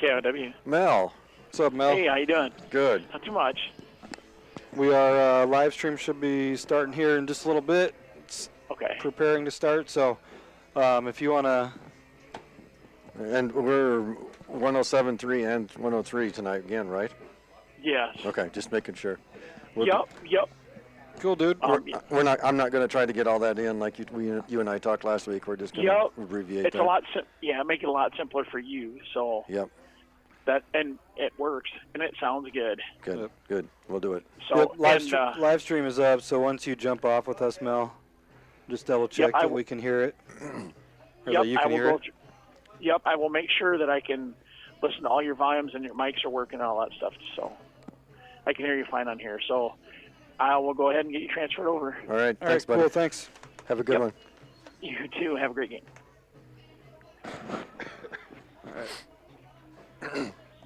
KOW. Mel. What's up, Mel? Hey, how you doing? Good. Not too much. We are live stream should be starting here in just a little bit. It's Okay. preparing to start, so if you want to. And we're 107.3 and 103 tonight again, right? Yes. Okay, just making sure. Yep. Cool, dude. We're not. I'm not going to try to get all that in like you and I talked last week. We're just going to abbreviate. It's that. Make it a lot simpler for you. So. Yep. And it works and it sounds good. Good. We'll do it. So live stream is up. So once you jump off with us, Mel, just double check that we can hear it. Yep, I will make sure that I can listen to all your volumes and your mics are working and all that stuff. So I can hear you fine on here. So I will go ahead and get you transferred over. All right. Thanks, buddy. Cool. Thanks. Have a good one. You too. Have a great game. All right.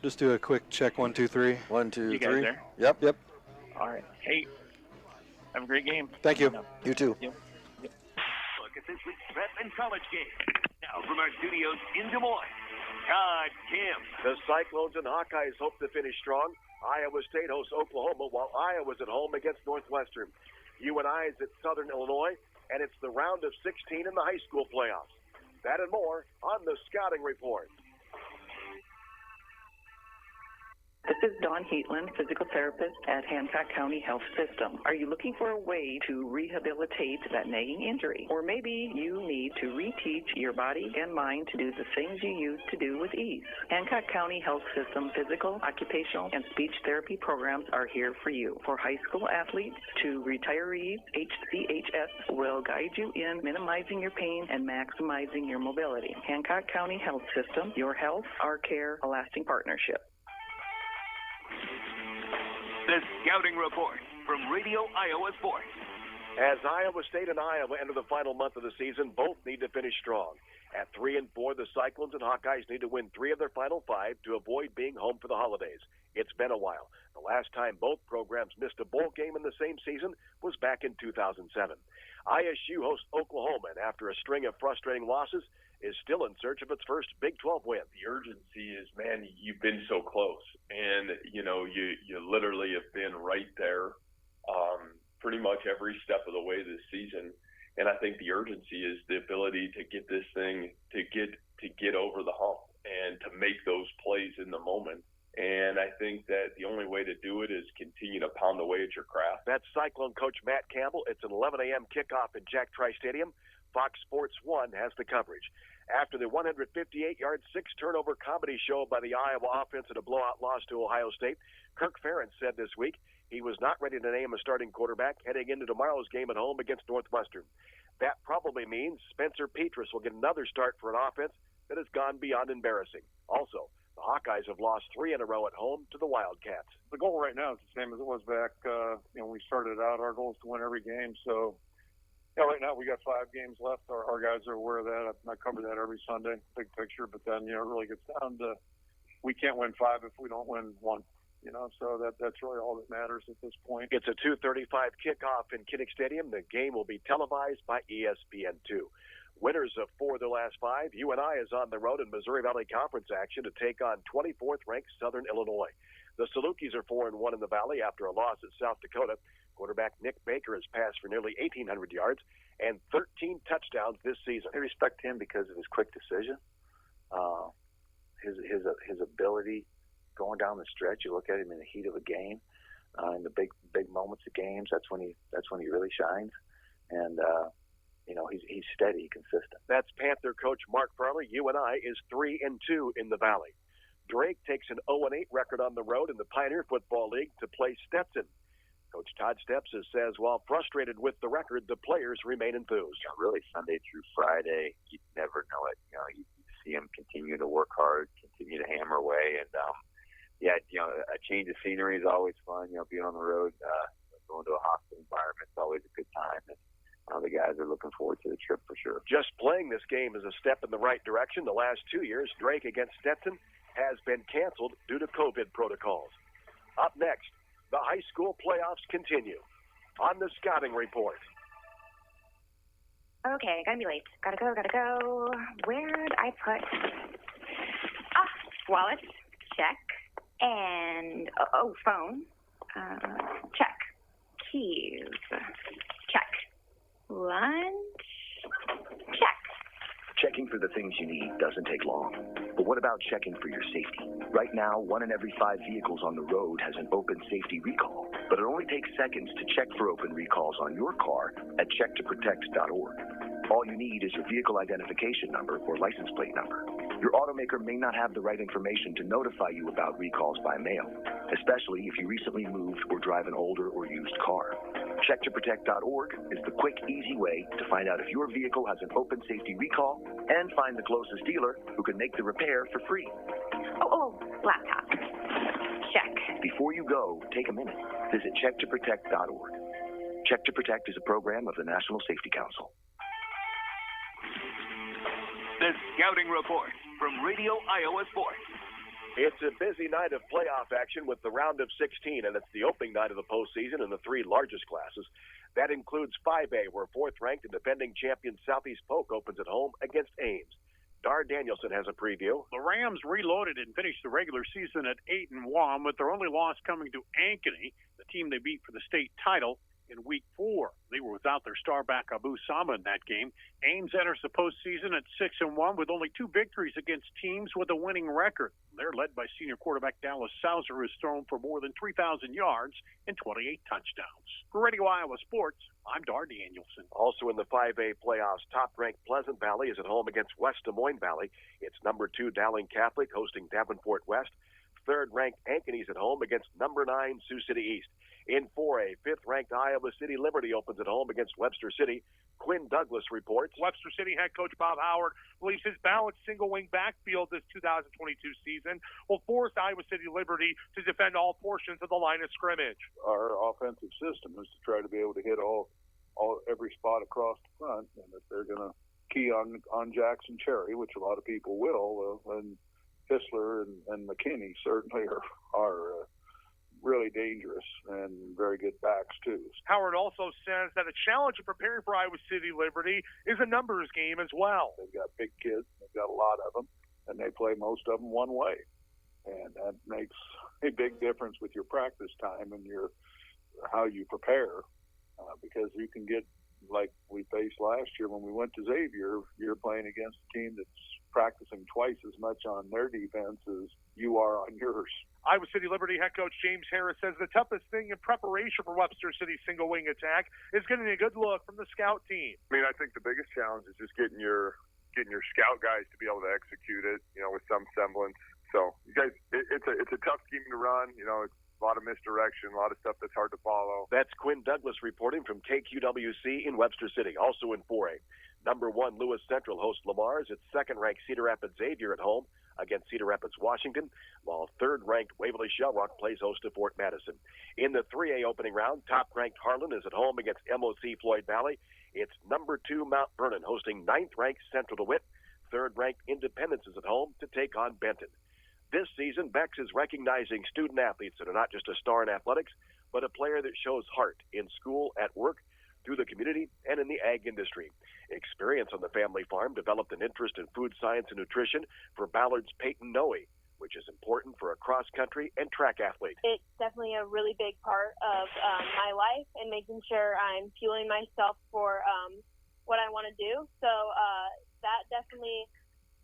Just do a quick check. 1, 2, 3. 1, 2, 3. You guys there? Yep. All right. Hey, have a great game. Thank you. You too. Yep. Look at this week's prep and college game. Now from our studios in Des Moines, Todd Kim. The Cyclones and Hawkeyes hope to finish strong. Iowa State hosts Oklahoma, while Iowa's at home against Northwestern. UNI is at Southern Illinois, and it's the round of 16 in the high school playoffs. That and more on the Scouting Report. This is Dawn Heatland, physical therapist at Hancock County Health System. Are you looking for a way to rehabilitate that nagging injury? Or maybe you need to reteach your body and mind to do the things you used to do with ease. Hancock County Health System physical, occupational, and speech therapy programs are here for you. For high school athletes to retirees, IHSAA will guide you in minimizing your pain and maximizing your mobility. Hancock County Health System, your health, our care, a lasting partnership. The Scouting Report from Radio Iowa Sports. As Iowa State and Iowa enter the final month of the season, both need to finish strong. At 3 and 4, the Cyclones and Hawkeyes need to win 3 of their final 5 to avoid being home for the holidays. It's been a while. The last time both programs missed a bowl game in the same season was back in 2007. ISU hosts Oklahoma, and after a string of frustrating losses, is still in search of its first Big 12 win. The urgency is, man, you've been so close. And, you literally have been right there pretty much every step of the way this season. And I think the urgency is the ability to get this thing, to get over the hump and to make those plays in the moment. And I think that the only way to do it is continue to pound away at your craft. That's Cyclone coach Matt Campbell. It's an 11 a.m. kickoff at Jack Trice Stadium. Fox Sports 1 has the coverage. After the 158-yard, 6-turnover comedy show by the Iowa offense at a blowout loss to Ohio State, Kirk Ferentz said this week he was not ready to name a starting quarterback heading into tomorrow's game at home against Northwestern. That probably means Spencer Petras will get another start for an offense that has gone beyond embarrassing. Also, the Hawkeyes have lost 3 in a row at home to the Wildcats. The goal right now is the same as it was back when we started out. Our goal is to win every game, so right now we got 5 games left. Our guys are aware of that. I cover that every Sunday, big picture. But then, it really gets down to we can't win 5 if we don't win 1. So that's really all that matters at this point. It's a 2:35 kickoff in Kinnick Stadium. The game will be televised by ESPN2. Winners of 4 of their last 5. UNI is on the road in Missouri Valley Conference action to take on 24th-ranked Southern Illinois. The Salukis are 4-1 in the Valley after a loss at South Dakota. Quarterback Nick Baker has passed for nearly 1,800 yards and 13 touchdowns this season. I respect him because of his quick decision, his ability going down the stretch. You look at him in the heat of a game, in the big moments of games. That's when he really shines, and he's steady, consistent. That's Panther coach Mark Farley. UNI is 3-2 in the Valley. Drake takes an 0-8 record on the road in the Pioneer Football League to play Stetson. Coach Todd Stepsis says while frustrated with the record, the players remain enthused. Really, Sunday through Friday, you never know it. You see them continue to work hard, continue to hammer away, and a change of scenery is always fun. Being on the road, going to a hostile environment is always a good time. And the guys are looking forward to the trip for sure. Just playing this game is a step in the right direction. The last 2 years, Drake against Stetson has been canceled due to COVID protocols. Up next, the high school playoffs continue on the Scouting Report. Okay, gotta be late. Gotta go. Where'd I put... wallet? check. And, phone. Check. Keys. Check. Lunch. Check. Checking for the things you need doesn't take long. But what about checking for your safety? Right now, 1 in every 5 vehicles on the road has an open safety recall. But it only takes seconds to check for open recalls on your car at checktoprotect.org. All you need is your vehicle identification number or license plate number. Your automaker may not have the right information to notify you about recalls by mail, especially if you recently moved or drive an older or used car. Checktoprotect.org is the quick, easy way to find out if your vehicle has an open safety recall and find the closest dealer who can make the repair for free. Laptop. Check. Before you go, take a minute. Visit checktoprotect.org. Check to Protect is a program of the National Safety Council. The Scouting Report from Radio Iowa Sports. It's a busy night of playoff action with the round of 16, and it's the opening night of the postseason in the 3 largest classes. That includes 5A, where 4th-ranked and defending champion Southeast Polk opens at home against Ames. Dar Danielson has a preview. The Rams reloaded and finished the regular season at 8-1, with their only loss coming to Ankeny, the team they beat for the state title in Week 4. They were without their star back Abu Sama in that game. Ames enters the postseason at 6-1 with only 2 victories against teams with a winning record. They're led by senior quarterback Dallas Sauser, who's thrown for more than 3,000 yards and 28 touchdowns. For Radio Iowa Sports, I'm Dar Danielson. Also in the 5A playoffs, top-ranked Pleasant Valley is at home against West Des Moines Valley. It's number 2 Dowling Catholic hosting Davenport West. 3rd-ranked Ankeny's at home against number 9 Sioux City East. In 4A, 5th-ranked Iowa City Liberty opens at home against Webster City. Quinn Douglas reports. Webster City head coach Bob Howard believes his balanced single-wing backfield this 2022 season will force Iowa City Liberty to defend all portions of the line of scrimmage. Our offensive system is to try to be able to hit every spot across the front, and if they're going to key on Jackson Cherry, which a lot of people will, and Fissler and McKinney certainly are really dangerous and very good backs too. Howard also says that a challenge in preparing for Iowa City Liberty is a numbers game as well. They've got big kids, they've got a lot of them, and they play most of them one way, and that makes a big difference with your practice time and how you prepare, because you can get, like we faced last year when we went to Xavier, you're playing against a team that's practicing twice as much on their defense as you are on yours. Iowa City Liberty head coach James Harris says the toughest thing in preparation for Webster City's single-wing attack is getting a good look from the scout team. I mean, I think the biggest challenge is just getting your scout guys to be able to execute it, with some semblance. So, you guys, it's a tough scheme to run. It's a lot of misdirection, a lot of stuff that's hard to follow. That's Quinn Douglas reporting from KQWC in Webster City. Also in 4A, number 1 Lewis Central hosts Lamar's. It's 2nd-ranked Cedar Rapids Xavier at home against Cedar Rapids Washington, while 3rd-ranked Waverly Shell Rock plays host to Fort Madison. In the 3A opening round, top-ranked Harlan is at home against MOC Floyd Valley. It's number 2 Mount Vernon hosting 9th-ranked Central DeWitt. 3rd-ranked Independence is at home to take on Benton. This season, Bex is recognizing student athletes that are not just a star in athletics, but a player that shows heart in school, at work, through the community, and in the ag industry. Experience on the family farm developed an interest in food science and nutrition for Ballard's Peyton Noe, which is important for a cross-country and track athlete. It's definitely a really big part of my life and making sure I'm fueling myself for what I want to do. So that definitely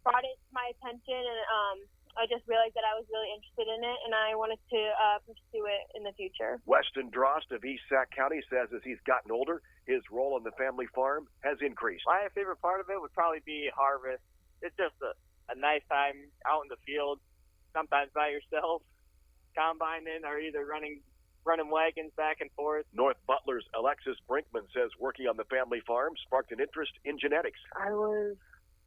brought it to my attention, and I just realized that I was really interested in it, and I wanted to pursue it in the future. Weston Drost of East Sac County says as he's gotten older, his role on the family farm has increased. My favorite part of it would probably be harvest. It's just a nice time out in the field, sometimes by yourself, combining or either running wagons back and forth. North Butler's Alexis Brinkman says working on the family farm sparked an interest in genetics. I was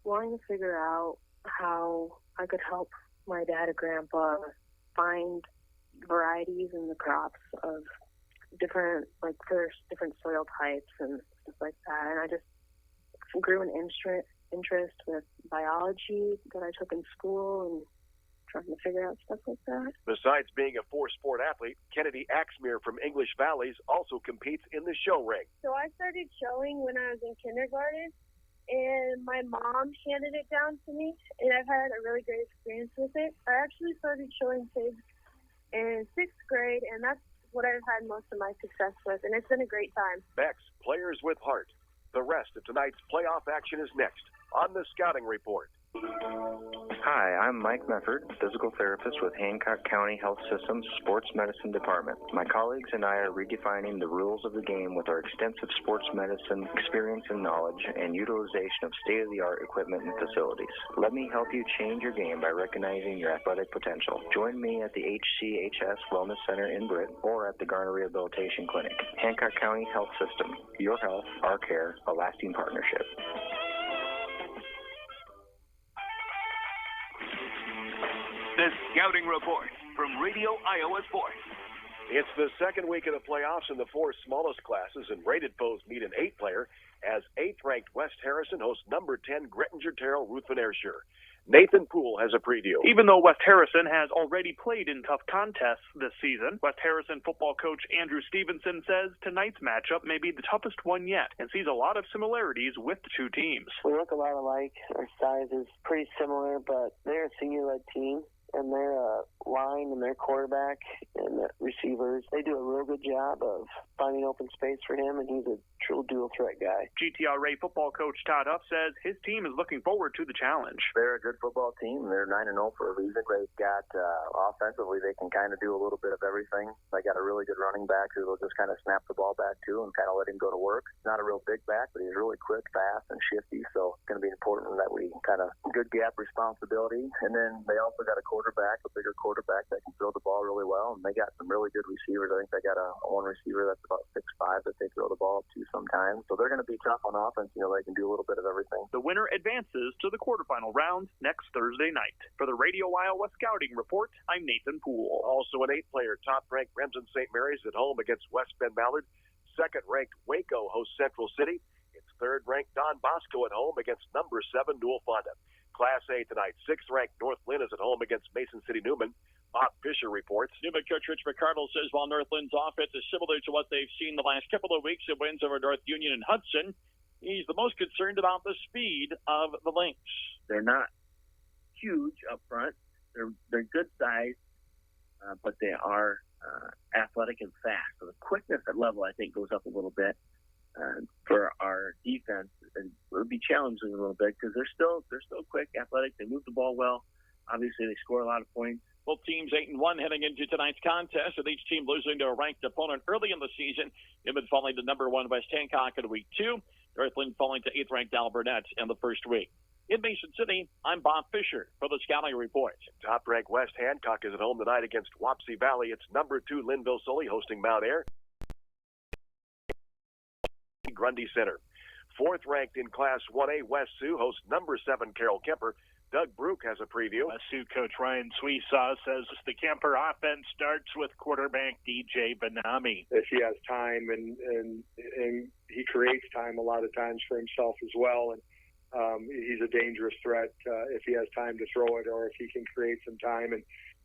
wanting to figure out how I could help my dad and grandpa find varieties in the crops of different soil types and stuff like that. And I just grew an interest with biology that I took in school and trying to figure out stuff like that. Besides being a 4-sport athlete, Kennedy Axmere from English Valleys also competes in the show ring. So I started showing when I was in kindergarten, and and my mom handed it down to me, and I've had a really great experience with it. I actually started showing pigs in 6th grade, and that's what I've had most of my success with, and it's been a great time. Next, Players with Heart. The rest of tonight's playoff action is next on the Scouting Report. Hi, I'm Mike Mefford, physical therapist with Hancock County Health System's Sports Medicine Department. My colleagues and I are redefining the rules of the game with our extensive sports medicine experience and knowledge and utilization of state-of-the-art equipment and facilities. Let me help you change your game by recognizing your athletic potential. Join me at the IHSAA Wellness Center in Britt or at the Garner Rehabilitation Clinic. Hancock County Health System. Your health, our care, a lasting partnership. The Scouting Report from Radio Iowa Sports. It's the second week of the playoffs in the 4 smallest classes, and rated foes meet an 8-player as 8th-ranked West Harrison hosts number 10 Grettinger Terrell Ruthven Ayrshire. Nathan Poole has a preview. Even though West Harrison has already played in tough contests this season, West Harrison football coach Andrew Stevenson says tonight's matchup may be the toughest one yet and sees a lot of similarities with the two teams. We look a lot alike. Our size is pretty similar, but they're a senior-led team. And their line and their quarterback and the receivers, they do a real good job of finding open space for him, and he's a true dual-threat guy. GTRA football coach Todd Huff says his team is looking forward to the challenge. They're a good football team. They're 9-0 for a reason. They've got offensively, they can kind of do a little bit of everything. They got a really good running back who will just kind of snap the ball back to and kind of let him go to work. Not a real big back, but he's really quick, fast, and shifty, so it's going to be important that we kind of good gap responsibility. And then they also got a bigger quarterback that can throw the ball really well, and they got some really good receivers. I think they got a one receiver that's about 6'5" that they throw the ball to sometimes. So they're going to be tough on offense. You know, they can do a little bit of everything. The winner advances to the quarterfinal rounds next Thursday night. For the Radio Iowa Scouting Report, I'm Nathan Poole. Also an 8-player, top-ranked Remsen St. Mary's at home against West Bend Mallard. Second-ranked Waco hosts Central City. It's third-ranked Don Bosco at home against number 7 Newell Fonda. Class A tonight, 6th-ranked North Lynn is at home against Mason City Newman. Bob Fisher reports. Newman coach Rich McCardle says while North Lynn's offense is similar to what they've seen the last couple of weeks of wins over North Union and Hudson, he's the most concerned about the speed of the Lynx. They're not huge up front. They're good size, but they are athletic and fast. So the quickness at level, I think, goes up a little bit. For our defense, and it would be challenging a little bit because they're still quick, athletic. They move the ball well. Obviously, they score a lot of points. Both teams 8-1 heading into tonight's contest, with each team losing to a ranked opponent early in the season. Newman falling to number 1 West Hancock in week 2. Northland falling to 8th-ranked Alburnett in the first week. In Mason City, I'm Bob Fisher for the Scouting Report. Top-ranked West Hancock is at home tonight against Wapsie Valley. It's number 2 Linville Sully hosting Mount Ayr. Grundy Center. 4th-ranked in Class 1A, West Sioux hosts number 7 Carroll Kemper. Doug Brook has a preview. West Sioux coach Ryan Sweesaw says the Kemper offense starts with quarterback DJ Benami. If he has time and he creates time a lot of times for himself as well, and he's a dangerous threat if he has time to throw it or if he can create some time.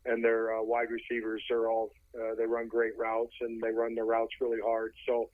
And their wide receivers are all they run great routes and they run their routes really hard. So.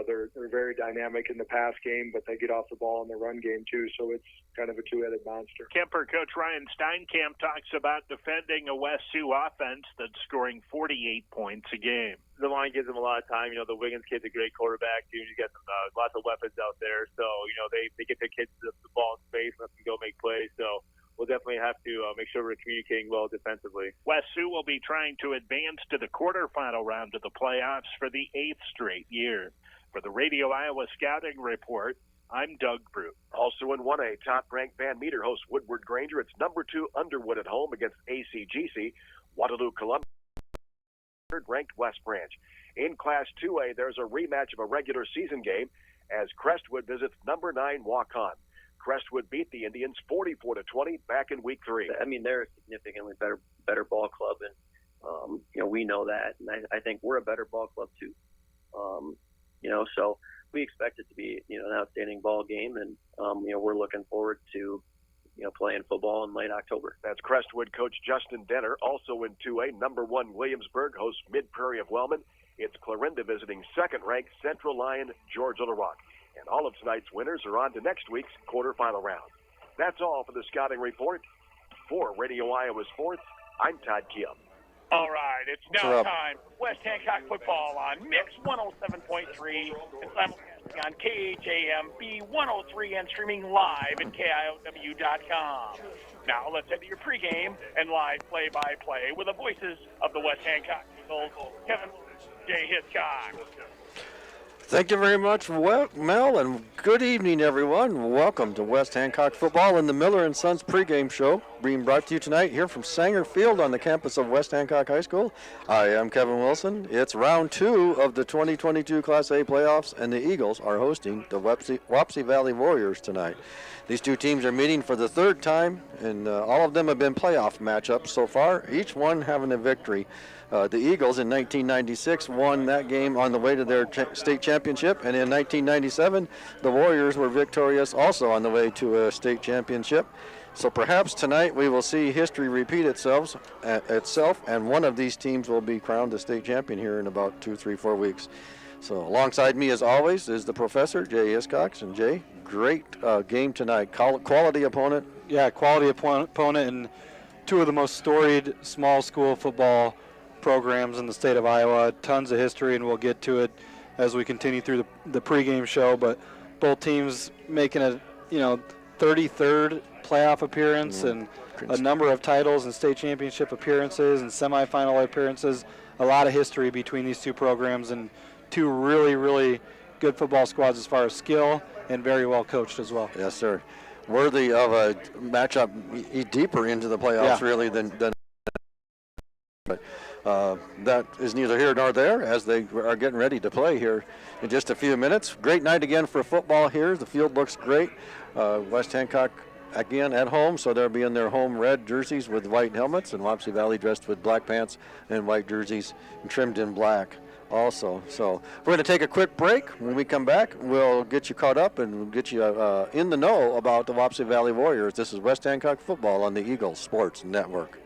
They're very dynamic in the pass game, but they get off the ball in the run game too, so it's kind of a two-headed monster. Kemper coach Ryan Steinkamp talks about defending a West Sioux offense that's scoring 48 points a game. The line gives them a lot of time. You know, the Wiggins kid's a great quarterback, too. You got lots of weapons out there, so, you know, they get their kids the ball in space and let them go make plays, so we'll definitely have to make sure we're communicating well defensively. West Sioux will be trying to advance to the quarterfinal round of the playoffs for the 8th straight year. For the Radio Iowa Scouting Report, I'm Doug Brew. Also in 1A, top-ranked Van Meter hosts Woodward Granger. It's number 2 Underwood at home against ACGC. Waterloo Columbia, third-ranked West Branch. In Class 2A, there's a rematch of a regular season game as Crestwood visits number 9 Waukon. Crestwood beat the Indians 44-20 back in week 3. I mean, they're a significantly better ball club, and you know, we know that, and I think we're a better ball club too. You know, so we expect it to be, you know, an outstanding ball game, and you know, we're looking forward to, you know, playing football in late October. That's Crestwood coach Justin Denner. Also in 2A, number 1 Williamsburg hosts Mid Prairie of Wellman. It's Clarinda visiting second-ranked Central Lion George Little Rock. And all of tonight's winners are on to next week's quarterfinal round. That's all for the scouting report. For Radio Iowa Sports, I'm Todd Kim. All right, it's now time for West Hancock football on Mix 107.3 and simulcasting on KHAMB 103 and streaming live at KIOW.com. Now let's head to your pregame and live play-by-play with the voices of the West Hancock Eagles, Kevin, Jay Hiscock. Thank you very much, Mel, and good evening, everyone. Welcome to West Hancock Football and the Miller & Sons pregame show, being brought to you tonight here from Sanger Field on the campus of West Hancock High School. I am Kevin Wilson. It's round 2 of the 2022 Class A playoffs, and the Eagles are hosting the Wapsie Valley Warriors tonight. These two teams are meeting for the third time, and all of them have been playoff matchups so far, each one having a victory. The Eagles in 1996 won that game on the way to their state championship, and in 1997, the Warriors were victorious also on the way to a state championship. So perhaps tonight we will see history repeat itself, and one of these teams will be crowned the state champion here in about 2, 3, 4 weeks. So alongside me, as always, is the professor, Jay Hiscock. And Jay, great game tonight. Quality opponent. Yeah, quality opponent, and two of the most storied small school football programs in the state of Iowa. Tons of history, and we'll get to it as we continue through the pregame show. But both teams making a 33rd playoff appearance and a number of titles and state championship appearances and semifinal appearances. A lot of history between these two programs, and two really, really good football squads as far as skill, and very well coached as well. Yes, sir. Worthy of a matchup deeper into the playoffs, really, than but that is neither here nor there, as they are getting ready to play here in just a few minutes. Great night again for football here. The field looks great. West Hancock again at home, so they'll be in their home red jerseys with white helmets, and Wapsie Valley dressed with black pants and white jerseys and trimmed in black also. So we're going to take a quick break. When we come back, we'll get you caught up and we'll get you in the know about the Wapsie Valley Warriors. This is West Hancock Football on the Eagles Sports Network.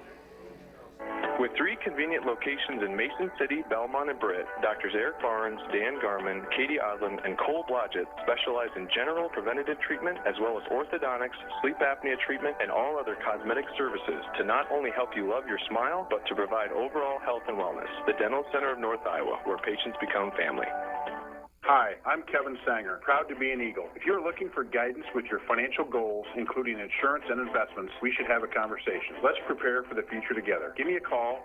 With 3 convenient locations in Mason City, Belmont, and Britt, Doctors Eric Barnes, Dan Garman, Katie Odland, and Cole Blodgett specialize in general preventative treatment as well as orthodontics, sleep apnea treatment, and all other cosmetic services to not only help you love your smile, but to provide overall health and wellness. The Dental Center of North Iowa, where patients become family. Hi, I'm Kevin Sanger, proud to be an Eagle. If you're looking for guidance with your financial goals, including insurance and investments, we should have a conversation. Let's prepare for the future together. Give me a call,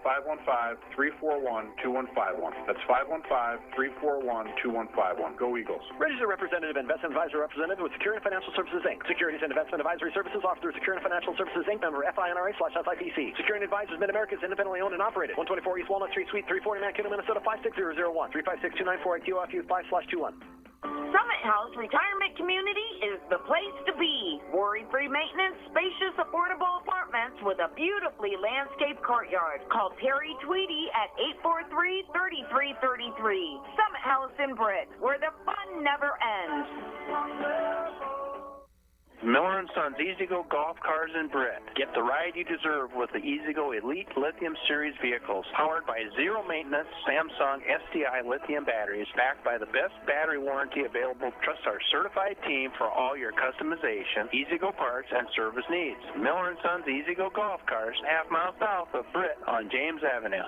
515-341-2151. That's 515-341-2151. Go Eagles. Registered representative, investment advisor representative with Securian Financial Services, Inc. Securities and investment advisory services offered through Securian Financial Services, Inc. Member FINRA/SIPC. Securian Advisors Mid-America is independently owned and operated. 124 East Walnut Street, Suite 340, Mankato, Minnesota, 56001. 356-294-IQFU/2-1. Summit House Retirement Community is the place to be. Worry-free maintenance, spacious, affordable apartments with a beautifully landscaped courtyard. Call Terry Tweedy at 843-3333. Summit House in Britt, where the fun never ends. Miller & Sons E-Z-GO Golf Cars in Britt. Get the ride you deserve with the E-Z-GO Elite Lithium Series vehicles, powered by zero-maintenance Samsung SDI lithium batteries, backed by the best battery warranty available. Trust our certified team for all your customization, E-Z-GO parts, and service needs. Miller & Sons E-Z-GO Golf Cars, half-mile south of Britt on James Avenue.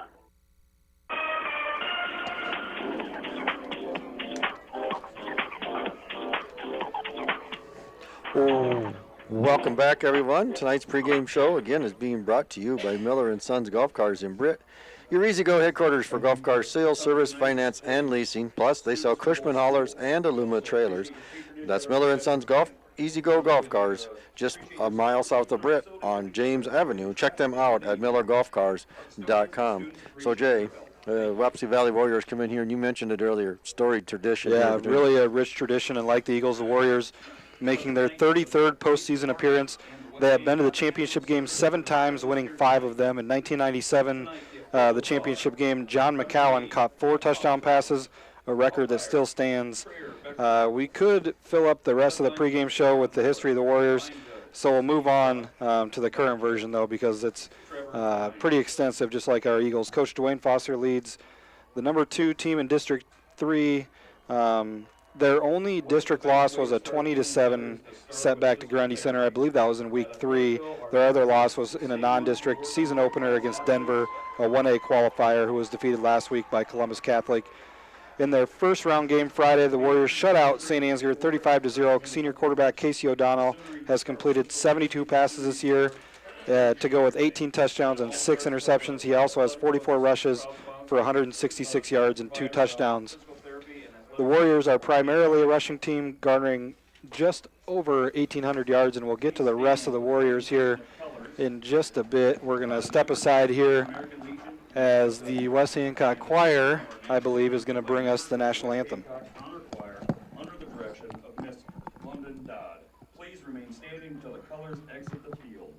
Welcome back, everyone. Tonight's pregame show, again, is being brought to you by Miller & Sons Golf Cars in Britt. Your E-Z-GO headquarters for golf car sales, service, finance, and leasing. Plus, they sell Cushman haulers and Aluma trailers. That's Miller & Sons E-Z-GO Golf Cars, just a mile south of Britt on James Avenue. Check them out at millergolfcars.com. So, Jay, Wapsie Valley Warriors come in here, and you mentioned it earlier, storied tradition. Yeah, really a rich tradition, and like the Eagles, the Warriors making their 33rd postseason appearance. They have been to the championship game 7 times, winning 5 of them. In 1997, the championship game, John McCowan caught 4 touchdown passes, a record that still stands. We could fill up the rest of the pregame show with the history of the Warriors, so we'll move on to the current version, though, because it's pretty extensive, just like our Eagles. Coach Dwayne Foster leads the number 2 team in District 3, Their only district loss was a 20-7 setback to Grundy Center. I believe that was in week 3. Their other loss was in a non-district season opener against Denver, a 1A qualifier, who was defeated last week by Columbus Catholic. In their first round game Friday, the Warriors shut out St. Ansgar 35-0. Senior quarterback Casey O'Donnell has completed 72 passes this year to go with 18 touchdowns and 6 interceptions. He also has 44 rushes for 166 yards and 2 touchdowns. The Warriors are primarily a rushing team, garnering just over 1,800 yards, and we'll get to the rest of the Warriors here in just a bit. We're going to step aside here as the West Hancock Choir, I believe, is going to bring us the national anthem. Under the direction of Miss London Dodd. Please remain standing until the colors exit the field.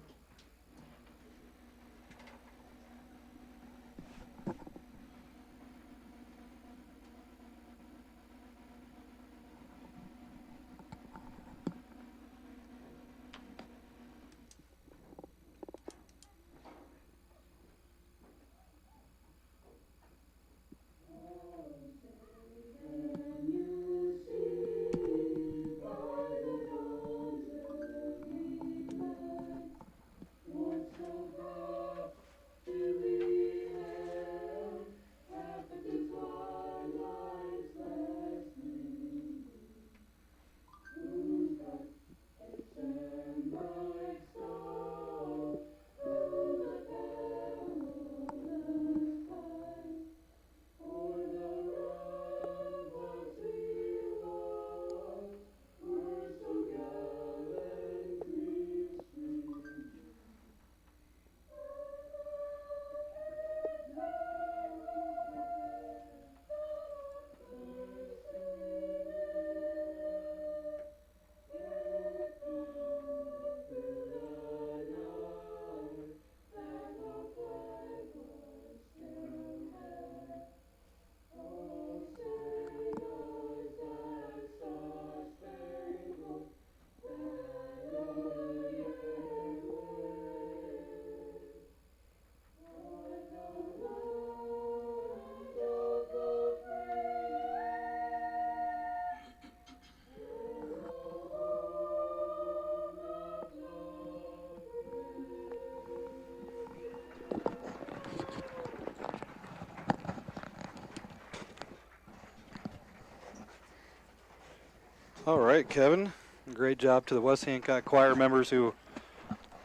All right, Kevin. Great job to the West Hancock Choir members who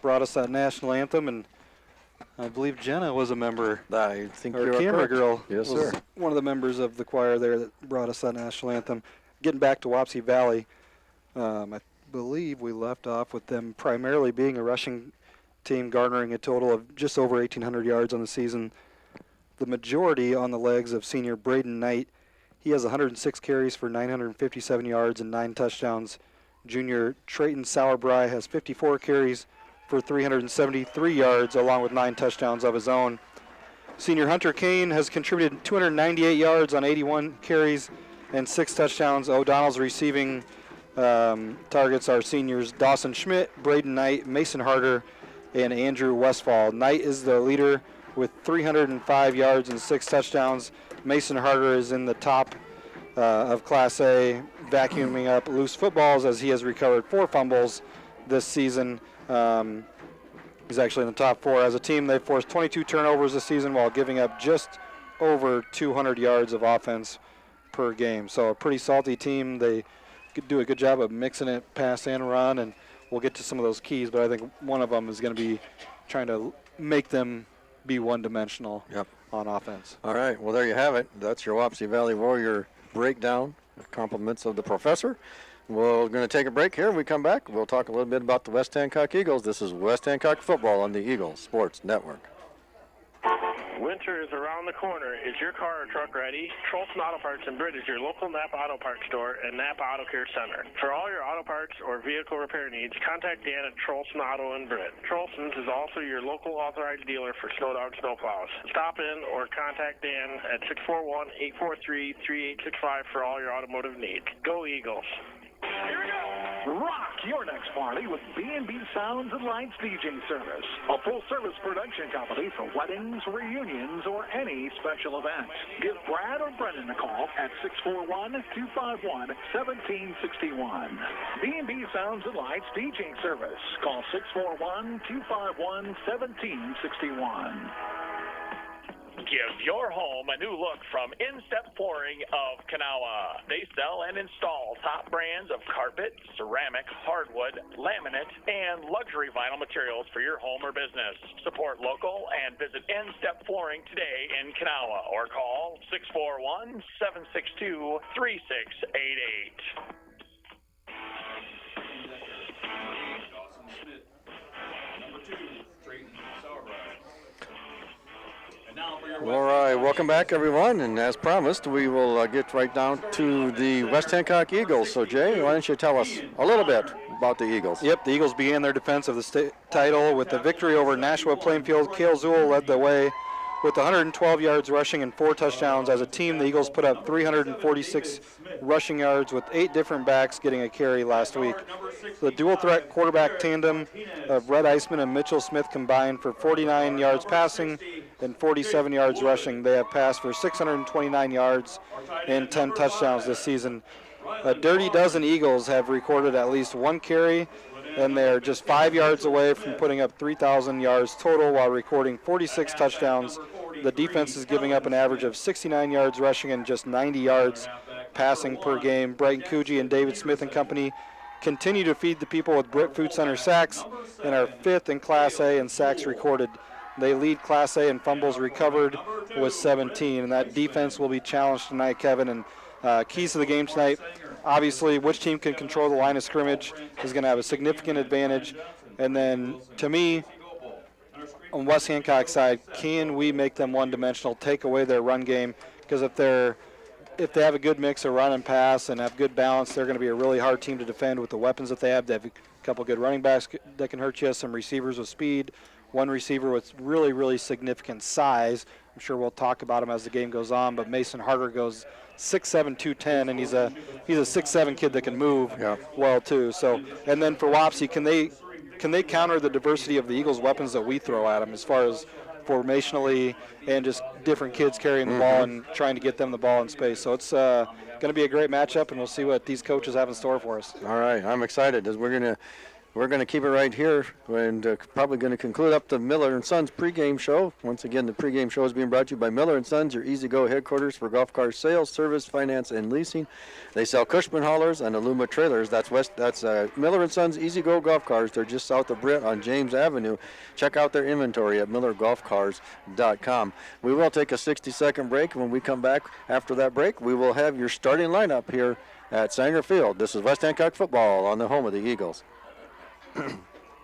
brought us that national anthem, and I believe Jenna was a member. I think Our you're camera correct. girl Yes, was sir. one of the members of the choir there that brought us that national anthem. Getting back to Wapsie Valley, I believe we left off with them primarily being a rushing team, garnering a total of just over 1,800 yards on the season. The majority on the legs of senior Braden Knight. He has 106 carries for 957 yards and 9 touchdowns. Junior Trayton Sauerbry has 54 carries for 373 yards, along with 9 touchdowns of his own. Senior Hunter Kane has contributed 298 yards on 81 carries and 6 touchdowns. O'Donnell's receiving targets are seniors Dawson Schmidt, Braden Knight, Mason Harder, and Andrew Westfall. Knight is the leader with 305 yards and 6 touchdowns. Mason Harder is in the top of Class A, vacuuming up loose footballs as he has recovered 4 fumbles this season. He's actually in the top 4. As a team, they've forced 22 turnovers this season while giving up just over 200 yards of offense per game. So a pretty salty team. They could do a good job of mixing it pass and run, and we'll get to some of those keys, but I think one of them is going to be trying to make them be one-dimensional on offense. All right, well, there you have it. That's your Wapsie Valley Warrior breakdown. Compliments of the professor. We're going to take a break here. When we come back, we'll talk a little bit about the West Hancock Eagles. This is West Hancock Football on the Eagles Sports Network. Winter is around the corner. Is your car or truck ready? Trolson Auto Parts in Britt is your local Napa Auto Parts store and Napa Auto Care Center. For all your auto parts or vehicle repair needs, contact Dan at Trolson Auto in Britt. Trolson's is also your local authorized dealer for Snowdog snowplows. Stop in or contact Dan at 641-843-3865 for all your automotive needs. Go Eagles! Rock your next party with B&B Sounds and Lights DJ service, a full-service production company for weddings, reunions, or any special event. Give Brad or Brendan a call at 641-251-1761. B&B Sounds and Lights DJ service. Call 641-251-1761. Give your home a new look from Instep Flooring of Kanawha. They sell and install top brands of carpet, ceramic, hardwood, laminate, and luxury vinyl materials for your home or business. Support local and visit Instep Flooring today in Kanawha or call 641-762-3688. All right, welcome back, everyone. And as promised, we will get right down to the West Hancock Eagles. So, Jay, why don't you tell us a little bit about the Eagles? Yep, the Eagles began their defense of the state title with the victory over Nashua Plainfield. Cale Zool led the way with 112 yards rushing and 4 touchdowns. As a team, the Eagles put up 346 rushing yards with 8 different backs getting a carry last week. The dual-threat quarterback tandem of Red Iceman and Mitchell Smith combined for 49 yards passing and 47 yards rushing. They have passed for 629 yards and 10 touchdowns this season. A dirty dozen Eagles have recorded at least 1 carry, and they're just 5 yards away from putting up 3,000 yards total while recording 46 touchdowns. The defense is giving up an average of 69 yards rushing and just 90 yards passing per game. Brighton Coogee and David Smith and company continue to feed the people with Britt Food Center sacks and are 5th in Class A in sacks recorded. They lead Class A in fumbles recovered with 17, and that defense will be challenged tonight, Kevin. And keys to the game tonight, obviously, which team can control the line of scrimmage is going to have a significant advantage. And then, to me, on West Hancock's side, can we make them one-dimensional, take away their run game? Because if they have a good mix of run and pass and have good balance, they're going to be a really hard team to defend with the weapons that they have. They have a couple good running backs that can hurt you, some receivers with speed, one receiver with really, really significant size. I'm sure we'll talk about him as the game goes on, but Mason Harder goes 6'7", 210, and he's a 6'7" kid that can move well too. So, and then for Wapsie, can they counter the diversity of the Eagles' weapons that we throw at them as far as formationally and just different kids carrying the ball and trying to get them the ball in space? So it's going to be a great matchup, and we'll see what these coaches have in store for us. All right, I'm excited as we're going to keep it right here and probably going to conclude up the Miller & Sons pregame show. Once again, the pregame show is being brought to you by Miller & Sons, your easy-go headquarters for golf car sales, service, finance, and leasing. They sell Cushman haulers and Aluma trailers. That's Miller & Sons easy-go golf cars. They're just south of Britt on James Avenue. Check out their inventory at millergolfcars.com. We will take a 60-second break. When we come back after that break, we will have your starting lineup here at Sanger Field. This is West Hancock football on the home of the Eagles.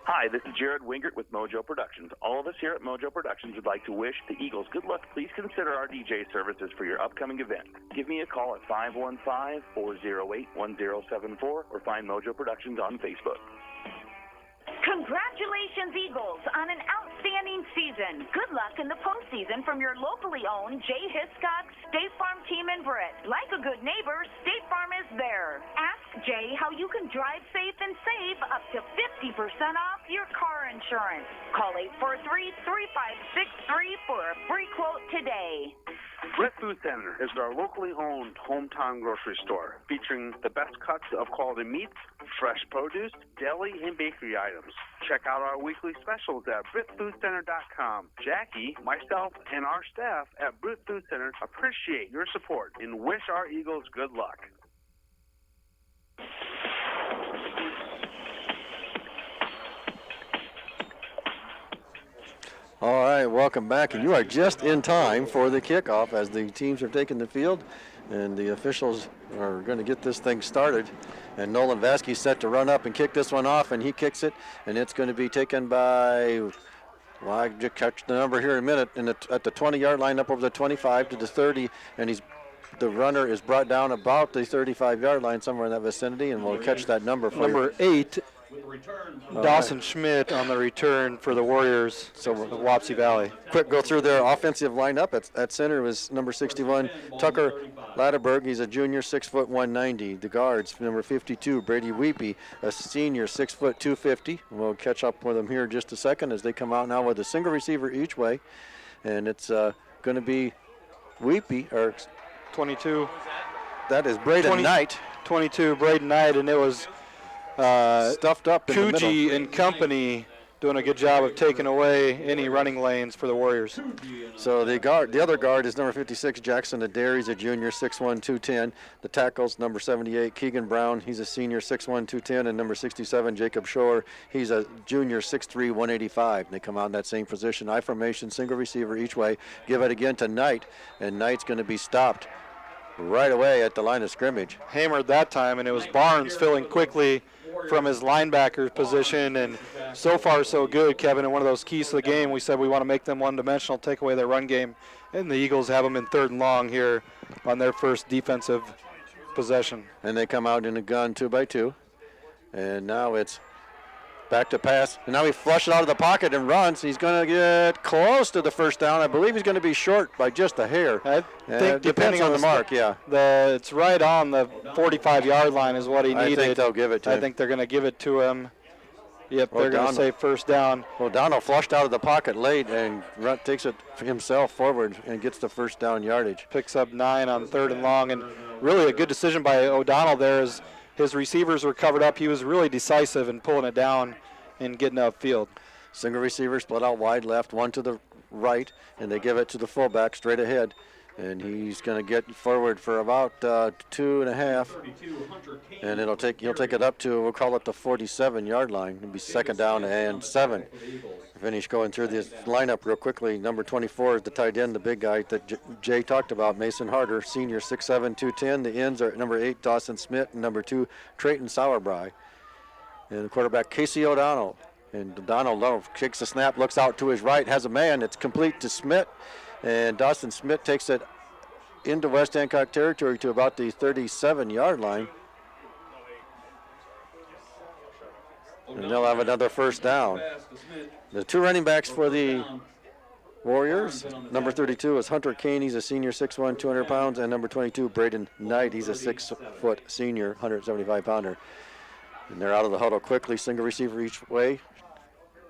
Hi, this is Jared Wingert with Mojo Productions. All of us here at Mojo Productions would like to wish the Eagles good luck. Please consider our DJ services for your upcoming event. Give me a call at 515-408-1074 or find Mojo Productions on Facebook. Congratulations, Eagles, on an outstanding season. Good luck in the postseason from your locally owned J. Hiscox State Farm team in Britt. Like a good neighbor, State Farm is there. Ask Jay how you can drive safe and save up to 50% off your car insurance. Call 843-3563 for a free quote today. Britt Food Center is our locally owned hometown grocery store featuring the best cuts of quality meats, fresh produce, deli, and bakery items. Check out our weekly specials at BrittFoodCenter.com. Jackie, myself, and our staff at Britt Food Center appreciate your support and wish our Eagles good luck. All right, welcome back, and you are just in time for the kickoff as the teams are taking the field, and the officials are going to get this thing started. And Nolan Vasquez set to run up and kick this one off, and he kicks it, and it's going to be taken by, well, I just catch the number here in a minute, at the 20-yard line, up over the 25 to the 30, and the runner is brought down about the 35-yard line, somewhere in that vicinity, and we'll catch that number for Number you. 8 Dawson Schmidt on the return for the Warriors, so Wapsie Valley. Quick go through their offensive lineup. At center was number 61, Tucker Latterberg. He's a junior, 6 foot 190. The guards, number 52, Brady Weepy, a senior, 6 foot 250. We'll catch up with them here in just a second as they come out now with a single receiver each way. And it's going to be Weepy, or 22. That is Braden Knight. 22, Braden Knight, and it was stuffed up in the middle. Coogee and company doing a good job of taking away any running lanes for the Warriors. So the other guard is number 56, Jackson Adair. He's a junior, 6'1", 210. The tackles, number 78, Keegan Brown. He's a senior, 6'1", 210. And number 67, Jacob Shore. He's a junior, 6'3", 185. And they come out in that same position. I formation, single receiver each way. Give it again to Knight. And Knight's going to be stopped right away at the line of scrimmage. Hammered that time, and it was Barnes filling quickly from his linebacker position, and so far so good, Kevin. And one of those keys to the game, we said we want to make them one-dimensional, take away their run game, and the Eagles have them in 3rd and long here on their first defensive possession. And they come out in a gun 2x2, and now it's back to pass, and now he flushes out of the pocket and runs. He's going to get close to the first down. I believe he's going to be short by just a hair. I think depends on the mark, yeah. It's right on the 45-yard line is what he needed. I think they'll give it to him. I think they're going to give it to him. Yep, they're going to say first down. O'Donnell flushed out of the pocket late and takes it himself forward and gets the first down yardage. Picks up 9 on 3rd and long, and really a good decision by O'Donnell there as his receivers were covered up. He was really decisive in pulling it down and getting upfield. Single receiver split out wide left, one to the right, and they give it to the fullback straight ahead. And he's going to get forward for about 2.5, and he'll take it up to, we'll call it the 47-yard line. It'll be 2nd down and 7. Finish going through this lineup real quickly. Number 24 is the tight end, the big guy that Jay talked about, Mason Harder, senior, 6'7", 210. The ends are number 8, Dawson Smith, and number 2, Trayton Sauerbry. And the quarterback, Casey O'Donnell. And O'Donnell kicks the snap, looks out to his right, has a man. It's complete to Smith. And Dawson Smith takes it into West Hancock territory to about the 37-yard line. And they'll have another first down. The 2 running backs for the Warriors, number 32 is Hunter Kane. He's a senior, 6'1", 200 pounds. And number 22, Braden Knight. He's a 6-foot senior, 175-pounder. And they're out of the huddle quickly, single receiver each way.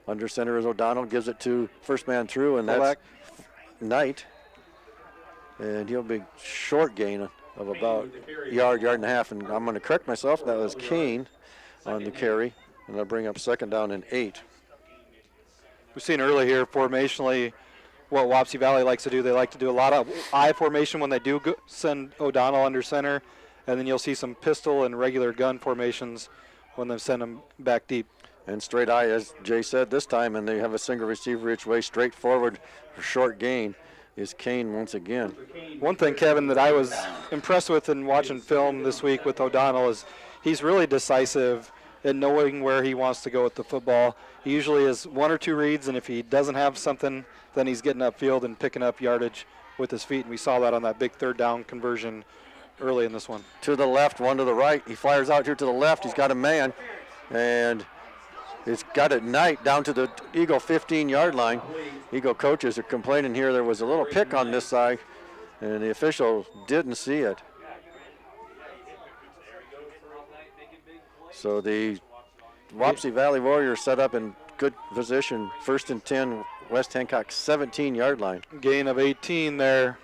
Under center is O'Donnell, gives it to first man through, and that's Knight. And he'll be short gain of about yard and a half. And I'm going to correct myself. That was Kane on the carry. And they'll bring up 2nd down and 8. We've seen early here formationally what Wapsie Valley likes to do. They like to do a lot of I formation when they do send O'Donnell under center. And then you'll see some pistol and regular gun formations when they send them back deep. And straight eye, as Jay said this time, and they have a single receiver each way, straight forward for short gain, is Kane once again. One thing, Kevin, that I was impressed with in watching film this week with O'Donnell is he's really decisive in knowing where he wants to go with the football. He usually has 1 or 2 reads, and if he doesn't have something, then he's getting upfield and picking up yardage with his feet, and we saw that on that big 3rd down conversion early in this one. To the left, one to the right. He fires out here to the left. He's got a man, and he's got it Knight down to the Eagle 15-yard line. Eagle coaches are complaining here. There was a little pick on this side, and the official didn't see it. So the Wapsie Valley Warriors set up in good position. 1st and 10, West Hancock 17-yard line. Gain of 18 there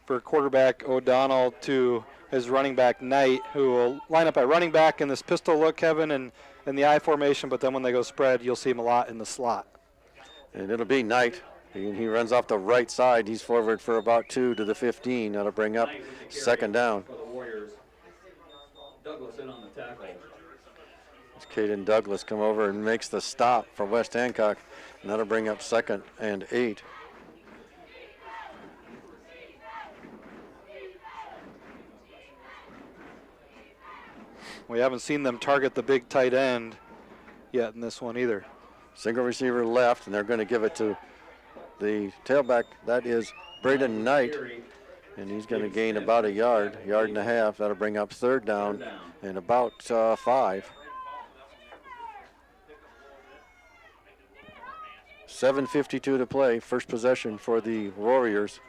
for quarterback O'Donnell to his running back Knight, who will line up at running back in this pistol look, Kevin, and the I formation, but then when they go spread, you'll see him a lot in the slot. And it'll be Knight. He runs off the right side. He's forward for about 2 to the 15. That'll bring up 2nd down. Douglas in on the tackle. Caden Douglas come over and makes the stop for West Hancock, and that'll bring up 2nd and 8. We haven't seen them target the big tight end yet in this one either. Single receiver left, and they're going to give it to the tailback. That is Braden Knight, and he's going to gain about a yard and a half. That'll bring up 3rd down and about 5. 7:52 to play. First possession for the Warriors.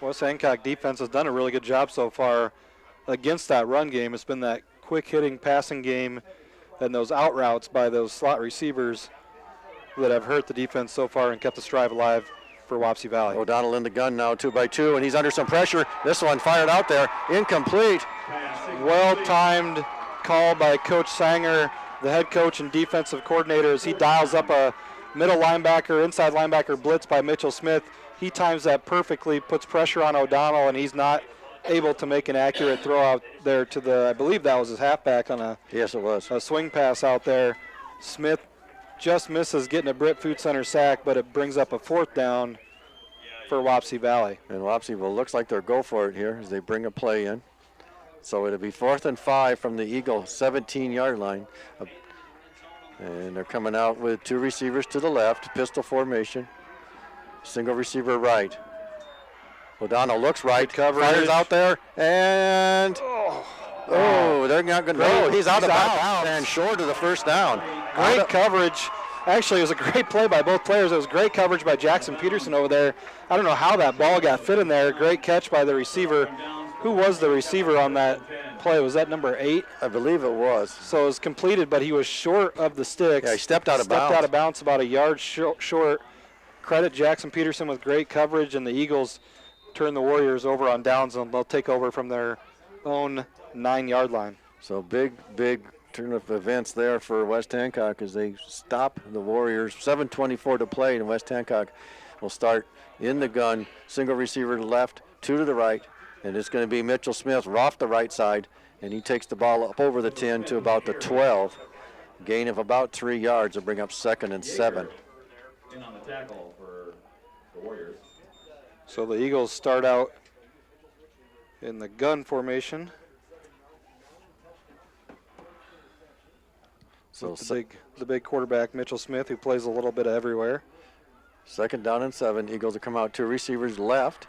West Hancock defense has done a really good job so far against that run game. It's been that quick hitting passing game and those out routes by those slot receivers that have hurt the defense so far and kept the strive alive for Wapsie Valley. O'Donnell in the gun now, 2-by-2, and he's under some pressure. This one fired out there, incomplete. Well-timed call by Coach Sanger, the head coach and defensive coordinator, as he dials up a middle linebacker, inside linebacker blitz by Mitchell Smith. He times that perfectly, puts pressure on O'Donnell, and he's not able to make an accurate throw out there to the, I believe that was his halfback on a, yes, it was, a swing pass out there. Smith just misses getting a Britt Food Center sack, but it brings up a 4th down for Wapsie Valley. And Wapsie looks like they'll go for it here as they bring a play in. So it'll be 4th and 5 from the Eagle 17-yard line. And they're coming out with 2 receivers to the left, pistol formation. Single receiver right. O'Donnell looks right, fires out there, and they're not going to go. He's out of bounds and short of the first down. Great coverage. Actually, it was a great play by both players. It was great coverage by Jackson Peterson over there. I don't know how that ball got fit in there. Great catch by the receiver. Who was the receiver on that play? Was that number 8? I believe it was. So it was completed, but he was short of the sticks. Yeah, he stepped out of bounds. Stepped out of bounds about a yard short. Credit Jackson Peterson with great coverage, and the Eagles turn the Warriors over on downs, and they'll take over from their own 9-yard line. So big turn of events there for West Hancock as they stop the Warriors. 7:24 to play, and West Hancock will start in the gun. Single receiver to the left, 2 to the right, and it's going to be Mitchell Smith off the right side, and he takes the ball up over the 10 to about the 12. Gain of about 3 yards will bring up 2nd and 7. In on the tackle for the Warriors. So the Eagles start out in the gun formation. So the big quarterback, Mitchell Smith, who plays a little bit of everywhere. 2nd down and 7. Eagles will come out 2 receivers left.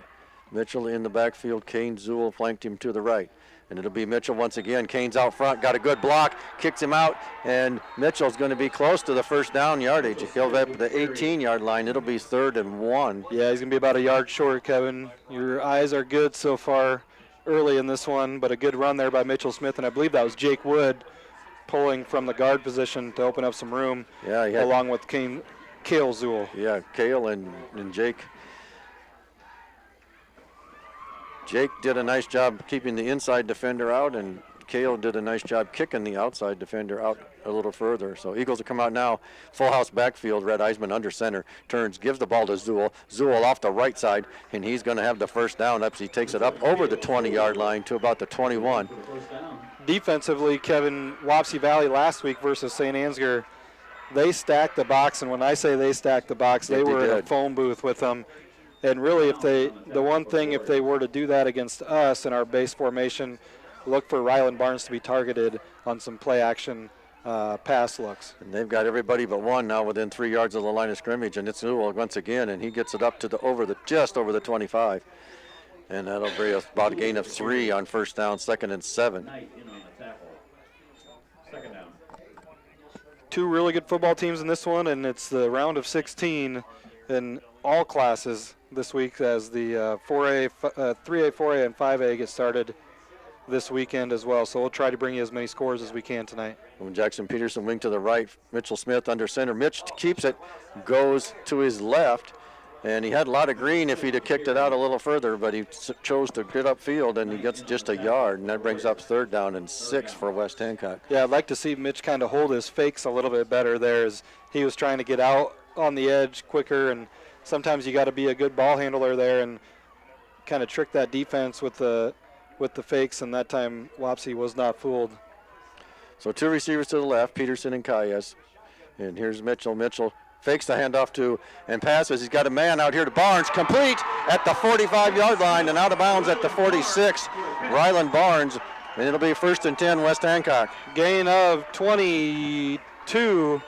Mitchell in the backfield. Kane Zool flanked him to the right. And it'll be Mitchell once again. Kane's out front, got a good block, kicks him out, and Mitchell's going to be close to the first down yardage. He'll be at the 18-yard line. It'll be 3rd and 1. Yeah, he's going to be about a yard short, Kevin. Your eyes are good so far early in this one, but a good run there by Mitchell Smith, and I believe that was Jake Wood pulling from the guard position to open up some room, along with Kale Zool. Yeah, Kale and Jake. Jake did a nice job keeping the inside defender out, and Kale did a nice job kicking the outside defender out a little further. So Eagles will come out now, full house backfield. Red Eisman under center, turns, gives the ball to Zool. Zool off the right side, and he's going to have the first down up. He takes it up over the 20-yard line to about the 21. Defensively, Kevin, Wapsie Valley last week versus St. Ansgar, they stacked the box, and when I say they stacked the box, they were in a phone booth with them. And really, if they were to do that against us in our base formation, look for Ryland Barnes to be targeted on some play action pass looks. And they've got everybody but one now within 3 yards of the line of scrimmage, and it's Newell once again, and he gets it up to just over the 25. And that'll bring us about a gain of 3 on first down, 2nd and 7. 2nd down. 2 really good football teams in this one, and it's the round of 16 in all classes this week as the 3A, 4A, and 5A get started this weekend as well. So we'll try to bring you as many scores as we can tonight. When Jackson Peterson wing to the right, Mitchell Smith under center. Mitch keeps it, goes to his left, and he had a lot of green if he'd have kicked it out a little further, but he chose to get upfield, and he gets just a yard, and that brings up 3rd down and 6 for West Hancock. Yeah, I'd like to see Mitch kind of hold his fakes a little bit better there as he was trying to get out on the edge quicker, and sometimes you got to be a good ball handler there and kind of trick that defense with the fakes, and that time Wapsie was not fooled. So 2 receivers to the left, Peterson and Calles. And here's Mitchell. Mitchell fakes the handoff to and passes. He's got a man out here to Barnes, complete at the 45-yard line and out of bounds at the 46. Ryland Barnes, and it'll be 1st and 10 West Hancock. Gain of 22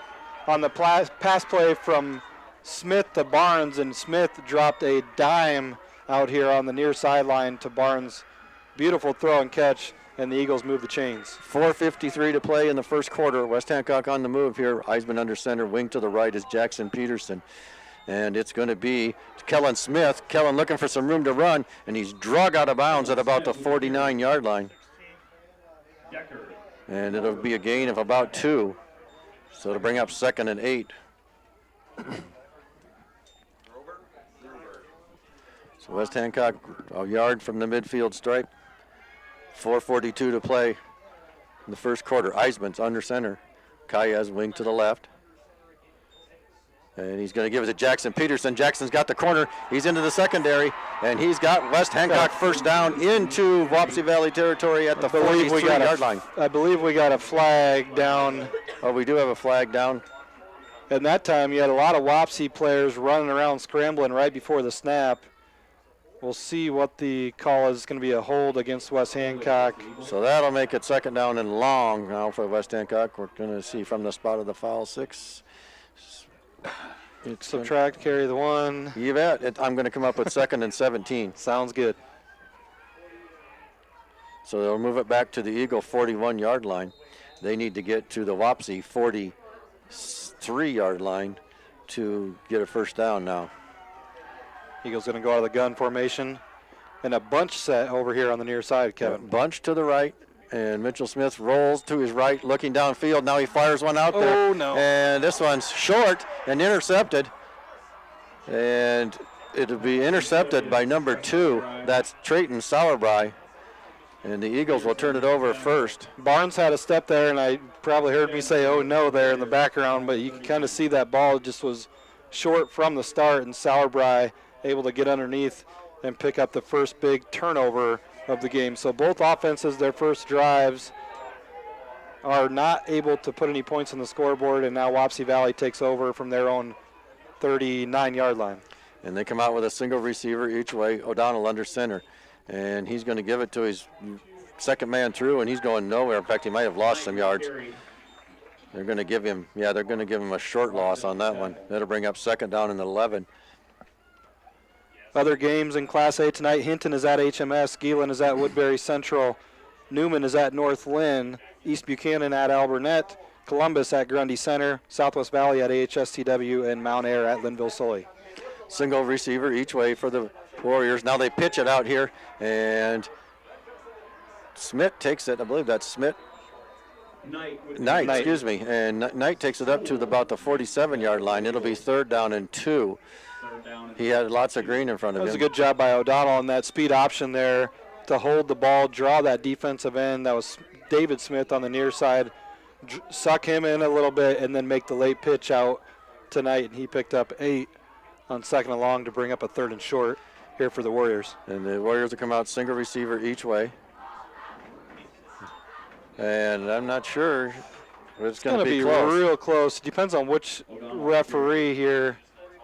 on the pass play from Smith to Barnes, and Smith dropped a dime out here on the near sideline to Barnes. Beautiful throw and catch, and the Eagles move the chains. 4:53 to play in the first quarter. West Hancock on the move here. Eisman under center, wing to the right is Jackson Peterson. and it's going to be Kellen Smith. Kellen looking for some room to run, and he's drug out of bounds at about the 49-yard line. And it'll be a gain of about 2. So it'll bring up 2nd and 8. So West Hancock a yard from the midfield stripe. 4:42 to play in the first quarter. Eisman's under center. Kayez wing to the left. And he's going to give it to Jackson Peterson. Jackson's got the corner. He's into the secondary. And he's got West Hancock first down into Wapsie Valley territory at the 43-yard line. I believe we got a flag down. Oh, we do have a flag down. And that time you had a lot of Wapsie players running around scrambling right before the snap. We'll see what the call is. It's going to be a hold against West Hancock. So that'll make it 2nd down and long now for West Hancock. We're going to see from the spot of the foul 6. Subtract, carry the 1. You bet. I'm going to come up with 2nd and 17. Sounds good. So they'll move it back to the Eagle 41-yard line. They need to get to the Wapsie 43-yard line to get a first down now. Eagles going to go out of the gun formation. And a bunch set over here on the near side, Kevin. Bunch to the right. And Mitchell Smith rolls to his right, looking downfield. Now he fires one out there. Oh, no. And this one's short and intercepted. And it'll be intercepted by number 2. That's Trayton Sauerbry. And the Eagles will turn it over first. Barnes had a step there, and I probably heard me say, oh, no, there in the background. But you can kind of see that ball just was short from the start, and Sauerbry able to get underneath and pick up the first big turnover of the game. So both offenses, their first drives, are not able to put any points on the scoreboard, and now Wapsie Valley takes over from their own 39-yard line. And they come out with a single receiver each way. O'Donnell under center, and he's going to give it to his second man through, and he's going nowhere. In fact, he might have lost some yards. They're going to give him, they're going to give him a short loss on that one. That'll bring up 2nd down and 11. Other games in Class A tonight, Hinton is at HMS, Geelan is at Woodbury Central, Newman is at North Lynn, East Buchanan at Alburnett, Columbus at Grundy Center, Southwest Valley at AHSTW, and Mount Air at Linville-Sully. Single receiver each way for the Warriors. Now they pitch it out here, and Smith takes it. I believe that's Smith. Knight, excuse me. And Knight takes it up to about the 47-yard line. It'll be 3rd down and 2. He had lots of green in front of him. That was a good job by O'Donnell on that speed option there to hold the ball, draw that defensive end. That was David Smith on the near side. Suck him in a little bit and then make the late pitch out tonight. And he picked up 8 on 2nd and long to bring up a 3rd and short here for the Warriors. And the Warriors will come out single receiver each way. And I'm not sure. It's going to be close. Real close. Depends on which referee here.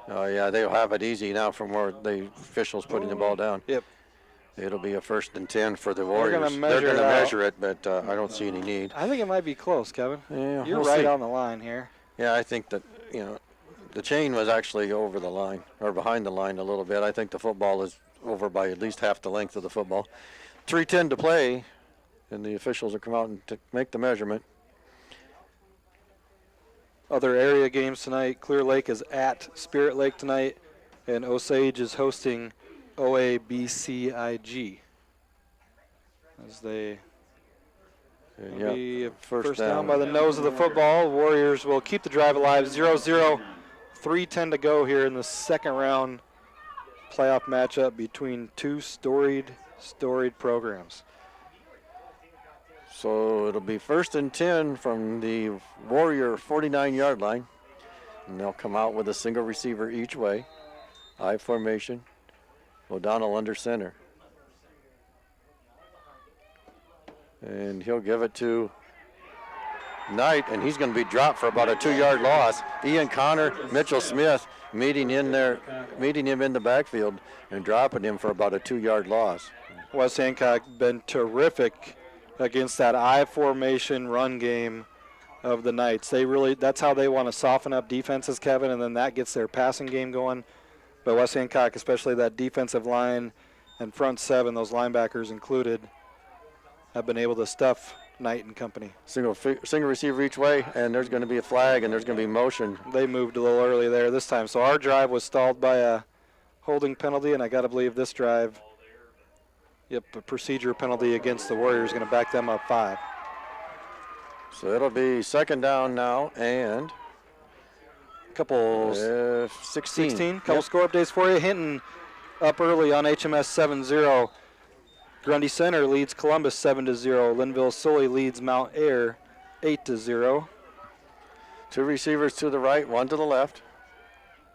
Oh, yeah, they'll have it easy now from where the official's putting the ball down. Yep. It'll be a 1st and 10 for the Warriors. They're going to measure it, but I don't see any need. I think it might be close, Kevin. Yeah, You're we'll right see. on the line here. Yeah, I think that, the chain was actually over the line, or behind the line a little bit. I think the football is over by at least half the length of the football. 3:10 to play, and the officials will come out and make the measurement. Other area games tonight, Clear Lake is at Spirit Lake tonight, and Osage is hosting OABCIG. As they be first down by the nose of the football. Warriors will keep the drive alive, 0-0, 3:10 to go here in the second round playoff matchup between two storied programs. So it'll be 1st and 10 from the Warrior 49-yard line. And they'll come out with a single receiver each way. I formation. O'Donnell under center. And he'll give it to Knight, and he's going to be dropped for about a 2-yard loss. Ian Connor, Mitchell Smith meeting him in the backfield and dropping him for about a 2-yard loss. West Hancock been terrific against that I formation run game of the Knights. That's how they want to soften up defenses, Kevin, and then that gets their passing game going. But West Hancock, especially that defensive line and front seven, those linebackers included, have been able to stuff Knight and company. Single receiver each way, and there's going to be a flag, and there's going to be motion. They moved a little early there this time. So our drive was stalled by a holding penalty, and I got to believe this drive, a procedure penalty against the Warriors, going to back them up 5. So it'll be second down now, and couple 16. Couple score updates for you. Hinton up early on HMS 7-0. Grundy Center leads Columbus 7-0. Linville Sully leads Mount Ayr 8-0. 2 receivers to the right, 1 to the left.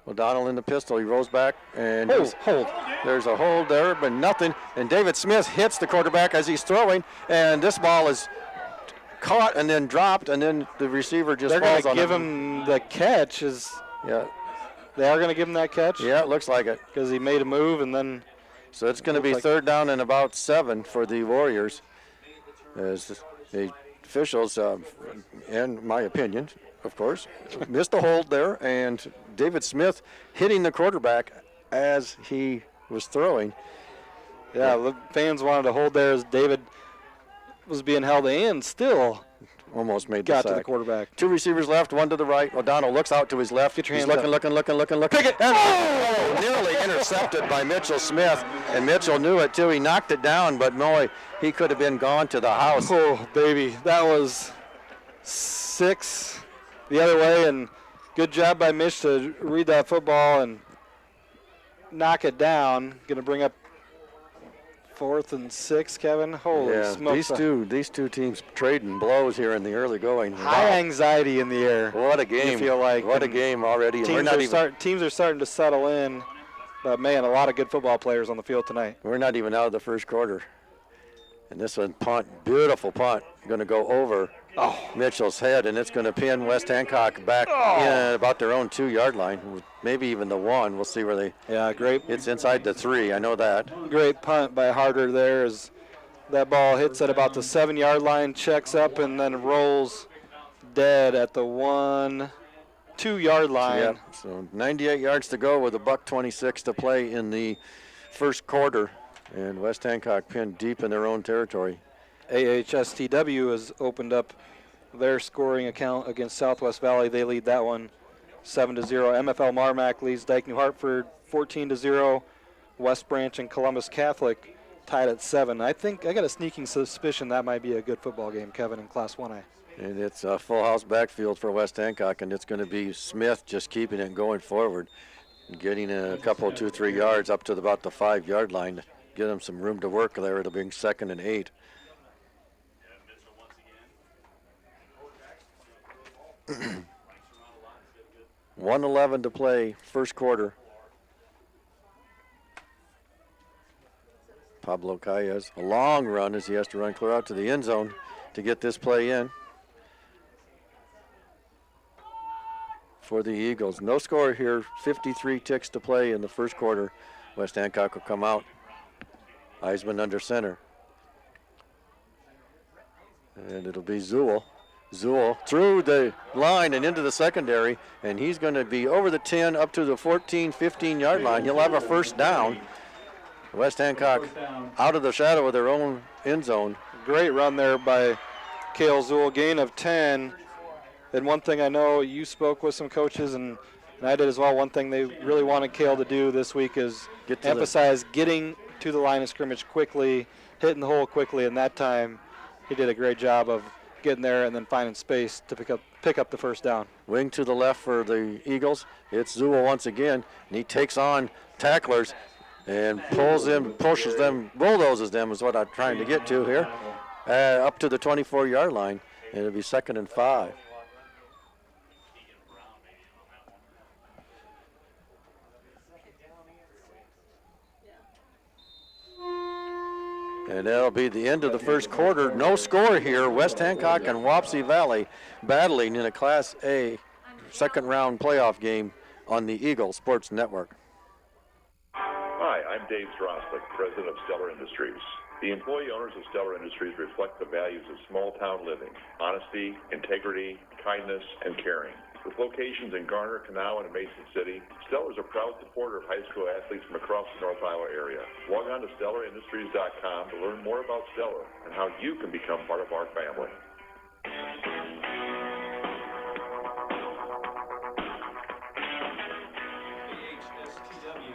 O'Donnell in the pistol. He rolls back and hold. There's a hold there, but nothing. And David Smith hits the quarterback as he's throwing, and this ball is caught and then dropped, and then the receiver just falls on him. They're going to give him the catch. Yeah. They are going to give him that catch? Yeah, it looks like it. Because he made a move and then... So it's going to be third down and about 7 for the Warriors. As the officials, in my opinion, of course, missed a hold there, and David Smith hitting the quarterback as he was throwing. Yeah, the fans wanted to hold there as David was being held and still almost made got the to sack. the quarterback. 2 receivers left, 1 to the right. O'Donnell looks out to his left. Get your He's hands looking. Pick it! And nearly intercepted by Mitchell Smith. And Mitchell knew it too. He knocked it down, but boy, he could have been gone to the house. Oh, baby. That was 6 the other way, and good job by Mitch to read that football and knock it down. Going to bring up 4th and 6, Kevin. Holy smokes. These two teams trading blows here in the early going. High anxiety in the air. What a game. You feel like. What a game already. Teams are starting to settle in. But, man, a lot of good football players on the field tonight. We're not even out of the first quarter. And this one, punt, beautiful punt, going to go over Mitchell's head, and it's going to pin West Hancock back in about their own 2-yard line, maybe even the 1. We'll see where they. Yeah, great. It's inside the 3. I know that. Great punt by Harder there as that ball hits at about the 7-yard line, checks up, and then rolls dead at the 2-yard line. Yep. So 98 yards to go with $1:26 to play in the first quarter. And West Hancock pinned deep in their own territory. IHSAA has opened up their scoring account against Southwest Valley. They lead that one 7-0. MFL Marmac leads Dyke New Hartford 14-0. West Branch and Columbus Catholic tied at 7. I think I got a sneaking suspicion that might be a good football game, Kevin, in Class 1A. And it's a full house backfield for West Hancock, and it's going to be Smith just keeping it going forward, getting a couple, 2-3 yards up to about the 5-yard line. Give them some room to work there. It'll be 2nd and 8. $1:11 to play, first quarter. Pablo Calles, a long run as he has to run clear out to the end zone to get this play in for the Eagles. No score here, 53 ticks to play in the first quarter. West Hancock will come out. Eisman under center. And it'll be Zool. Zool through the line and into the secondary, and he's going to be over the 10 up to the 14, 15-yard line. He'll have a first down. West Hancock out of the shadow of their own end zone. Great run there by Cale Zool, gain of 10. And one thing I know you spoke with some coaches, and I did as well, one thing they really wanted Cale to do this week is emphasize getting to the line of scrimmage quickly, hitting the hole quickly, and that time he did a great job of getting there and then finding space to pick up the first down. Wing to the left for the Eagles. It's Zool once again, and he takes on tacklers and pulls them, pushes them, bulldozes them is what I'm trying to get to here, up to the 24-yard line, and it'll be 2nd and 5. And that'll be the end of the first quarter. No score here. West Hancock and Wapsie Valley battling in a Class A second-round playoff game on the Eagle Sports Network. Hi, I'm Dave Stroslick, president of Stellar Industries. The employee owners of Stellar Industries reflect the values of small-town living: honesty, integrity, kindness, and caring. With locations in Garner, Kanawha, and Mason City, Stellar is a proud supporter of high school athletes from across the North Iowa area. Log on to StellarIndustries.com to learn more about Stellar and how you can become part of our family.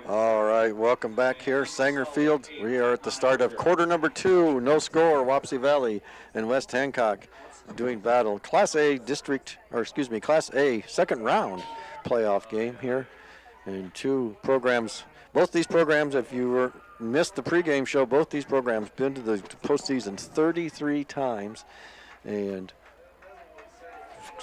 All right, welcome back here, Sanger Field. We are at the start of quarter number 2. No score, Wapsie Valley and West Hancock doing battle. Class A second round playoff game here. And two programs, both these programs, if you missed the pregame show, both these programs been to the postseason 33 times. And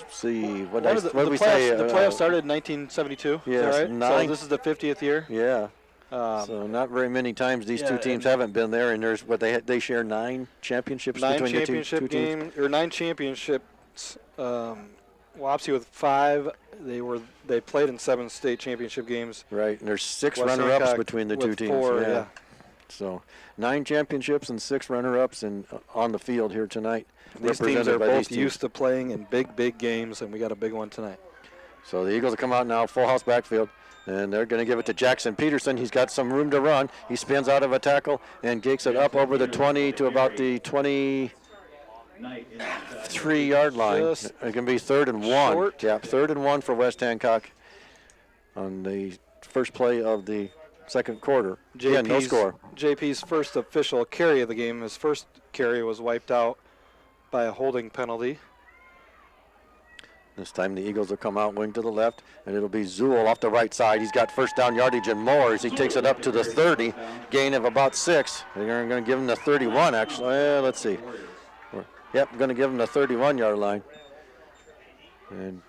see, what did we say? The playoffs started in 1972. Yes, is that right? So this is the 50th year. Yeah. So not very many times these two teams haven't been there, and there's what they share 9 championships between the two teams. 9 championships. Wapsie with 5. They played in 7 state championship games. Right, and there's 6 West runner-ups Hancock between the two teams. 4, yeah. So 9 championships and 6 runner-ups on the field here tonight. These teams are both used to playing in big games, and we got a big one tonight. So the Eagles will come out now, full house backfield, and they're going to give it to Jackson Peterson. He's got some room to run. He spins out of a tackle and gets it up over the 20 to about the 23-yard line. It can be 3rd and 1. Short. Yeah, 3rd and 1 for West Hancock on the first play of the second quarter. Again, no score. JP's first official carry of the game. His first carry was wiped out by a holding penalty. This time the Eagles will come out wing to the left, and it'll be Zool off the right side. He's got first down yardage and more as he takes it up to the 30, gain of about 6. They're going to give him the 31, actually. Let's see. Yep, going to give him the 31-yard line. And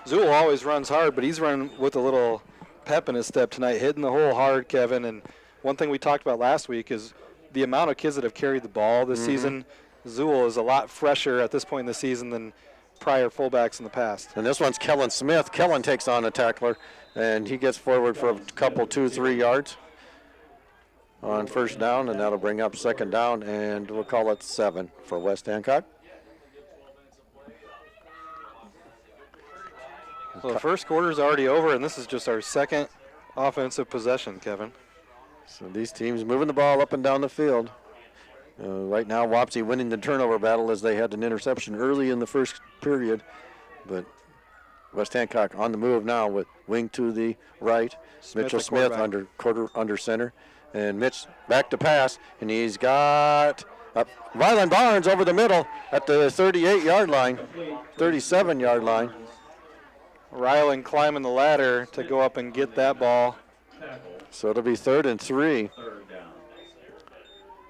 Zool always runs hard, but he's running with a little pep in his step tonight, hitting the hole hard, Kevin. And one thing we talked about last week is the amount of kids that have carried the ball this season. Zool is a lot fresher at this point in the season than prior fullbacks in the past. And this one's Kellen Smith. Kellen takes on a tackler, and he gets forward for a couple, 2-3 yards on first down, and that'll bring up second down, and we'll call it 7 for West Hancock. So the first quarter is already over, and this is just our second offensive possession, Kevin. So these teams moving the ball up and down the field. Right now, Wapsie winning the turnover battle as they had an interception early in the first period. But West Hancock on the move now with wing to the right. Mitchell Smith under center. And Mitch back to pass, and he's got Rylan Barnes over the middle at the 38-yard line, 37-yard line. Rylan climbing the ladder to go up and get that ball. So it'll be 3rd and 3.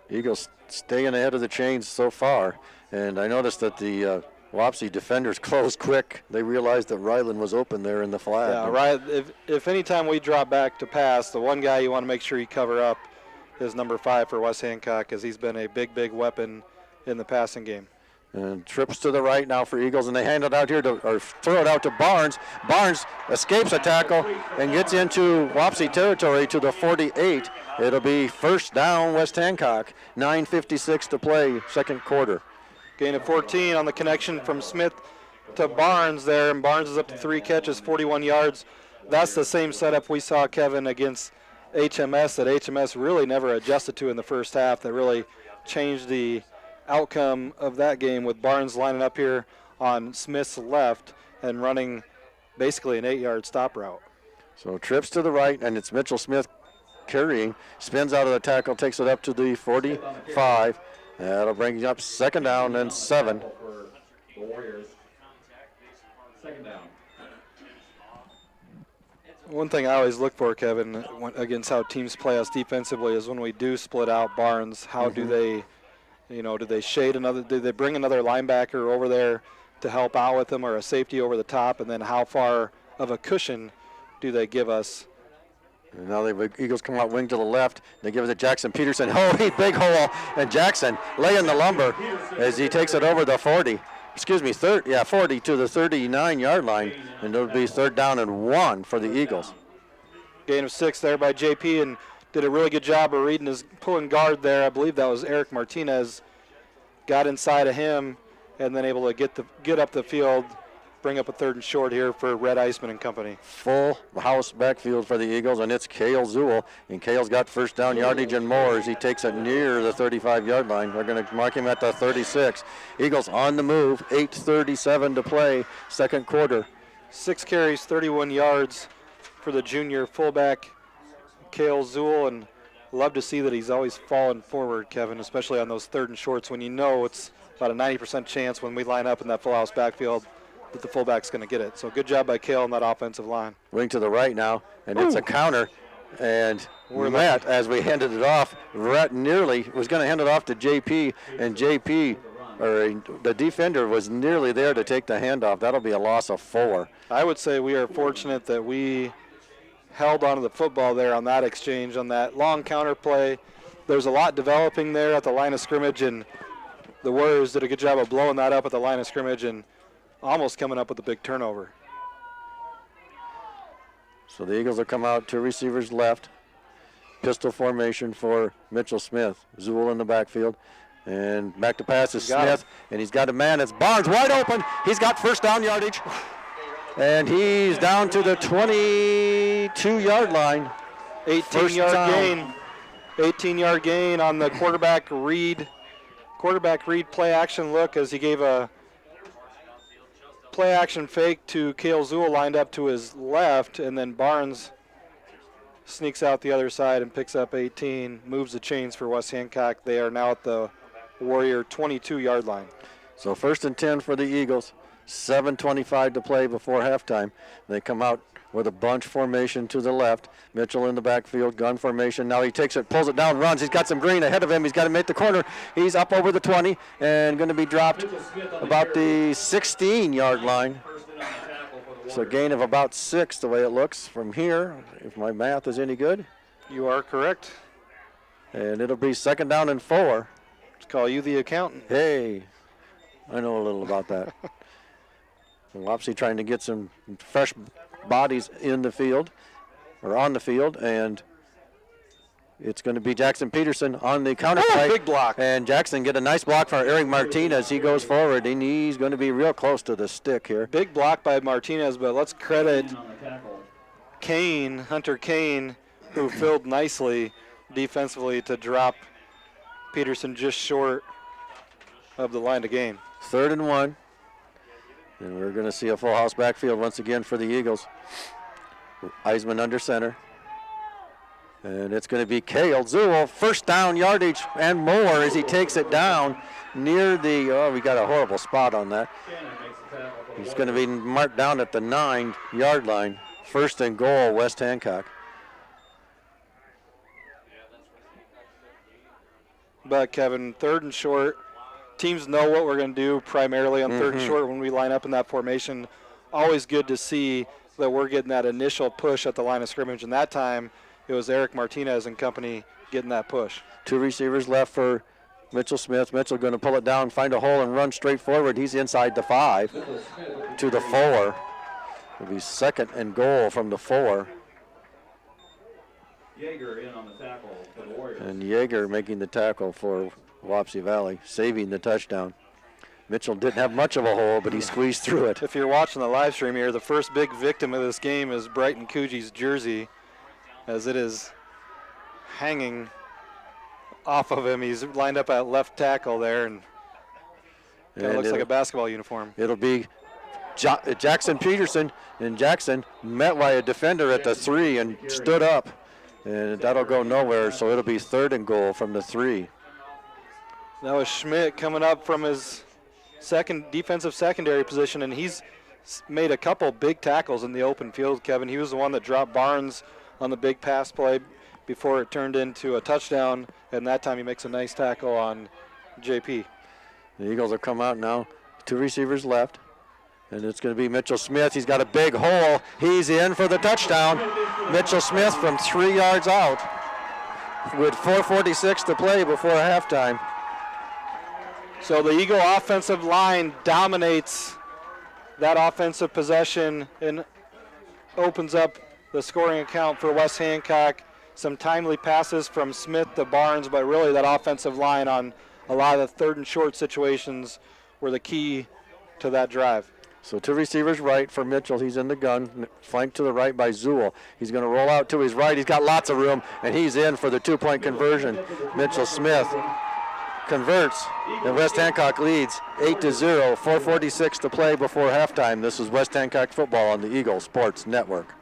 Eagles staying ahead of the chains so far. And I noticed that the Wapsie defenders closed quick. They realized that Rylan was open there in the flat. Yeah, right. If any time we drop back to pass, the one guy you want to make sure you cover up is number 5 for West Hancock, as he's been a big weapon in the passing game. And trips to the right now for Eagles, and they hand it out here or throw it out to Barnes. Barnes escapes a tackle and gets into Wapsie territory to the 48. It'll be first down, West Hancock. 9:56 to play, second quarter. Gain of 14 on the connection from Smith to Barnes there, and Barnes is up to 3 catches, 41 yards. That's the same setup we saw, Kevin, against HMS that HMS really never adjusted to in the first half. That really changed the outcome of that game, with Barnes lining up here on Smith's left and running basically an 8-yard stop route. So trips to the right, and it's Mitchell Smith carrying, spins out of the tackle, takes it up to the 45. That'll bring up second down and 7. One thing I always look for, Kevin, against how teams play us defensively is when we do split out Barnes, how do they, do they shade another, do they bring another linebacker over there to help out with them, or a safety over the top, and then how far of a cushion do they give us? And now the Eagles come out wing to the left. They give it to Jackson Peterson. Oh, big hole. And Jackson laying the lumber as he takes it over the 40. 40 to the 39-yard line. And it'll be 3rd down and 1 for the Eagles. Gain of 6 there by JP, and did a really good job of reading his pulling guard there. I believe that was Eric Martinez. Got inside of him and then able to get up the field, bring up a 3rd and short here for Red Iceman and company. Full house backfield for the Eagles, and it's Cale Zool. And Cale's got first down yardage and more as he takes it near the 35-yard line. We're going to mark him at the 36. Eagles on the move, 8:37 to play, second quarter. 6 carries, 31 yards for the junior fullback, Cale Zool, and love to see that he's always falling forward, Kevin, especially on those 3rd and shorts when you know it's about a 90% chance when we line up in that full house backfield that the fullback's going to get it. So good job by Cale on that offensive line. Wing to the right now, and it's a counter. And Matt, as we handed it off, nearly was going to hand it off to JP, and JP, or the defender, was nearly there to take the handoff. That'll be a loss of 4. I would say we are fortunate that we held onto the football there on that exchange, on that long counter play. There's a lot developing there at the line of scrimmage, and the Warriors did a good job of blowing that up at the line of scrimmage and almost coming up with a big turnover. So the Eagles will come out, 2 receivers left. Pistol formation for Mitchell Smith. Zool in the backfield. And back to pass is Smith, and he's got a man. It's Barnes wide open. He's got first down yardage. And he's down to the 22-yard line. 18-yard gain. 18-yard gain on the quarterback read play action look as he gave a play action fake to Cale Zool lined up to his left, and then Barnes sneaks out the other side and picks up 18, moves the chains for West Hancock. They are now at the Warrior 22-yard line. So 1st and 10 for the Eagles. 7:25 to play before halftime. They come out with a bunch formation to the left. Mitchell in the backfield, gun formation. Now he takes it, pulls it down, runs. He's got some green ahead of him. He's got to make the corner. He's up over the 20 and going to be dropped about the 16-yard line. So a gain of about 6 the way it looks from here, if my math is any good. You are correct. And it'll be 2nd down and 4. Let's call you the accountant. Hey, I know a little about that. Wapsie trying to get some fresh bodies in the field, or on the field, and it's going to be Jackson Peterson on the counter play. Big block. And Jackson get a nice block for Eric Martinez. He goes forward, and he's going to be real close to the stick here. Big block by Martinez, but let's credit Hunter Kane, who filled nicely defensively to drop Peterson just short of the line to gain. 3rd and 1. And we're going to see a full house backfield once again for the Eagles. Eisman under center. And it's going to be Cale Zool. First down yardage and more as he takes it down near the, we got a horrible spot on that. He's going to be marked down at the 9-yard line. 1st and goal, West Hancock. But Kevin, 3rd and short. Teams know what we're going to do primarily on 3rd and short when we line up in that formation. Always good to see that we're getting that initial push at the line of scrimmage, and that time it was Eric Martinez and company getting that push. 2 receivers left for Mitchell Smith. Mitchell going to pull it down, find a hole, and run straight forward. He's inside the 5 to the 4. It'll be 2nd and goal from the 4. Yeager in on the tackle for the Warriors. And Yeager making the tackle for Wapsie Valley, saving the touchdown. Mitchell didn't have much of a hole, but he squeezed through it. If you're watching the live stream here, the first big victim of this game is Brighton Coogie's jersey, as it is hanging off of him. He's lined up at left tackle there, and kind of looks like a basketball uniform. It'll be Jackson Peterson, and Jackson met by a defender at the 3 and stood up, and that'll go nowhere, so it'll be 3rd and goal from the 3. That was Schmidt coming up from his defensive secondary position, and he's made a couple big tackles in the open field, Kevin. He was the one that dropped Barnes on the big pass play before it turned into a touchdown, and that time he makes a nice tackle on JP. The Eagles will come out now. 2 receivers left, and it's going to be Mitchell Smith. He's got a big hole. He's in for the touchdown. Mitchell Smith from 3 yards out with 4:46 to play before halftime. So the Eagle offensive line dominates that offensive possession and opens up the scoring account for West Hancock. Some timely passes from Smith to Barnes, but really that offensive line on a lot of the 3rd and short situations were the key to that drive. So 2 receivers right for Mitchell. He's in the gun, flanked to the right by Zool. He's going to roll out to his right. He's got lots of room, and he's in for the 2-point conversion. Mitchell Smith converts, and West Hancock leads 8-0. 4:46 to play before halftime. This is West Hancock football on the Eagle Sports Network.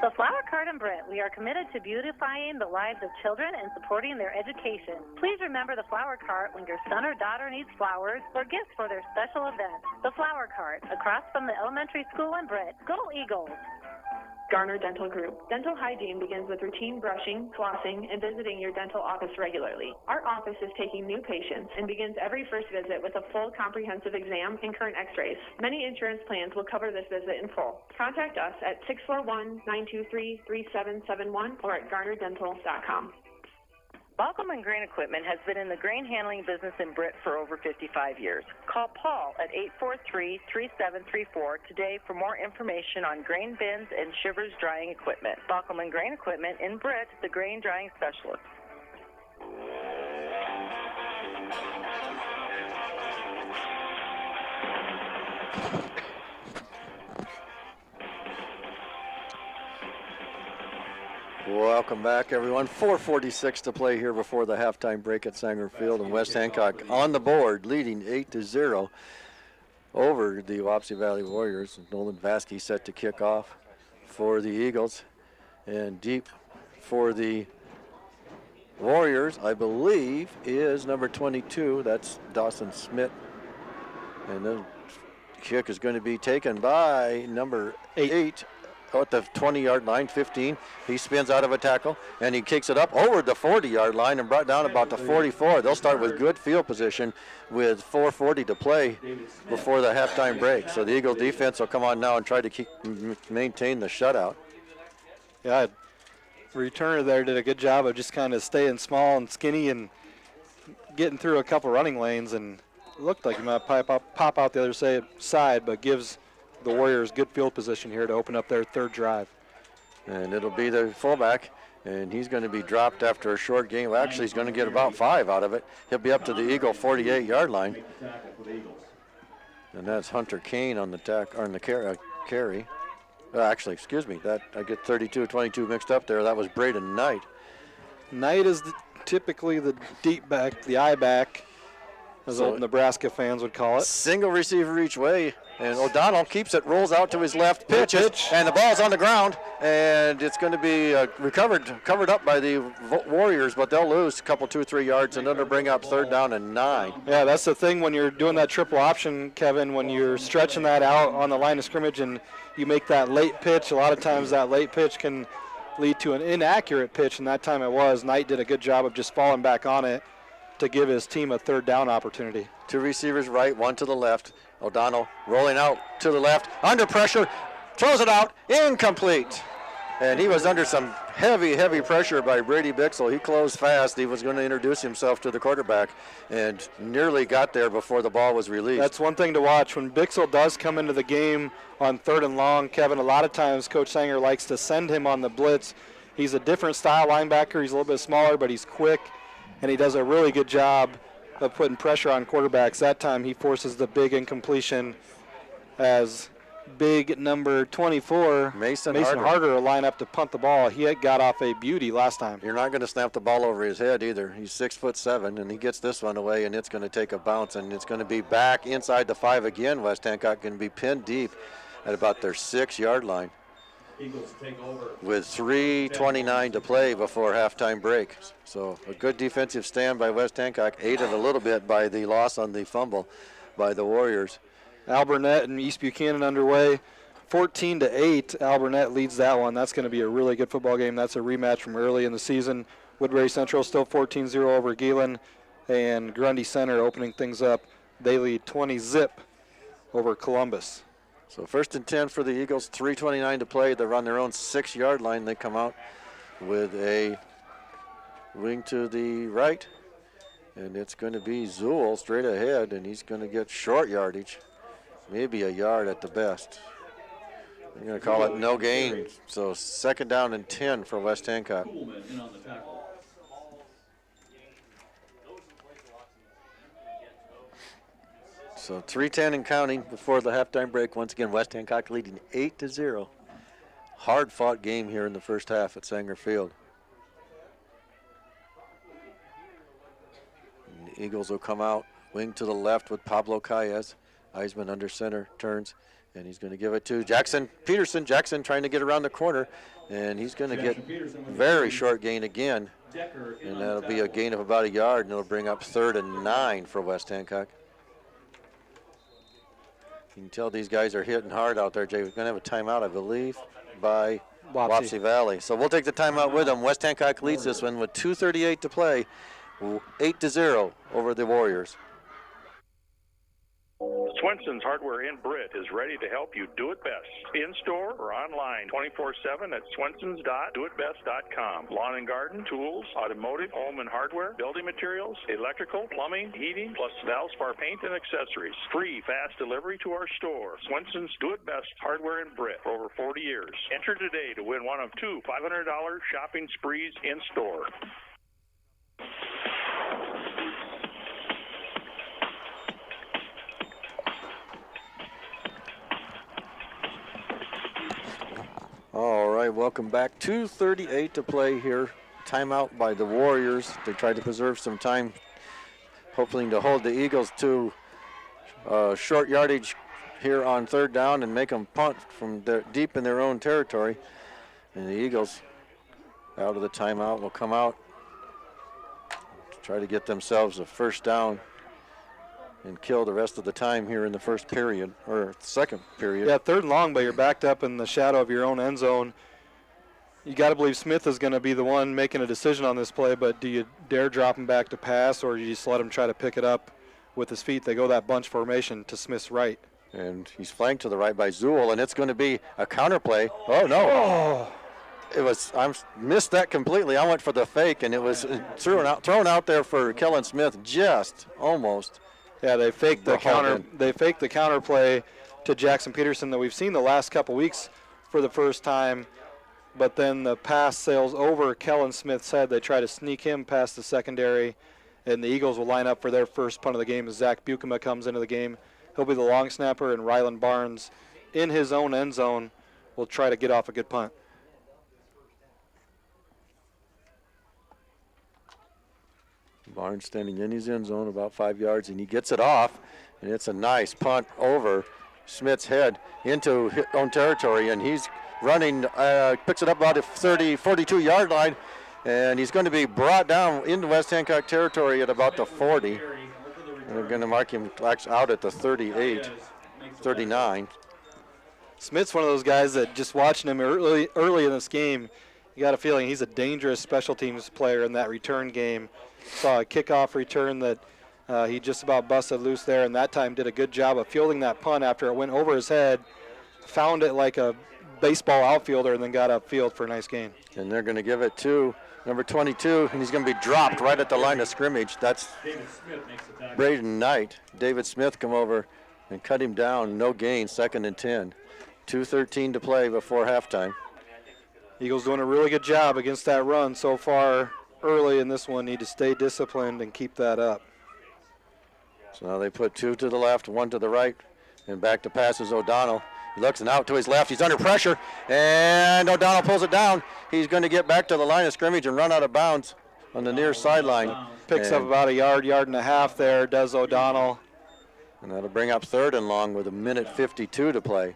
The Flower Cart and Brent, we are committed to beautifying the lives of children and supporting their education. Please remember the Flower Cart when your son or daughter needs flowers or gifts for their special event. The Flower Cart, across from the elementary school in Brent. Go Eagles! Garner Dental Group. Dental hygiene begins with routine brushing, flossing, and visiting your dental office regularly. Our office is taking new patients and begins every first visit with a full comprehensive exam and current x-rays. Many insurance plans will cover this visit in full. Contact us at 641-923-3771 or at garnerdental.com. Balcom and Grain Equipment has been in the grain handling business in Britt for over 55 years. Call Paul at 843-3734 today for more information on grain bins and Shivers drying equipment. Balcom and Grain Equipment in Britt, the grain drying specialist. Welcome back, everyone. 4:46 to play here before the halftime break at Sanger Field, and West Hancock on the board, leading 8-0 over the Wapsie Valley Warriors. Nolan Vasky set to kick off for the Eagles, and deep for the Warriors, I believe, is number 22. That's Dawson Smith, and the kick is going to be taken by number 8. At the 20-yard line, 15. He spins out of a tackle, and he kicks it up over the 40-yard line and brought down about the 44. They'll start with good field position with 4:40 to play before the halftime break. So the Eagle defense will come on now and try to maintain the shutout. Yeah, returner there did a good job of just kind of staying small and skinny and getting through a couple running lanes, and it looked like he might pop out the other side, but gives the Warriors good field position here to open up their third drive. And it'll be the fullback, and he's going to be dropped after a short game. Well, actually, he's going to get about 5 out of it. He'll be up to the Eagle 48-yard line. And that's Hunter Kane on the carry. Actually, excuse me, that I get 32-22 mixed up there. That was Braden Knight. Knight is typically the deep back, the eye back, as old Nebraska fans would call it. Single receiver each way, and O'Donnell keeps it, rolls out to his left, pitches, and the ball's on the ground, and it's going to be covered up by the Warriors, but they'll lose a couple, 2-3 yards, and then they'll bring up 3rd down and 9. Yeah, that's the thing when you're doing that triple option, Kevin, when you're stretching that out on the line of scrimmage and you make that late pitch, a lot of times that late pitch can lead to an inaccurate pitch, and that time it was. Knight did a good job of just falling back on it to give his team a 3rd down opportunity. 2 receivers right, 1 to the left. O'Donnell rolling out to the left, under pressure, throws it out, incomplete. And he was under some heavy pressure by Brady Bixel. He closed fast. He was going to introduce himself to the quarterback and nearly got there before the ball was released. That's one thing to watch. When Bixel does come into the game on 3rd and long, Kevin, a lot of times Coach Sanger likes to send him on the blitz. He's a different style linebacker. He's a little bit smaller, but he's quick, and he does a really good job of putting pressure on quarterbacks. That time he forces the big incompletion as big number 24, Mason Harder, will line up to punt the ball. He got off a beauty last time. You're not going to snap the ball over his head either. He's 6'7", and he gets this one away, and it's going to take a bounce, and it's going to be back inside the 5 again. West Hancock going to be pinned deep at about their 6-yard line. Eagles take over with 3:29 to play before halftime break. So a good defensive stand by West Hancock, aided a little bit by the loss on the fumble by the Warriors. Al Burnett and East Buchanan underway. 14-8, Al Burnett leads that one. That's going to be a really good football game. That's a rematch from early in the season. Woodbury Central still 14-0 over Gielan, and Grundy Center opening things up. They lead 20-0 over Columbus. So 1st and 10 for the Eagles, 3:29 to play. They're on their own 6-yard line. They come out with a wing to the right, and it's going to be Zool straight ahead, and he's going to get short yardage, maybe a yard at the best. They're going to call it no gain, so 2nd down and 10 for West Hancock. So 3:10 and counting before the halftime break. Once again, West Hancock leading 8-0. Hard-fought game here in the first half at Sanger Field. And the Eagles will come out, wing to the left with Pablo Calles. Eisman under center, turns, and he's going to give it to Jackson Peterson. Jackson trying to get around the corner, and he's going to get very short gain again. And that'll be a gain of about a yard, and it'll bring up 3rd and 9 for West Hancock. You can tell these guys are hitting hard out there, Jay. We're going to have a timeout, I believe, by Wapsie Valley. So we'll take the timeout with them. West Hancock leads this one with 2:38 to play, 8-0 over the Warriors. Swenson's Hardware in Britt is ready to help you do it best. In-store or online, 24/7 at swensons.doitbest.com. Lawn and garden, tools, automotive, home and hardware, building materials, electrical, plumbing, heating, plus Valspar paint and accessories. Free, fast delivery to our store. Swenson's Do It Best Hardware in Britt for over 40 years. Enter today to win one of 2 $500 shopping sprees in-store. All right, welcome back. 2:38 to play here. Timeout by the Warriors. They tried to preserve some time, hoping to hold the Eagles to short yardage here on 3rd down and make them punt from deep in their own territory. And the Eagles, out of the timeout, will come out to try to get themselves a 1st down and kill the rest of the time here in the first period, or second period. Yeah, 3rd and long, but you're backed up in the shadow of your own end zone. You got to believe Smith is going to be the one making a decision on this play, but do you dare drop him back to pass, or do you just let him try to pick it up with his feet? They go that bunch formation to Smith's right. And he's flanked to the right by Zool, and it's going to be a counter play. Oh, no. Oh. It was, I missed that completely. I went for the fake, and it was thrown out there for Kellen Smith, just almost. Yeah, they faked the counter. They faked the counter play to Jackson Peterson that we've seen the last couple weeks for the first time, but then the pass sails over Kellen Smith's head. They try to sneak him past the secondary, and the Eagles will line up for their first punt of the game as Zach Bukema comes into the game. He'll be the long snapper, and Ryland Barnes in his own end zone will try to get off a good punt. Barnes standing in his end zone about 5 yards, and he gets it off, and it's a nice punt over Smith's head into his own territory, and he's running, picks it up about a 42-yard line, and he's going to be brought down into West Hancock territory at about the 40. And we're going to mark him out at the 38, 39. Smith's one of those guys that just watching him early in this game, you got a feeling he's a dangerous special teams player in that return game. Saw a kickoff return that he just about busted loose there, and that time did a good job of fielding that punt after it went over his head, found it like a baseball outfielder, and then got upfield for a nice gain. And they're going to give it to number 22, and he's going to be dropped right at the line of scrimmage. That's Braden Knight. David Smith come over and cut him down. No gain, 2nd and 10. 2:13 to play before halftime. Eagles doing a really good job against that run so far early in this one. Need to stay disciplined and keep that up. So now they put 2 to the left, 1 to the right, and back to passes O'Donnell. He looks and out to his left. He's under pressure, and O'Donnell pulls it down. He's going to get back to the line of scrimmage and run out of bounds on the near sideline. Picks up about a yard and a half there, does O'Donnell. And that'll bring up 3rd and long with 1:52 to play.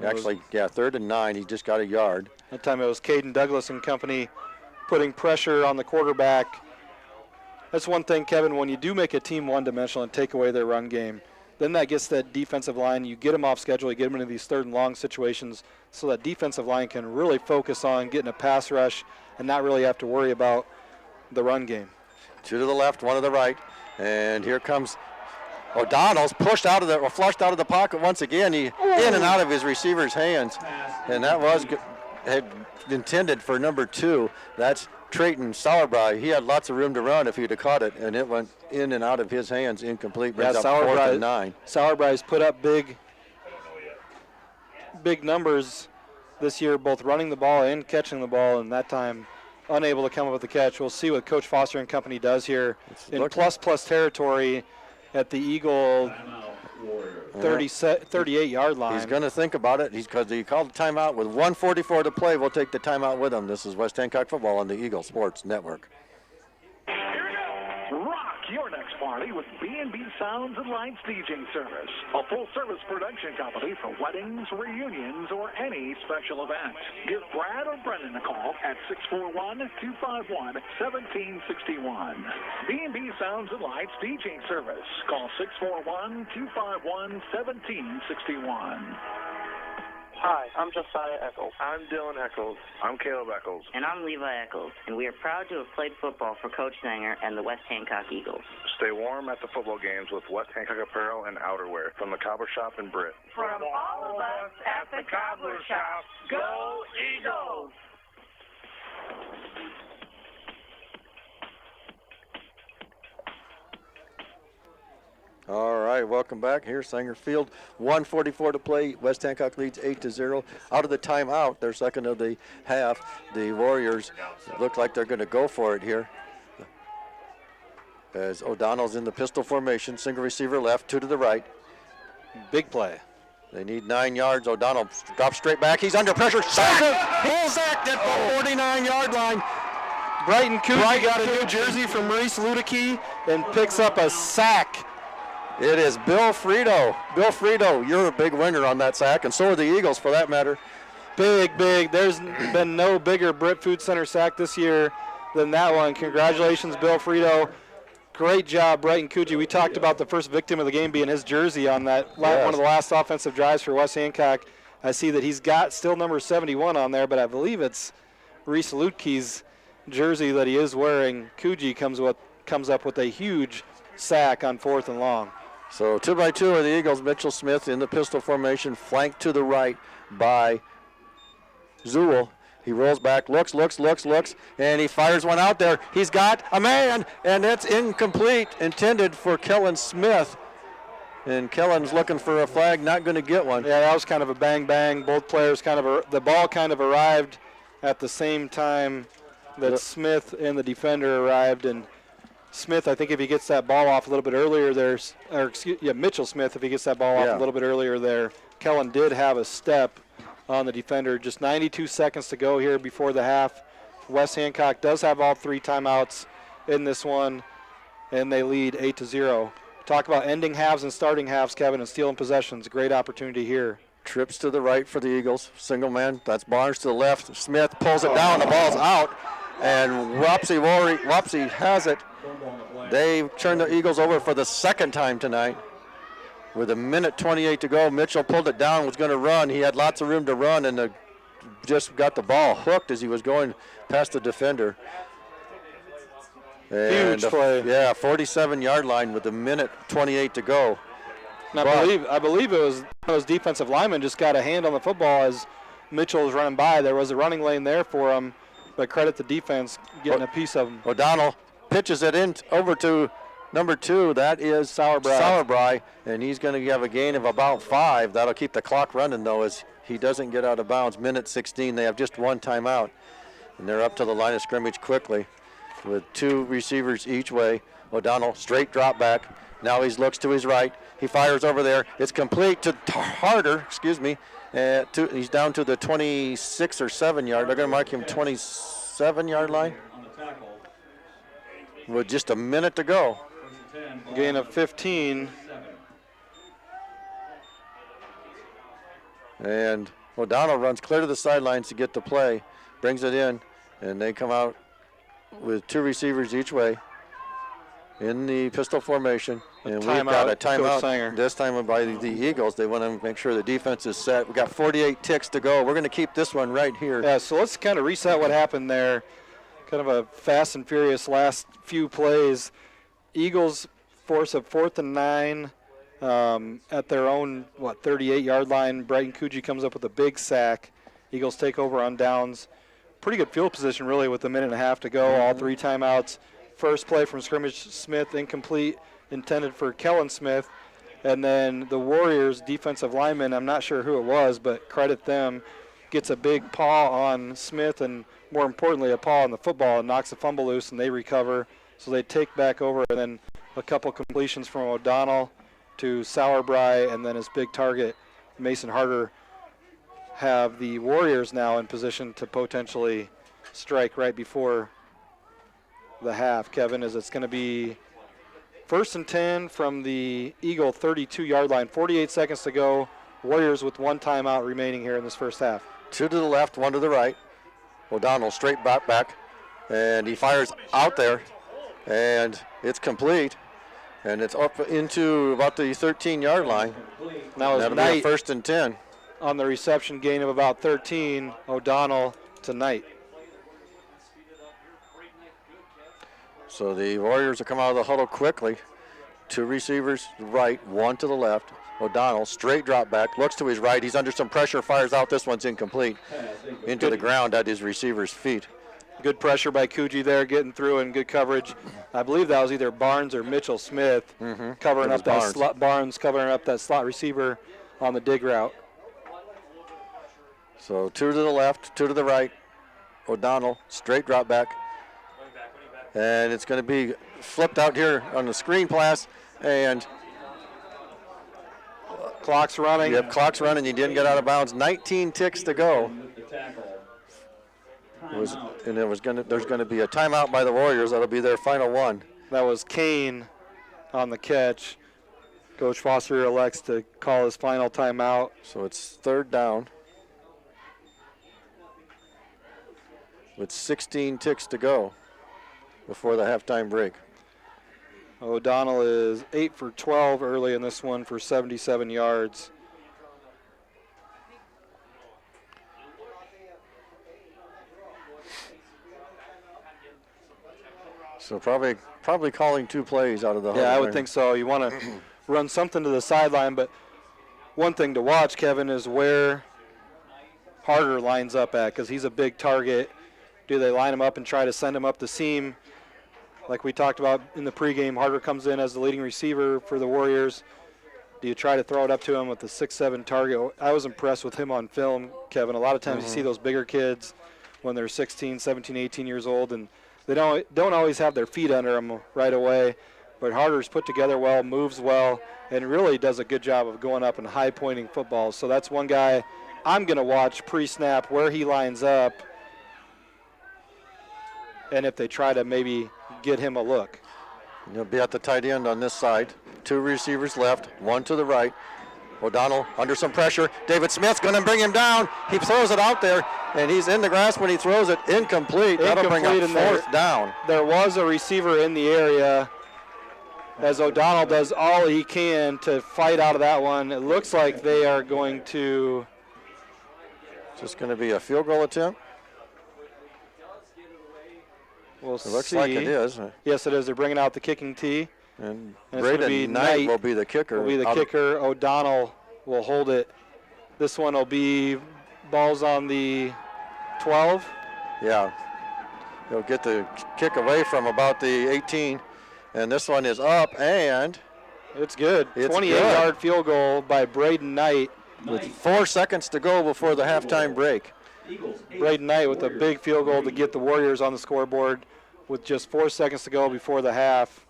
Actually, yeah, 3rd and 9. He just got a yard. That time it was Caden Douglas and company putting pressure on the quarterback. That's one thing, Kevin, when you do make a team one-dimensional and take away their run game, then that gets that defensive line. You get them off schedule, you get them into these 3rd and long situations so that defensive line can really focus on getting a pass rush and not really have to worry about the run game. 2 to the left, 1 to the right, and here comes O'Donnell's flushed out of the pocket once again. He in and out of his receiver's hands, and that was intended for number 2. That's Trayton Sauerbrei. He had lots of room to run if he'd have caught it, and it went in and out of his hands, incomplete. Brings up 4th and 9. Sauerbrei's put up big numbers this year, both running the ball and catching the ball, and that time unable to come up with the catch. We'll see what Coach Foster and company does here in plus territory at the Eagle 38-yard line. He's going to think about it because he called a timeout with 1:44 to play. We'll take the timeout with him. This is West Hancock Football on the Eagle Sports Network. Rock your next party with B&B Sounds and Lights DJ service, a full-service production company for weddings, reunions, or any special event. Give Brad or Brendan a call at 641-251-1761. B&B Sounds and Lights DJ service. Call 641-251-1761. Hi, I'm Josiah Eccles. I'm Dylan Eccles. I'm Caleb Eccles. And I'm Levi Eccles, and we are proud to have played football for Coach Sanger and the West Hancock Eagles. Stay warm at the football games with West Hancock apparel and outerwear from the Cobbler Shop in Britt. From all of us at the Cobbler Shop, go Eagles! All right, welcome back. Here's Sanger Field. 1:44 to play. West Hancock leads 8-0. Out of the timeout, their second of the half, the Warriors look like they're going to go for it here. As O'Donnell's in the pistol formation, single receiver left, two to the right. Big play. They need 9 yards. O'Donnell drops straight back. He's under pressure. Sacked! Bull sacked at the 49-yard line. Brighton Coogee got a new jersey from Maurice Ludicky and picks up a sack. It is Bill Frito. Bill Frito, you're a big winner on that sack, and so are the Eagles for that matter. Big. There's been no bigger Britt Food Center sack this year than that one. Congratulations, Bill Frito. Great job, Brighton Coogee. We talked about the first victim of the game being his jersey on that one of the last offensive drives for West Hancock. I see that he's got still number 71 on there, but I believe it's Reese Lutke's jersey that he is wearing. Coogee comes up with a huge sack on 4th and long. So 2x2 are the Eagles. Mitchell Smith in the pistol formation, flanked to the right by Zool. He rolls back, looks, and he fires one out there. He's got a man, and it's incomplete, intended for Kellen Smith. And Kellen's looking for a flag, not going to get one. Yeah, that was kind of a bang. Both players the ball kind of arrived at the same time that Smith and the defender arrived, and Smith, I think if he gets that ball off a little bit earlier Mitchell Smith, if he gets that ball off a little bit earlier there, Kellen did have a step on the defender. Just 92 seconds to go here before the half. West Hancock does have all 3 timeouts in this one, and they lead 8-0. Talk about ending halves and starting halves, Kevin, and stealing possessions. Great opportunity here. Trips to the right for the Eagles. Single man, that's Barnes to the left. Smith pulls it down, the ball's out, and Wapsie has it. They turned the Eagles over for the second time tonight. With 1:28 to go, Mitchell pulled it down, was going to run. He had lots of room to run, and just got the ball hooked as he was going past the defender. Huge play. 47-yard line with 1:28 to go. And I believe it was those defensive linemen just got a hand on the football as Mitchell was running by. There was a running lane there for him, but credit the defense getting a piece of him. O'Donnell pitches it in over to number 2. That is Sauerbry, and he's going to have a gain of about 5. That'll keep the clock running, though, as he doesn't get out of bounds. 1:16. They have just 1 timeout, and they're up to the line of scrimmage quickly with 2 receivers each way. O'Donnell, straight drop back. Now he looks to his right. He fires over there. It's complete to Harder, he's down to the 26 or 7 yard. They're going to mark him 27-yard line with just a minute to go. Gain of 15. And O'Donnell runs clear to the sidelines to get the play, brings it in, and they come out with 2 receivers each way in the pistol formation. And we've got a timeout this time by the Eagles. They want to make sure the defense is set. We've got 48 ticks to go. We're going to keep this one right here. Yeah, so let's kind of reset what happened there. Kind of a fast and furious last few plays. Eagles force a 4th and 9 at their own, 38-yard line. Brighton Coogee comes up with a big sack. Eagles take over on downs. Pretty good field position, really, with 1.5 minutes to go. All 3 timeouts. First play from scrimmage, Smith incomplete, intended for Kellen Smith. And then the Warriors defensive lineman, I'm not sure who it was, but credit them, gets a big paw on Smith and, more importantly, a paw on the football and knocks the fumble loose, and they recover. So they take back over, and then a couple completions from O'Donnell to Sauerbrei, and then his big target, Mason Harder, have the Warriors now in position to potentially strike right before the half, Kevin, as it's going to be 1st and 10 from the Eagle 32-yard line. 48 seconds to go. Warriors with 1 timeout remaining here in this first half. 2 to the left, 1 to the right. O'Donnell straight back, and he fires out there, and it's complete. And it's up into about the 13-yard line. Now that'll be a 1st and 10. On the reception gain of about 13, O'Donnell to Knight. So the Warriors will come out of the huddle quickly. 2 receivers right, 1 to the left. O'Donnell, straight drop back, looks to his right. He's under some pressure, fires out. This one's incomplete. Into the ground at his receiver's feet. Good pressure by Coogee there, getting through, and good coverage. I believe that was either Barnes or Mitchell Smith covering up that slot. Barnes covering up that slot receiver on the dig route. So 2 to the left, 2 to the right. O'Donnell, straight drop back. And it's going to be flipped out here on the screen pass, and clock's running. Yep, clock's running. You didn't get out of bounds. 19 ticks to go. There's going to be a timeout by the Warriors. That'll be their final one. That was Kane on the catch. Coach Foster elects to call his final timeout. So it's 3rd down with 16 ticks to go before the halftime break. O'Donnell is 8 for 12 early in this one for 77 yards. So probably calling 2 plays out of the huddle. Yeah, I would think so. You want to run something to the sideline, but one thing to watch, Kevin, is where Harder lines up at, because he's a big target. Do they line him up and try to send him up the seam? Like we talked about in the pregame, Harder comes in as the leading receiver for the Warriors. Do you try to throw it up to him with the 6'7" target? I was impressed with him on film, Kevin. A lot of times you see those bigger kids when they're 16, 17, 18 years old, and they don't always have their feet under them right away. But Harder's put together well, moves well, and really does a good job of going up and high-pointing footballs. So that's one guy I'm going to watch pre-snap where he lines up, and if they try to maybe get him a look. He'll be at the tight end on this side. 2 receivers left, 1 to the right. O'Donnell under some pressure. David Smith's going to bring him down. He throws it out there, and he's in the grass when he throws it. Incomplete. That'll bring up 4th down. There was a receiver in the area as O'Donnell does all he can to fight out of that one. It looks like they are going to... Just going to be a field goal attempt. We'll it looks like it is. Yes, it is. They're bringing out the kicking tee. And Braden Knight will be the kicker. O'Donnell will hold it. This one will be balls on the 12. Yeah. He'll get the kick away from about the 18. And this one is up, and it's good. 28-yard field goal by Braden Knight. With 4 seconds to go before the halftime break. Braden Knight with a big field goal to get the Warriors on the scoreboard with just 4 seconds to go before the half.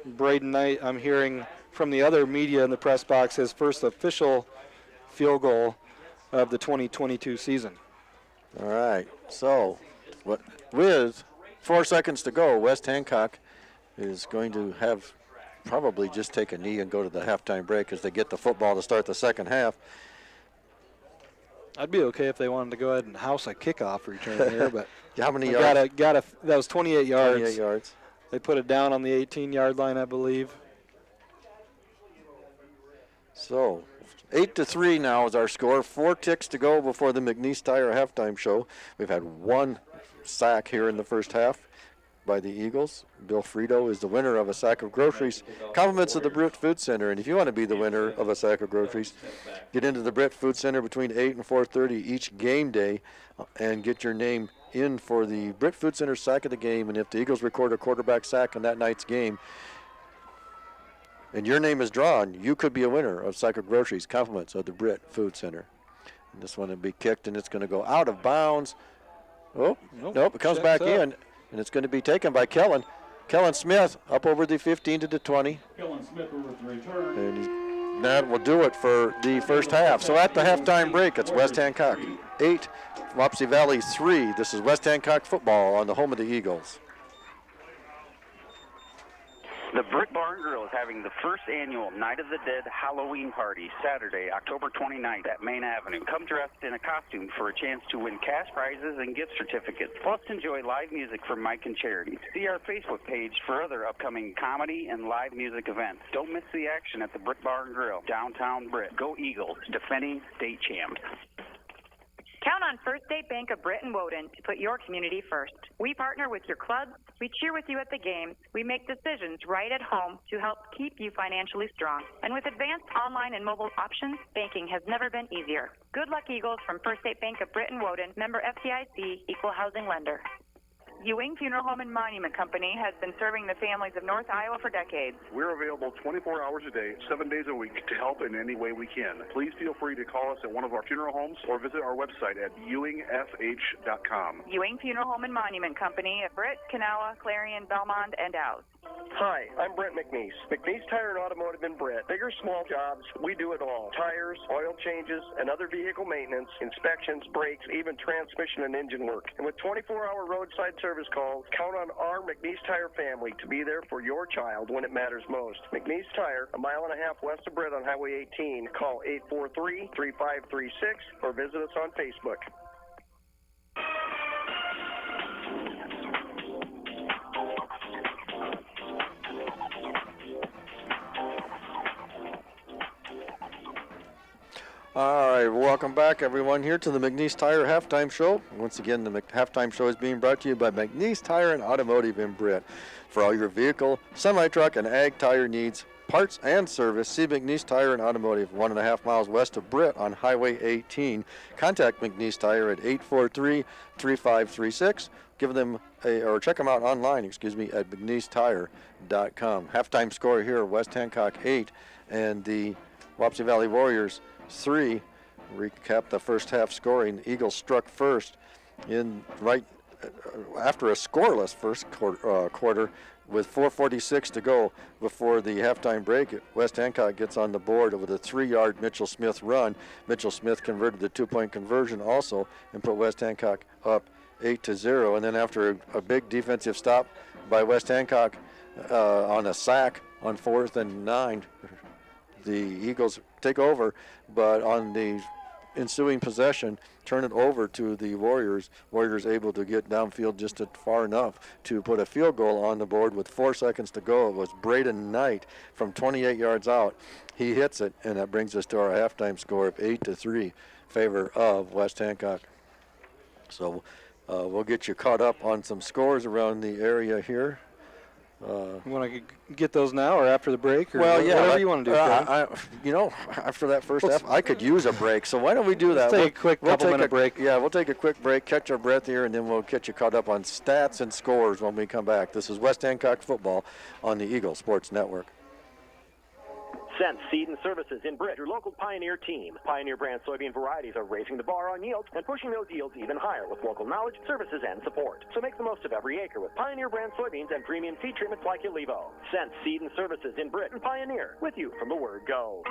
Braden Knight, I'm hearing from the other media in the press box, his first official field goal of the 2022 season. All right, so with 4 seconds to go, West Hancock is going to have probably just take a knee and go to the halftime break as they get the football to start the second half. I'd be okay if they wanted to go ahead and house a kickoff return here, but how many yards? That was 28 yards. 28 yards. They put it down on the 18-yard line, I believe. So 8-3 now is our score. 4 ticks to go before the McNeese Tire halftime show. We've had 1 sack here in the first half by the Eagles. Bill Frito is the winner of a sack of groceries. Compliments of the Britt Food Center. And if you want to be the winner of a sack of groceries, get into the Britt Food Center between 8 and 4:30 each game day and get your name in for the Britt Food Center sack of the game. And if the Eagles record a quarterback sack in that night's game and your name is drawn, you could be a winner of sack of groceries. Compliments of the Britt Food Center. And this one will be kicked, and it's going to go out of bounds. Oh, nope, it comes back in. And it's going to be taken by Kellen. Kellen Smith up over the 15 to the 20. Kellen Smith with the return. And that will do it for the first half. So at the halftime break, it's West Hancock 8, Wapsie Valley 3. This is West Hancock football on the home of the Eagles. The Brick Bar and Grill is having the first annual Night of the Dead Halloween party Saturday, October 29th at Main Avenue. Come dressed in a costume for a chance to win cash prizes and gift certificates. Plus enjoy live music from Mike and Charity. See our Facebook page for other upcoming comedy and live music events. Don't miss the action at the Brick Bar and Grill, downtown Britt. Go Eagles, defending state champs. Count on First State Bank of Britt and Woden to put your community first. We partner with your clubs, we cheer with you at the games, we make decisions right at home to help keep you financially strong. And with advanced online and mobile options, banking has never been easier. Good luck, Eagles, from First State Bank of Britt and Woden, member FDIC, equal housing lender. Ewing Funeral Home and Monument Company has been serving the families of North Iowa for decades. We're available 24 hours a day, 7 days a week to help in any way we can. Please feel free to call us at one of our funeral homes or visit our website at ewingfh.com. Ewing Funeral Home and Monument Company at Britt, Kanawha, Clarion, Belmont, and Dowd. Hi, I'm Brent McNeese. McNeese Tire and Automotive in Britt. Big or small jobs, we do it all. Tires, oil changes, and other vehicle maintenance, inspections, brakes, even transmission and engine work. And with 24-hour roadside service calls, count on our McNeese Tire family to be there for your child when it matters most. McNeese Tire, a mile and a half west of Britt on Highway 18. Call 843-3536 or visit us on Facebook. All right, welcome back, everyone, here to the McNeese Tire Halftime Show. Once again, the Halftime Show is being brought to you by McNeese Tire and Automotive in Britt. For all your vehicle, semi-truck, and ag tire needs, parts and service, see McNeese Tire and Automotive, 1.5 miles west of Britt on Highway 18. Contact McNeese Tire at 843-3536. Give them or check them out online, at McNeeseTire.com. Halftime score here, West Hancock 8 and the Wapsie Valley Warriors 3. Recap the first half scoring. The Eagles struck first in after a scoreless first quarter with 4:46 to go before the halftime break. West Hancock gets on the board with a 3-yard Mitchell Smith run. Mitchell Smith converted the 2-point conversion also and put West Hancock up 8-0. And then after a big defensive stop by West Hancock on a sack on 4th and 9, the Eagles take over, but on the ensuing possession, turn it over to the Warriors. Warriors able to get downfield just far enough to put a field goal on the board with 4 seconds to go. It was Braden Knight from 28 yards out. He hits it, and that brings us to our halftime score of 8-3, favor of West Hancock. So we'll get you caught up on some scores around the area here. You want to get those now or after the break? Or whatever you want to do. After that first half, I could use a break. So why don't we do that? Let's take a quick couple-minute break. Yeah, we'll take a quick break, catch our breath here, and then we'll get you caught up on stats and scores when we come back. This is West Hancock football on the Eagle Sports Network. Sense Seed and Services in Britt, your local Pioneer team. Pioneer brand soybean varieties are raising the bar on yields and pushing those yields even higher with local knowledge, services, and support. So make the most of every acre with Pioneer brand soybeans and premium seed treatments like Elevo. Sense Seed and Services in Britt and Pioneer, with you from the word go.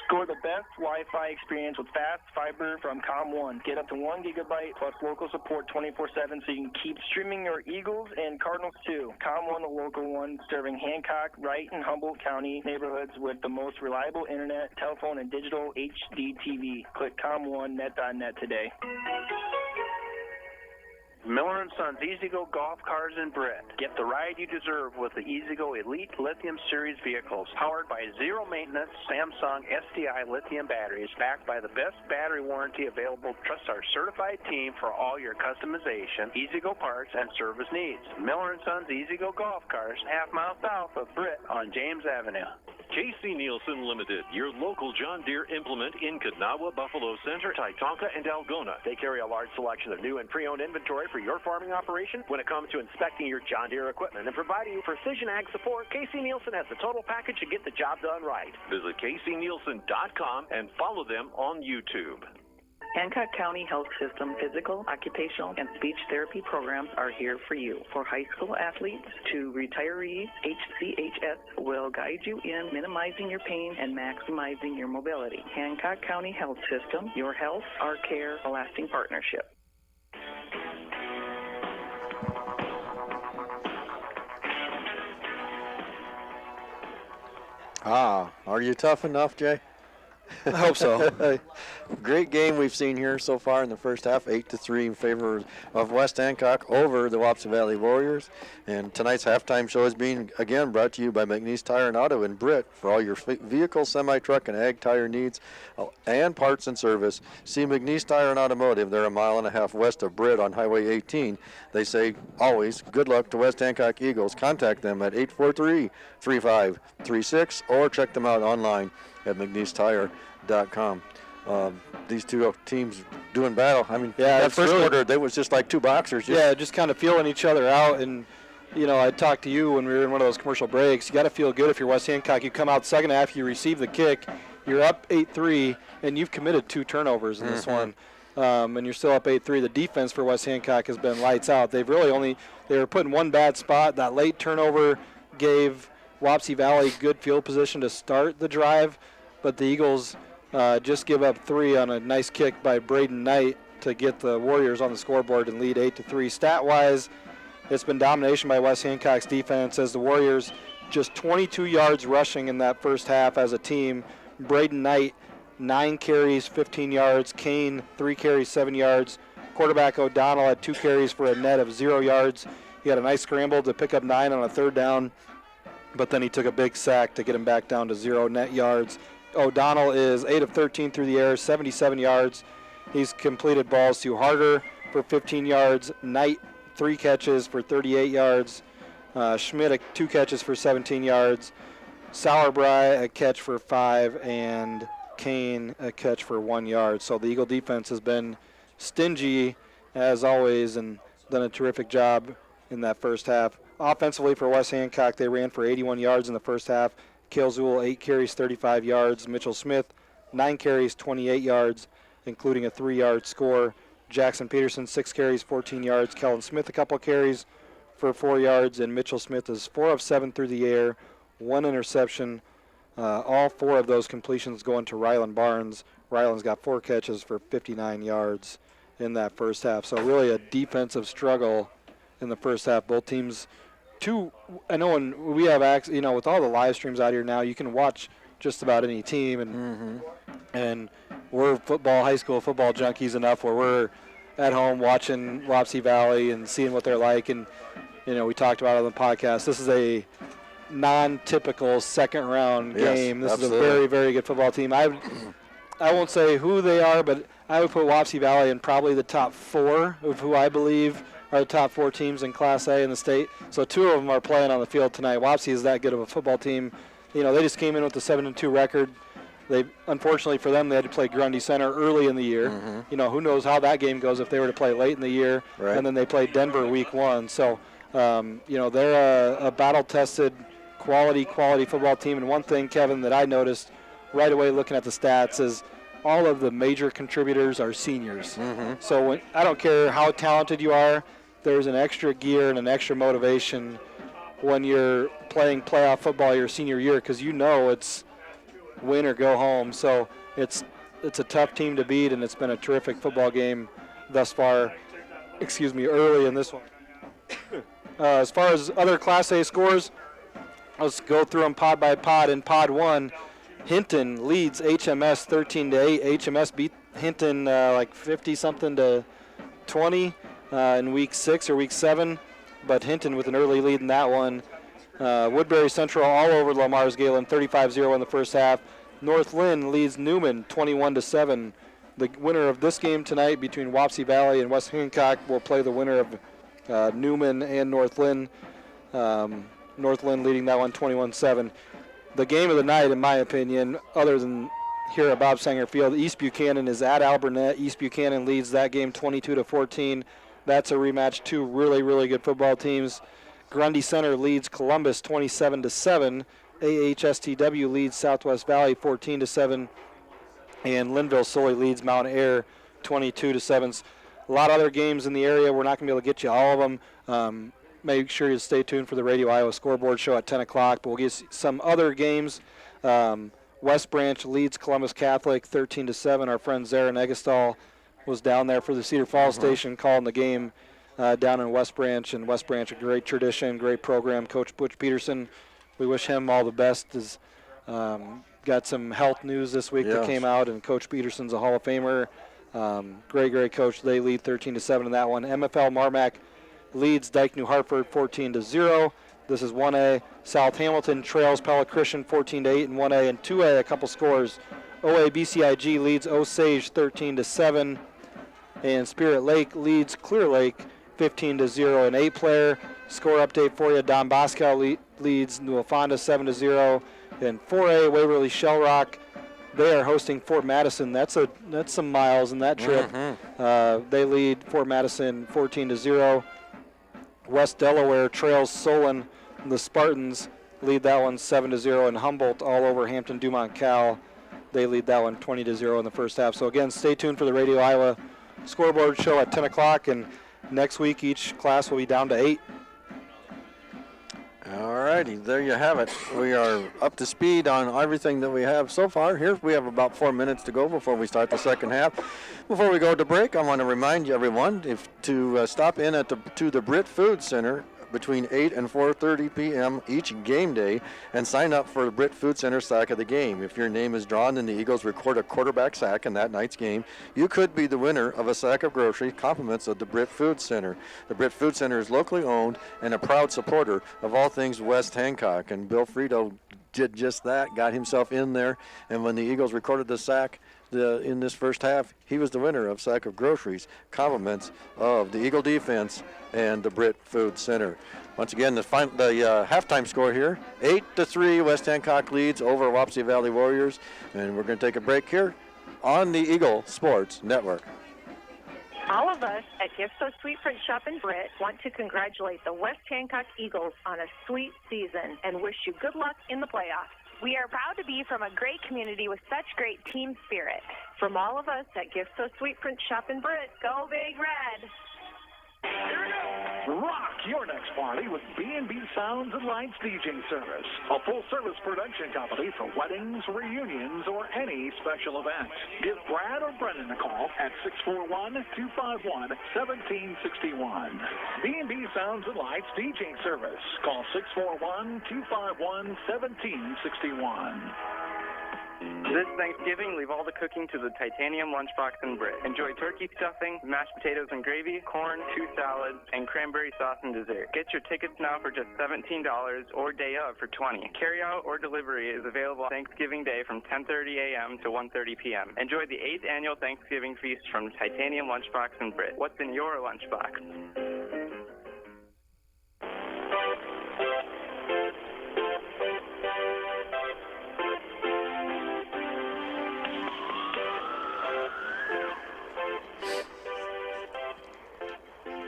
Score the best Wi-Fi experience with fast fiber from ComOne. Get up to 1 gigabyte plus local support 24/7 so you can keep streaming your Eagles and Cardinals too. ComOne, the local one, serving Hancock, Wright, and Humboldt County neighborhoods with the most reliable internet, telephone, and digital HD TV. Click ComOneNet.net today. Miller & Sons E-Z-GO Golf Cars in Britt. Get the ride you deserve with the E-Z-GO Elite Lithium Series vehicles. Powered by zero-maintenance Samsung SDI lithium batteries backed by the best battery warranty available. Trust our certified team for all your customization, E-Z-GO parts, and service needs. Miller & Sons E-Z-GO Golf Cars, half-mile south of Britt on James Avenue. K.C. Nielsen Limited, your local John Deere implement in Kanawha, Buffalo Center, Titonka, and Algona. They carry a large selection of new and pre-owned inventory for your farming operation. When it comes to inspecting your John Deere equipment and providing you precision ag support, K.C. Nielsen has the total package to get the job done right. Visit KCNielsen.com and follow them on YouTube. Hancock County Health System physical, occupational, and speech therapy programs are here for you. For high school athletes to retirees, HCHS will guide you in minimizing your pain and maximizing your mobility. Hancock County Health System, your health, our care, a lasting partnership. Are you tough enough, Jay? I hope so. Great game we've seen here so far in the first half, 8-3 in favor of West Hancock over the Wapsie Valley Warriors. And tonight's halftime show is being, again, brought to you by McNeese Tire and Auto in Britt for all your vehicle, semi-truck, and ag tire needs and parts and service. See McNeese Tire and Automotive. They're a mile and a half west of Britt on Highway 18. They say always good luck to West Hancock Eagles. Contact them at 843-3536 or check them out online at McNeeseTire.com. These two teams doing battle. I mean, that first quarter, they was just like two boxers. Just kind of feeling each other out. And, you know, I talked to you when we were in one of those commercial breaks. You got to feel good if you're West Hancock. You come out second half, you receive the kick, you're up 8-3, and you've committed 2 turnovers in this one. And you're still up 8-3. The defense for West Hancock has been lights out. They've really they were put in one bad spot. That late turnover gave Wapsie Valley good field position to start the drive, but the Eagles just give up 3 on a nice kick by Braden Knight to get the Warriors on the scoreboard and lead 8-3. Stat-wise, it's been domination by West Hancock's defense as the Warriors just 22 yards rushing in that first half as a team. Braden Knight, 9 carries, 15 yards. Kane, 3 carries, 7 yards. Quarterback O'Donnell had 2 carries for a net of 0 yards. He had a nice scramble to pick up 9 on a third down, but then he took a big sack to get him back down to 0 net yards. O'Donnell is 8 of 13 through the air, 77 yards. He's completed balls to Harder for 15 yards. Knight, 3 catches for 38 yards. Schmidt, 2 catches for 17 yards. Sauerbry, a catch for 5, and Kane, a catch for 1 yard. So the Eagle defense has been stingy, as always, and done a terrific job in that first half. Offensively for West Hancock, they ran for 81 yards in the first half. Kale Zool, 8 carries, 35 yards. Mitchell Smith, 9 carries, 28 yards, including a 3-yard score. Jackson Peterson, 6 carries, 14 yards. Kellen Smith, a couple carries for 4 yards. And Mitchell Smith is 4 of 7 through the air, 1 interception. All 4 of those completions going to Ryland Barnes. Ryland's got 4 catches for 59 yards in that first half. So really a defensive struggle in the first half. Both teams, I know when we have access, you know, with all the live streams out here now, you can watch just about any team, and we're high school football junkies enough where we're at home watching Wapsie Valley and seeing what they're like. And, you know, we talked about it on the podcast. This is a non-typical second-round game. This is a very, very good football team. I won't say who they are, but I would put Wapsie Valley in probably the top 4 of who I believe are the top 4 teams in Class A in the state. So 2 of them are playing on the field tonight. Wapsie is that good of a football team. You know, they just came in with a 7-2 record. Unfortunately for them, they had to play Grundy Center early in the year. You know, who knows how that game goes if they were to play late in the year. And then they played Denver week 1. So, you know, they're a battle-tested, quality football team. And one thing, Kevin, that I noticed right away looking at the stats is all of the major contributors are seniors. So I don't care how talented you are, there's an extra gear and an extra motivation when you're playing playoff football your senior year, because you know it's win or go home. So it's a tough team to beat, and it's been a terrific football game thus far, early in this one. As far as other Class A scores, let's go through them pod by pod. In Pod 1, Hinton leads HMS 13-8. HMS beat Hinton like 50-something to 20 in week 6 or week 7, but Hinton with an early lead in that one. Woodbury Central all over Lamar's Galen, 35-0 in the first half. North Lynn leads Newman 21-7. The winner of this game tonight between Wapsie Valley and West Hancock will play the winner of Newman and North Lynn. North Lynn leading that one 21-7. The game of the night, in my opinion, other than here at Bob Sanger Field, East Buchanan is at Alburnett. East Buchanan leads that game 22-14. That's a rematch. 2 really, really good football teams. Grundy Center leads Columbus 27-7. AHSTW leads Southwest Valley 14-7. And Linville Sully leads Mount Air 22-7. A lot of other games in the area. We're not going to be able to get you all of them. Make sure you stay tuned for the Radio Iowa Scoreboard Show at 10 o'clock. But we'll get some other games. West Branch leads Columbus Catholic 13-7. Our friend Zara Negestal was down there for the Cedar Falls station calling the game down in West Branch. And West Branch, a great tradition, great program. Coach Butch Peterson, we wish him all the best. Has got some health news this week that came out, and Coach Peterson's a Hall of Famer. Great coach. They lead 13-7 in that one. MFL Marmac leads Dike New Hartford 14-0. This is 1A. South Hamilton trails Pella Christian 14-8 in 1A, and 2A, a couple scores. OA BCIG leads Osage 13-7, and Spirit Lake leads Clear Lake 15-0. An 8-player score update for you. Don Bosco leads Newfonda 7-0, and 4A Waverly Shell Rock. They are hosting Fort Madison. That's some miles in that trip. They lead Fort Madison 14-0. West Delaware trails Solon. The Spartans lead that one 7-0, and Humboldt all over Hampton Dumont Cal. They lead that one 20-0 in the first half. So again, stay tuned for the Radio Iowa Scoreboard Show at 10 o'clock, and next week each class will be down to 8. All righty, there you have it. We are up to speed on everything that we have so far. Here we have about 4 minutes to go before we start the second half. Before we go to break, I want to remind you, everyone, to stop in to the Britt Food Center between 8 and 4:30 p.m. each game day and sign up for the Britt Food Center sack of the game. If your name is drawn and the Eagles record a quarterback sack in that night's game, you could be the winner of a sack of grocery compliments of the Britt Food Center. The Britt Food Center is locally owned and a proud supporter of all things West Hancock, and Bill Frito did just that, got himself in there, and when the Eagles recorded the sack in this first half, he was the winner of sack of groceries, compliments of the Eagle defense and the Britt Food Center. Once again, the halftime score here, 8-3, West Hancock leads over Wapsie Valley Warriors, and we're going to take a break here on the Eagle Sports Network. All of us at Gift So Sweet Print Shop in Britt want to congratulate the West Hancock Eagles on a sweet season and wish you good luck in the playoffs. We are proud to be from a great community with such great team spirit. From all of us at Gift So Sweet Print Shop in Britt, go Big Red! Rock your next party with B&B Sounds and Lights DJ Service, a full-service production company for weddings, reunions, or any special event. Give Brad or Brendan a call at 641-251-1761. B&B Sounds and Lights DJ Service. Call 641-251-1761. This Thanksgiving, leave all the cooking to the Titanium Lunchbox and Britt. Enjoy turkey stuffing, mashed potatoes and gravy, corn, 2 salads, and cranberry sauce and dessert. Get your tickets now for just $17 or day of for $20. Carryout or delivery is available Thanksgiving Day from 10:30 a.m. to 1:30 p.m. Enjoy the 8th annual Thanksgiving feast from Titanium Lunchbox and Britt. What's in your lunchbox?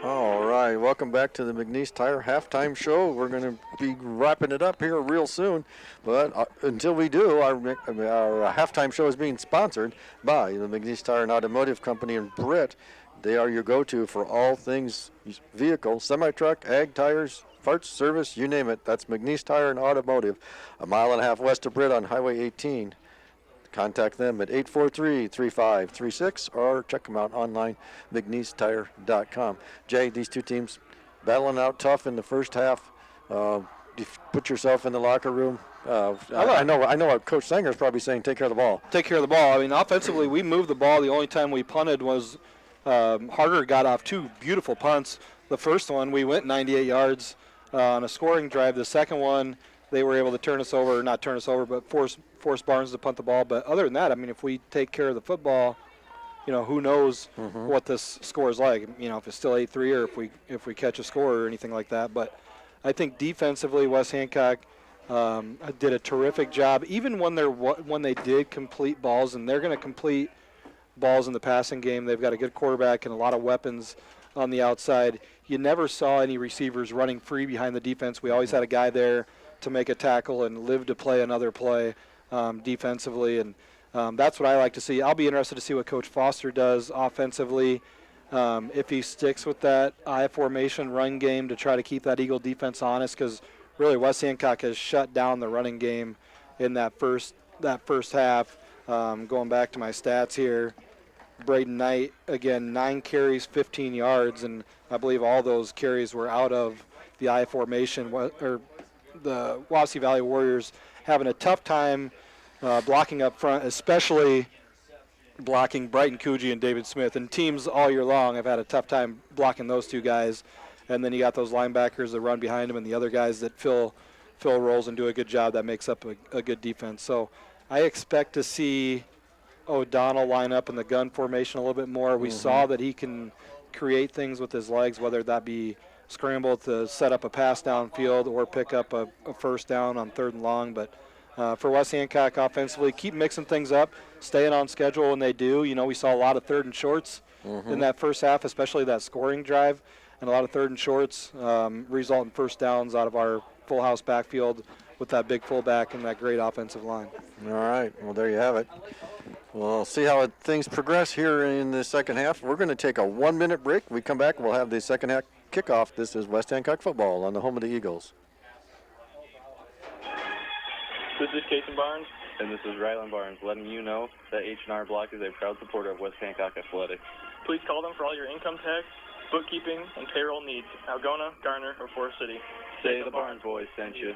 All right, welcome back to the McNeese Tire Halftime Show. We're going to be wrapping it up here real soon, but until we do, our halftime show is being sponsored by the McNeese Tire and Automotive Company in Britt. They are your go-to for all things vehicle, semi-truck, ag tires, parts, service, you name it. That's McNeese Tire and Automotive, a mile and a half west of Britt on Highway 18. Contact them at 843-3536 or check them out online, McNeeseTire.com. Jay, these two teams battling out tough in the first half. You put yourself in the locker room. I know what Coach Sanger is probably saying, take care of the ball. Take care of the ball. I mean, offensively, we moved the ball. The only time we punted was Harder got off 2 beautiful punts. The first one, we went 98 yards on a scoring drive. The second one, they were able to not turn us over, but force Barnes to punt the ball. But other than that, I mean, if we take care of the football, who knows what this score is like. If it's still 8-3 or if we catch a score or anything like that. But I think defensively, West Hancock did a terrific job. Even when they did complete balls, and they're going to complete balls in the passing game. They've got a good quarterback and a lot of weapons on the outside. You never saw any receivers running free behind the defense. We always had a guy there to make a tackle and live to play another play defensively. And That's what I like to see. I'll be interested to see what Coach Foster does offensively. If he sticks with that I formation run game to try to keep that Eagle defense honest, because really West Hancock has shut down the running game in that first half. Going back to my stats here, Braden Knight, again, 9 carries, 15 yards, and I believe all those carries were out of the I formation. Or the Wapsie Valley Warriors having a tough time blocking up front, especially blocking Brighton Coogee and David Smith. And teams all year long have had a tough time blocking those two guys. And then you got those linebackers that run behind them and the other guys that fill roles and do a good job. That makes up a good defense. So I expect to see O'Donnell line up in the gun formation a little bit more. We saw that he can create things with his legs, whether that be scramble to set up a pass downfield or pick up a first down on 3rd and long. But for West Hancock offensively, keep mixing things up, staying on schedule when they do. You know, we saw a lot of 3rd and shorts in that first half, especially that scoring drive, and a lot of 3rd and shorts result in first downs out of our full house backfield with that big fullback and that great offensive line. All right, well, there you have it. We'll see how things progress here in the second half. We're going to take a 1-minute break. We come back, we'll have the second half kickoff. This is West Hancock football on the home of the Eagles. This is Jason Barnes, and this is Rylan Barnes, letting you know that H&R Block is a proud supporter of West Hancock Athletics. Please call them for all your income tax, bookkeeping, and payroll needs. Algona, Garner, or Forest City. Say the Barnes boys sent you.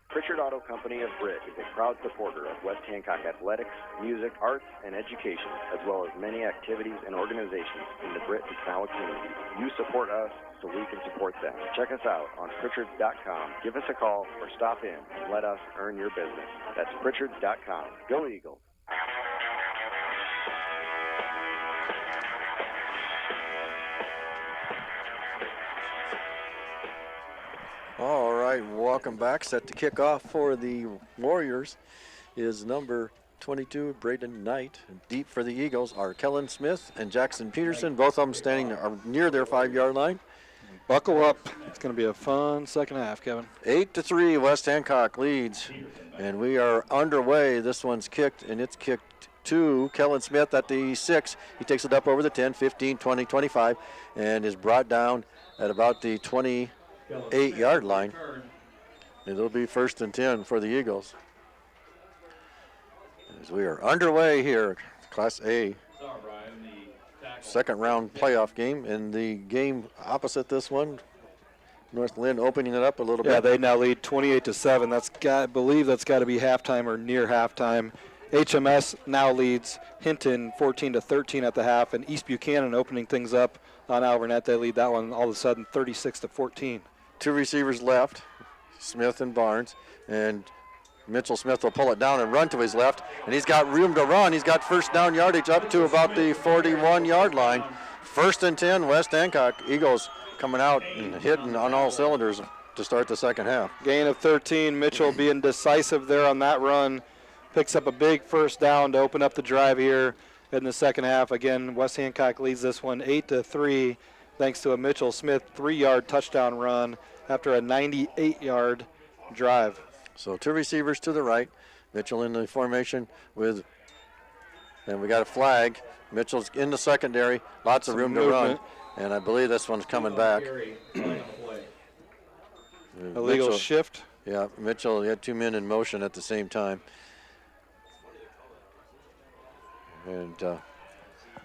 Pritchard Auto Company of Britt is a proud supporter of West Hancock athletics, music, arts, and education, as well as many activities and organizations in the Britt and Kanawha community. You support us so we can support them. Check us out on Pritchards.com. Give us a call or stop in and let us earn your business. That's Pritchards.com. Go Eagles. All right, welcome back. Set to kick off for the Warriors is number 22, Braden Knight. Deep for the Eagles are Kellen Smith and Jackson Peterson, both of them standing near their 5-yard line. Buckle up. It's going to be a fun second half, Kevin. 8-3, West Hancock leads, and we are underway. This one's kicked, and it's kicked to Kellen Smith at the 6. He takes it up over the 10, 15, 20, 25, and is brought down at about the 28-yard line. It'll be 1st and 10 for the Eagles. As we are underway here, Class A, second round playoff game, and the game opposite this one, North Lynn opening it up a little bit. Yeah, they now lead 28-7. I believe that's got to be halftime or near halftime. HMS now leads Hinton 14-13 at the half, and East Buchanan opening things up on Alvernet. They lead that one all of a sudden 36-14. 2 receivers left, Smith and Barnes, and Mitchell Smith will pull it down and run to his left, and he's got room to run. He's got first down yardage up to about the 41-yard line. 1st and 10, West Hancock. Eagles coming out and hitting on all cylinders to start the second half. Gain of 13. Mitchell being decisive there on that run. Picks up a big first down to open up the drive here in the second half. Again, West Hancock leads this one 8-3 thanks to a Mitchell Smith 3-yard touchdown run after a 98-yard drive. So 2 receivers to the right. Mitchell in the formation with, and we got a flag. Mitchell's in the secondary. Lots of room to run. And I believe this one's coming back. Illegal shift. Yeah, Mitchell had 2 men in motion at the same time. And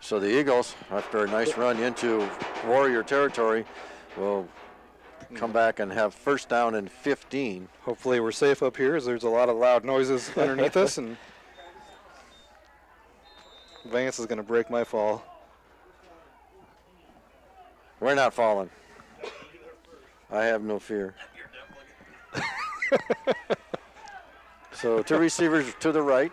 so the Eagles, after a nice run into Warrior territory, will come back and have first down and 15. Hopefully we're safe up here as there's a lot of loud noises underneath us, and Vance is going to break my fall. We're not falling. I have no fear. So 2 receivers to the right,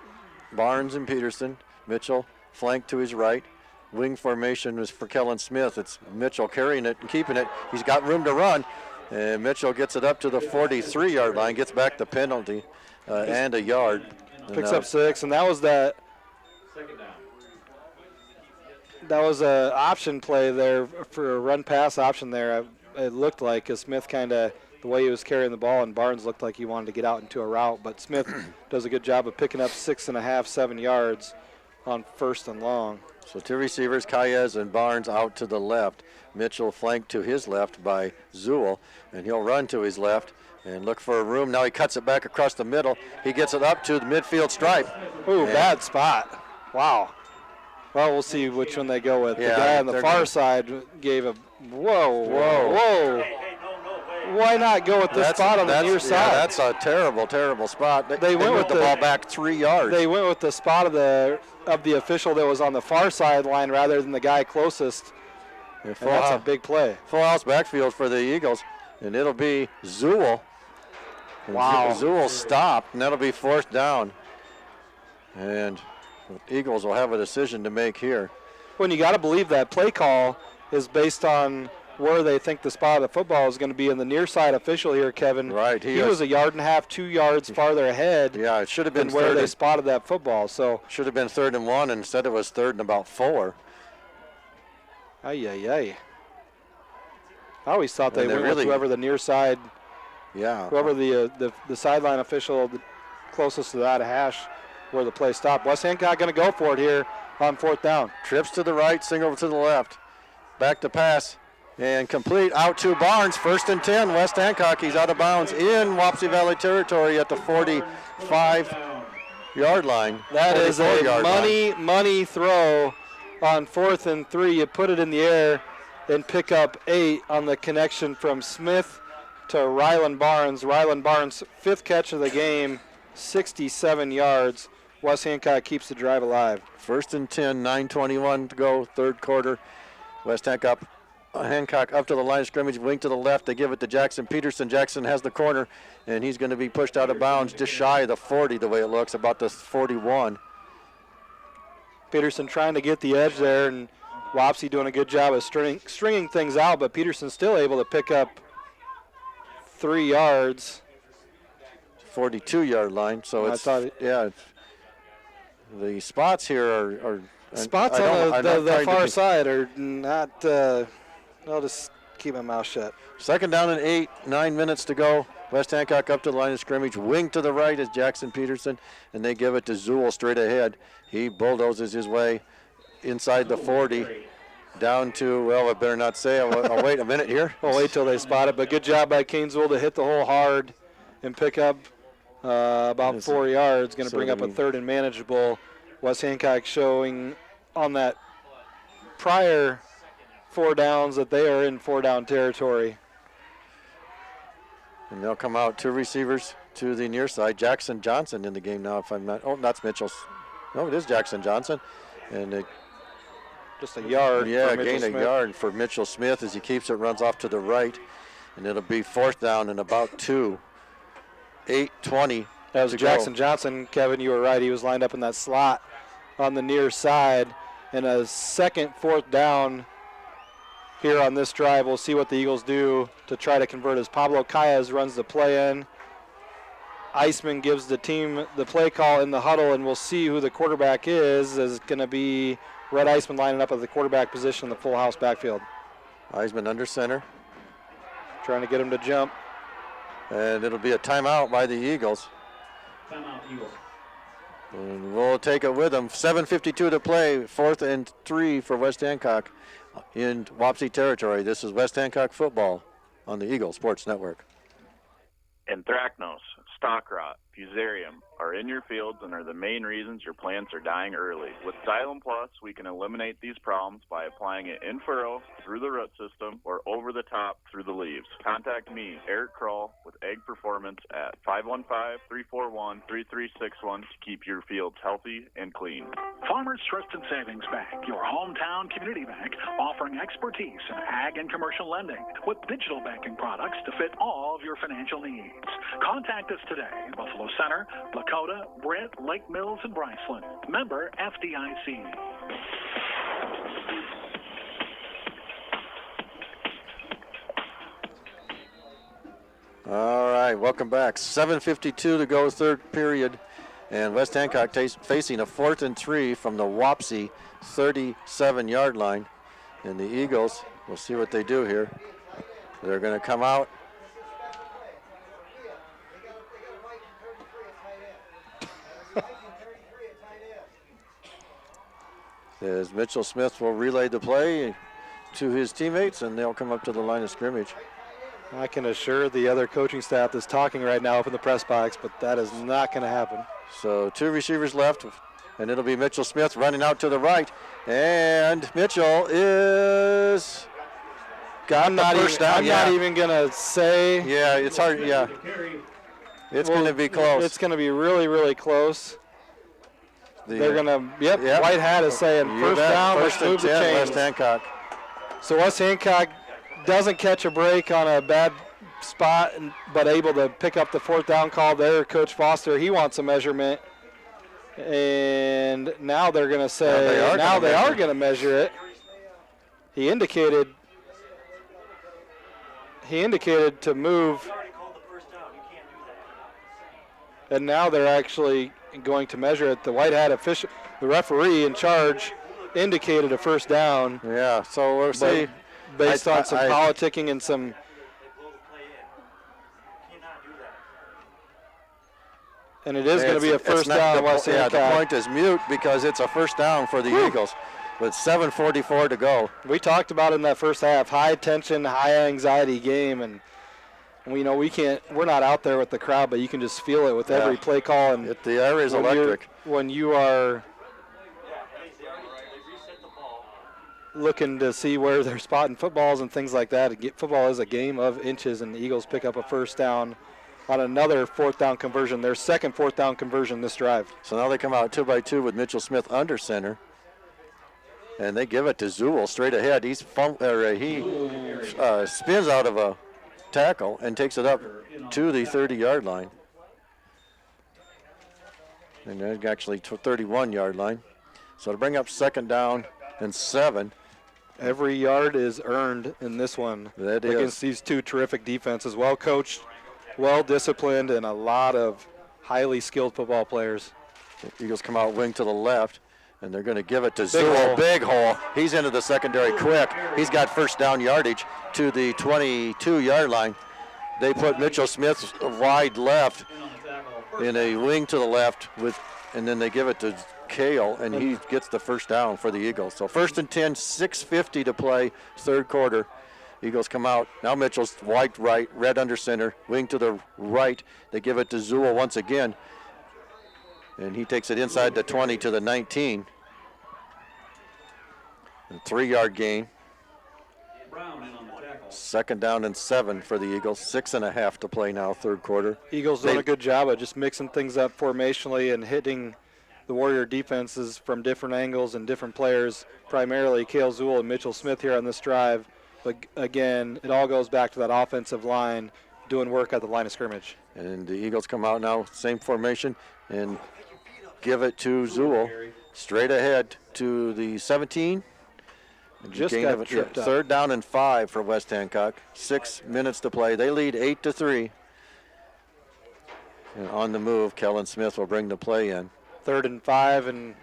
Barnes and Peterson. Mitchell flanked to his right. Wing formation was for Kellen Smith. It's Mitchell carrying it and keeping it. He's got room to run. And Mitchell gets it up to the 43-yard line, gets back the penalty and a yard. Picks up 6, and that was that. Second down. That was a option play there for a run-pass option there. It looked like Smith kind of the way he was carrying the ball, and Barnes looked like he wanted to get out into a route. But Smith does a good job of picking up 6.5, 7 yards on 1st and long. So 2 receivers, Calles and Barnes out to the left. Mitchell flanked to his left by Zool, and he'll run to his left and look for a room. Now he cuts it back across the middle. He gets it up to the midfield stripe. Ooh, bad spot. Wow. Well, we'll see which one they go with. The guy on the far side gave a whoa. Why not go with the spot on the near side? Yeah, that's a terrible, terrible spot. They went with the ball back 3 yards. They went with the spot of the official that was on the far sideline rather than the guy closest. And that's a big play. Full house backfield for the Eagles, and it'll be Zool. Wow. Zool stopped, and that'll be 4th down. And the Eagles will have a decision to make here. When you got to believe that play call is based on where they think the spot of the football is going to be in the near side official here, Kevin. Right. He was 1.5 yards, 2 yards farther ahead. Yeah, it should have been where they spotted that football. So should have been 3rd and 1, and instead it was 3rd and about 4. I always thought they went with whoever the near side. Yeah. Whoever the sideline official closest to that hash where the play stopped. West Hancock going to go for it here on 4th down. Trips to the right, single to the left. Back to pass. And complete out to Barnes. 1st and 10. West Hancock. He's out of bounds in Wapsie Valley territory at the 45-yard line. That is a money throw on 4th and 3. You put it in the air and pick up 8 on the connection from Smith to Ryland Barnes. Ryland Barnes, 5th catch of the game, 67 yards. West Hancock keeps the drive alive. 1st and 10, 9:21 to go, 3rd quarter. West Hancock up to the line of scrimmage, wing to the left. They give it to Jackson Peterson. Jackson has the corner, and he's going to be pushed out of bounds just shy of the 40, the way it looks, about the 41. Peterson trying to get the edge there, and Wapsie doing a good job of stringing things out, but Peterson's still able to pick up 3 yards. 42-yard line, so the spots here are spots on the far side are not. I'll just keep my mouth shut. 2nd down and 8, 9 minutes to go. West Hancock up to the line of scrimmage. Wing to the right is Jackson Peterson, and they give it to Zool straight ahead. He bulldozes his way inside the 40, down to, well, I better not say. I'll wait a minute here. We'll wait till they spot it, but good job by Kane Zool to hit the hole hard and pick up about 4 yards. Going to bring up a 3rd and manageable. West Hancock showing on that prior 4 downs that they are in 4-down territory. And they'll come out 2 receivers to the near side. Jackson Johnson in the game now, if I'm not. Oh, that's Mitchell's. No, it is Jackson Johnson. And just a yard. Yeah, gain a yard for Mitchell Smith as he keeps it, runs off to the right. And it'll be 4th down and about 2. 8:20. That was Jackson Johnson. Kevin, you were right. He was lined up in that slot on the near side. And a 2nd, 4th down here on this drive. We'll see what the Eagles do to try to convert as Pablo Calles runs the play in. Eisman gives the team the play call in the huddle, and we'll see who the quarterback is. Is going to be Red Eisman lining up at the quarterback position in the full house backfield. Eisman under center. Trying to get him to jump. And it'll be a timeout by the Eagles. Timeout, Eagles. And we'll take it with them. 7:52 to play, 4th and 3 for West Hancock in Wapsie territory. This is West Hancock football on the Eagle Sports Network. Anthracnose, stock rot, fusarium are in your fields and are the main reasons your plants are dying early. With Xylem Plus, we can eliminate these problems by applying it in furrow, through the root system, or over the top through the leaves. Contact me, Eric Kroll, with Egg Performance at 515-341-3361 to keep your fields healthy and clean. Farmers Trust and Savings Bank, your hometown community bank, offering expertise in ag and commercial lending with digital banking products to fit all of your financial needs. Contact us today in Buffalo Center, Lakota, Britt, Lake Mills, and Bryceland. Member FDIC. All right, welcome back. 7:52 to go, 3rd period. And West Hancock facing a 4th and 3 from the Wapsie 37-yard line. And the Eagles, we'll see what they do here. They're going to come out As Mitchell Smith will relay the play to his teammates, and they'll come up to the line of scrimmage. I can assure the other coaching staff that's talking right now up in the press box, but that is not going to happen. So 2 receivers left, and it'll be Mitchell Smith running out to the right. And Mitchell is got the first down. I'm not even going to say. Yeah, it's hard. Yeah. It's going to be close. It's going to be really, really close. They're going to, yep. White Hat is saying first down, let's move the chains. West Hancock. So West Hancock doesn't catch a break on a bad spot, but able to pick up the 4th down call there. Coach Foster, he wants a measurement. And now they're going to say, they are going to measure it. He indicated to move. And now they're actually going to measure it. The White Hat official, the referee in charge, indicated a first down. Yeah, so we'll see. Based on some politicking and some. And it is going to be a first down. The point is mute because it's a first down for the Eagles with 7:44 to go. We talked about in that first half, high tension, high anxiety game, and we're not out there with the crowd, but you can just feel it with every play call. And the air is electric. When you are looking to see where they're spotting footballs and things like that, football is a game of inches, and the Eagles pick up a first down on another 4th down conversion, their second 4th down conversion this drive. So now they come out 2-by-2 with Mitchell Smith under center, and they give it to Zool straight ahead. He spins out of a tackle and takes it up to the 30-yard line. And then actually to 31-yard line. So to bring up 2nd down and 7. Every yard is earned in this one against these 2 terrific defenses. Well coached, well disciplined, and a lot of highly skilled football players. The Eagles come out wing to the left, and they're going to give it to Zool. Big hole. He's into the secondary quick. He's got first down yardage to the 22-yard line. They put Mitchell Smith wide left in a wing to the left, and then they give it to Kale, and he gets the first down for the Eagles. So 1st and 10, 6:50 to play, 3rd quarter. Eagles come out. Now Mitchell's wide right, red under center, wing to the right. They give it to Zool once again, and he takes it inside the 20 to the 19. A 3-yard gain. 2nd down and 7 for the Eagles. 6.5 to play now, 3rd quarter. Eagles doing a good job of just mixing things up formationally and hitting the Warrior defenses from different angles and different players, primarily Kale Zool and Mitchell Smith here on this drive. But again, it all goes back to that offensive line doing work at the line of scrimmage. And the Eagles come out now, same formation, and give it to Zool. Straight ahead to the 17. Just got tripped up. 3rd down and 5 for West Hancock. 6 minutes to play. They lead 8-3. And on the move, Kellen Smith will bring the play in. 3rd and 5, and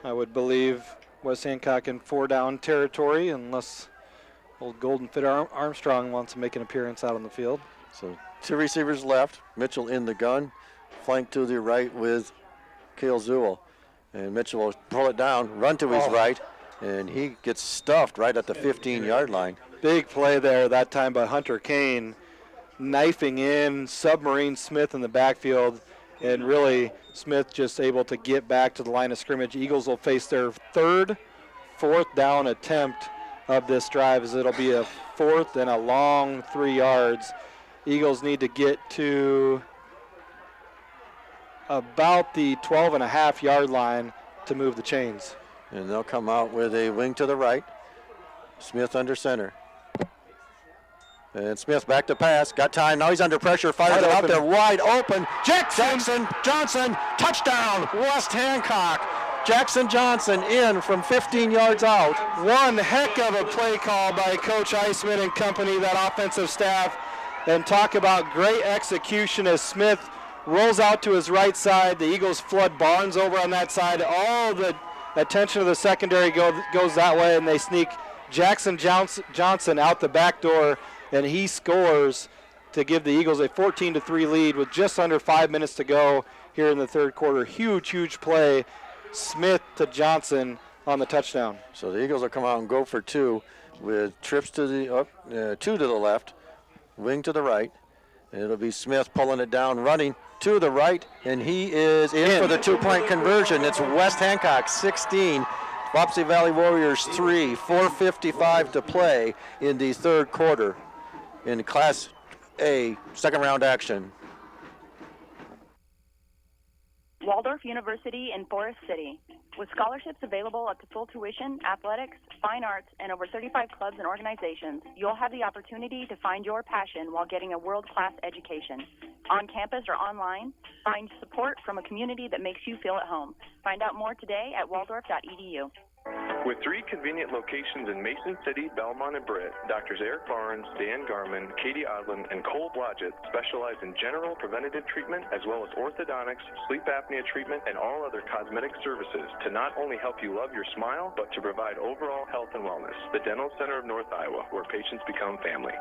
I would believe West Hancock in 4-down territory unless old Golden Fit Armstrong wants to make an appearance out on the field. So 2 receivers left. Mitchell in the gun, flanked to the right with Kale Zool. And Mitchell will pull it down, run to his right, and he gets stuffed right at the 15-yard line. Big play there that time by Hunter Kane, knifing in, submarine Smith in the backfield, and really Smith just able to get back to the line of scrimmage. Eagles will face their 3rd 4th down attempt of this drive, as it'll be a 4th and a long 3 yards. Eagles need to get to about the 12.5-yard line to move the chains. And they'll come out with a wing to the right. Smith under center. And Smith back to pass. Got time. Now he's under pressure. Fires it out there. Wide open. Jackson Johnson. Touchdown. West Hancock. Jackson Johnson in from 15 yards out. One heck of a play call by Coach Eisman and company, that offensive staff. And talk about great execution as Smith rolls out to his right side. The Eagles flood Barnes over on that side. All the attention of the secondary goes that way, and they sneak Jackson Johnson out the back door, and he scores to give the Eagles a 14-3 lead with just under 5 minutes to go here in the 3rd quarter. Huge play Smith to Johnson on the touchdown. So the Eagles will come out and go for 2 with trips to the 2 to the left, wing to the right. And it'll be Smith pulling it down, running to the right, and he is in for the 2-point conversion. It's West Hancock 16, Wapsie Valley Warriors 3, 4:55 to play in the third quarter in Class A second round action. Waldorf University in Forest City. With scholarships available up to full tuition, athletics, fine arts, and over 35 clubs and organizations, you'll have the opportunity to find your passion while getting a world-class education. On campus or online, find support from a community that makes you feel at home. Find out more today at waldorf.edu. With 3 convenient locations in Mason City, Belmont, and Britt, Doctors Eric Barnes, Dan Garman, Katie Odland, and Cole Blodgett specialize in general preventative treatment as well as orthodontics, sleep apnea treatment, and all other cosmetic services to not only help you love your smile, but to provide overall health and wellness. The Dental Center of North Iowa, where patients become family.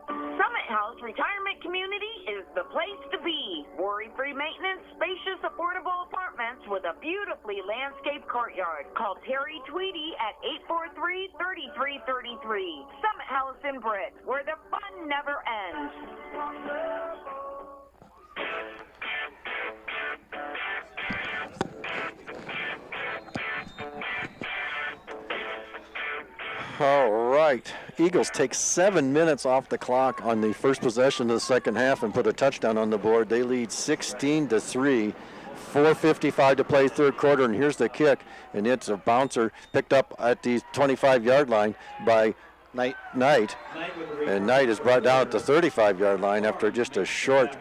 Summit House Retirement Community is the place to be. Worry-free maintenance, spacious, affordable apartments with a beautifully landscaped courtyard. Call Terry Tweedy at 843-3333. Summit House in Britt, where the fun never ends. All right. Eagles take 7 minutes off the clock on the first possession of the second half and put a touchdown on the board. They lead 16-3. 4:55 to play third quarter, and here's the kick, and it's a bouncer picked up at the 25-yard line by Knight. And Knight is brought down at the 35-yard line after just a short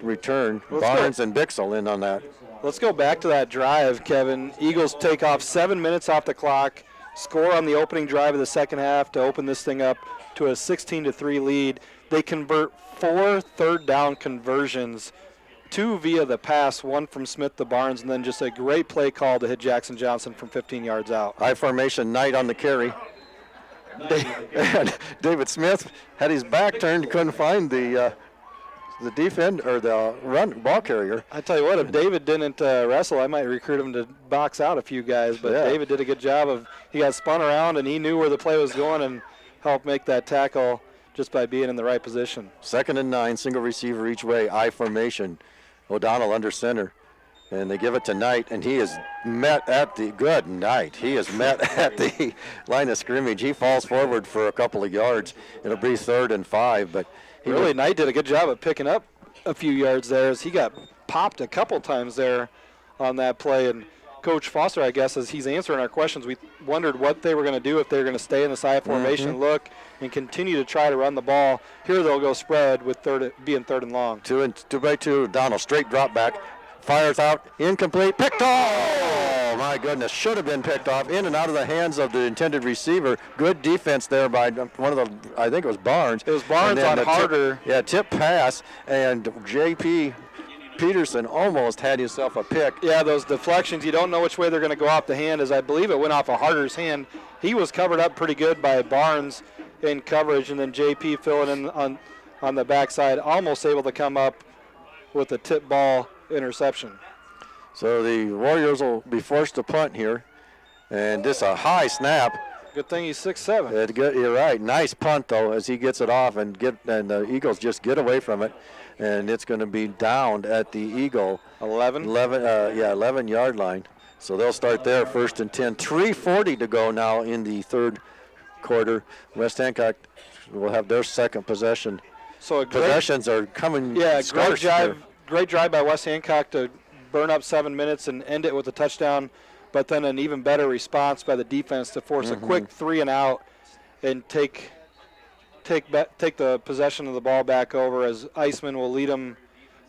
return. Barnes and Bixel in on that. Let's go back to that drive, Kevin. Eagles take off 7 minutes off the clock, score on the opening drive of the second half to open this thing up to a 16-3 lead. They convert 4 third down conversions, 2 via the pass, 1 from Smith to Barnes, and then just a great play call to hit Jackson Johnson from 15 yards out. I formation, Knight on the carry. David Smith had his back turned, couldn't find the defend or the ball carrier. I tell you what, if David didn't wrestle, I might recruit him to box out a few guys. But David did a good job of, he got spun around and he knew where the play was going and helped make that tackle just by being in the right position. 2nd and 9, single receiver each way, I formation. O'Donnell under center. And they give it to Knight, and he is met at the good Knight. He is met at the line of scrimmage. He falls forward for a couple of yards. It'll be 3rd and 5, but Knight did a good job of picking up a few yards there as he got popped a couple times there on that play. And Coach Foster, I guess, as he's answering our questions, we wondered what they were going to do, if they were going to stay in this I formation, look, and continue to try to run the ball. Here they'll go spread with being 3rd and long. 2 by 2, Donald straight drop back. Fires out, incomplete, picked off! Oh, my goodness, should have been picked off, in and out of the hands of the intended receiver. Good defense there by one of the, I think it was Barnes. It was Barnes on Harder. Tip pass, and J.P. Peterson almost had himself a pick. Yeah, those deflections, you don't know which way they're going to go off the hand, as I believe it went off of Harder's hand. He was covered up pretty good by Barnes in coverage, and then J.P. filling in on the backside, almost able to come up with a tip ball interception. So the Warriors will be forced to punt here, and this a high snap. Good thing he's 6'7". You're right. Nice punt though, as he gets it off, and the Eagles just get away from it, and it's going to be downed at the Eagle 11-yard line. So they'll start there, 1st and 10. 3:40 to go now in the third quarter. West Hancock will have their second possession. So possessions are coming. Yeah, great drive by West Hancock to burn up 7 minutes and end it with a touchdown, but then an even better response by the defense to force a quick 3 and out and take the possession of the ball back over, as Iceman will lead them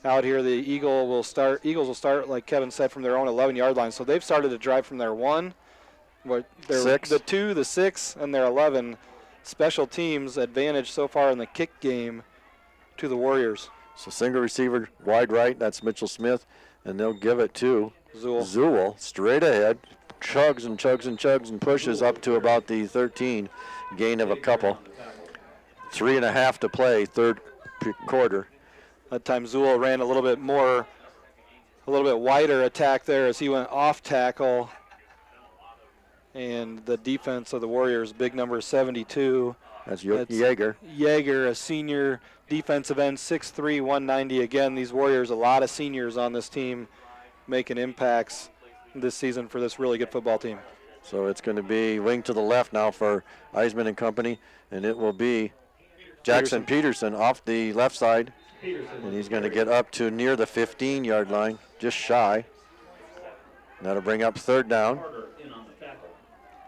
out here. The Eagles will start, like Kevin said, from their own 11-yard line. So they've started to drive from their 1, the 2, the 6, and their 11. Special teams advantage so far in the kick game to the Warriors. So single receiver, wide right, that's Mitchell Smith, and they'll give it to Zool straight ahead, chugs and pushes up to about the 13, gain of a couple. 3.5 to play, third quarter. That time Zool ran a little bit more a little bit wider attack there as he went off tackle. And the defense of the Warriors, big number 72. That's Yeager. Yeager, a senior defensive end, 6'3", 190. Again, these Warriors, a lot of seniors on this team making impacts this season for this really good football team. So it's going to be wing to the left now for Eisman and company, and it will be Jackson Peterson off the left side. And he's going to get up to near the 15-yard line, just shy. That'll bring up third down.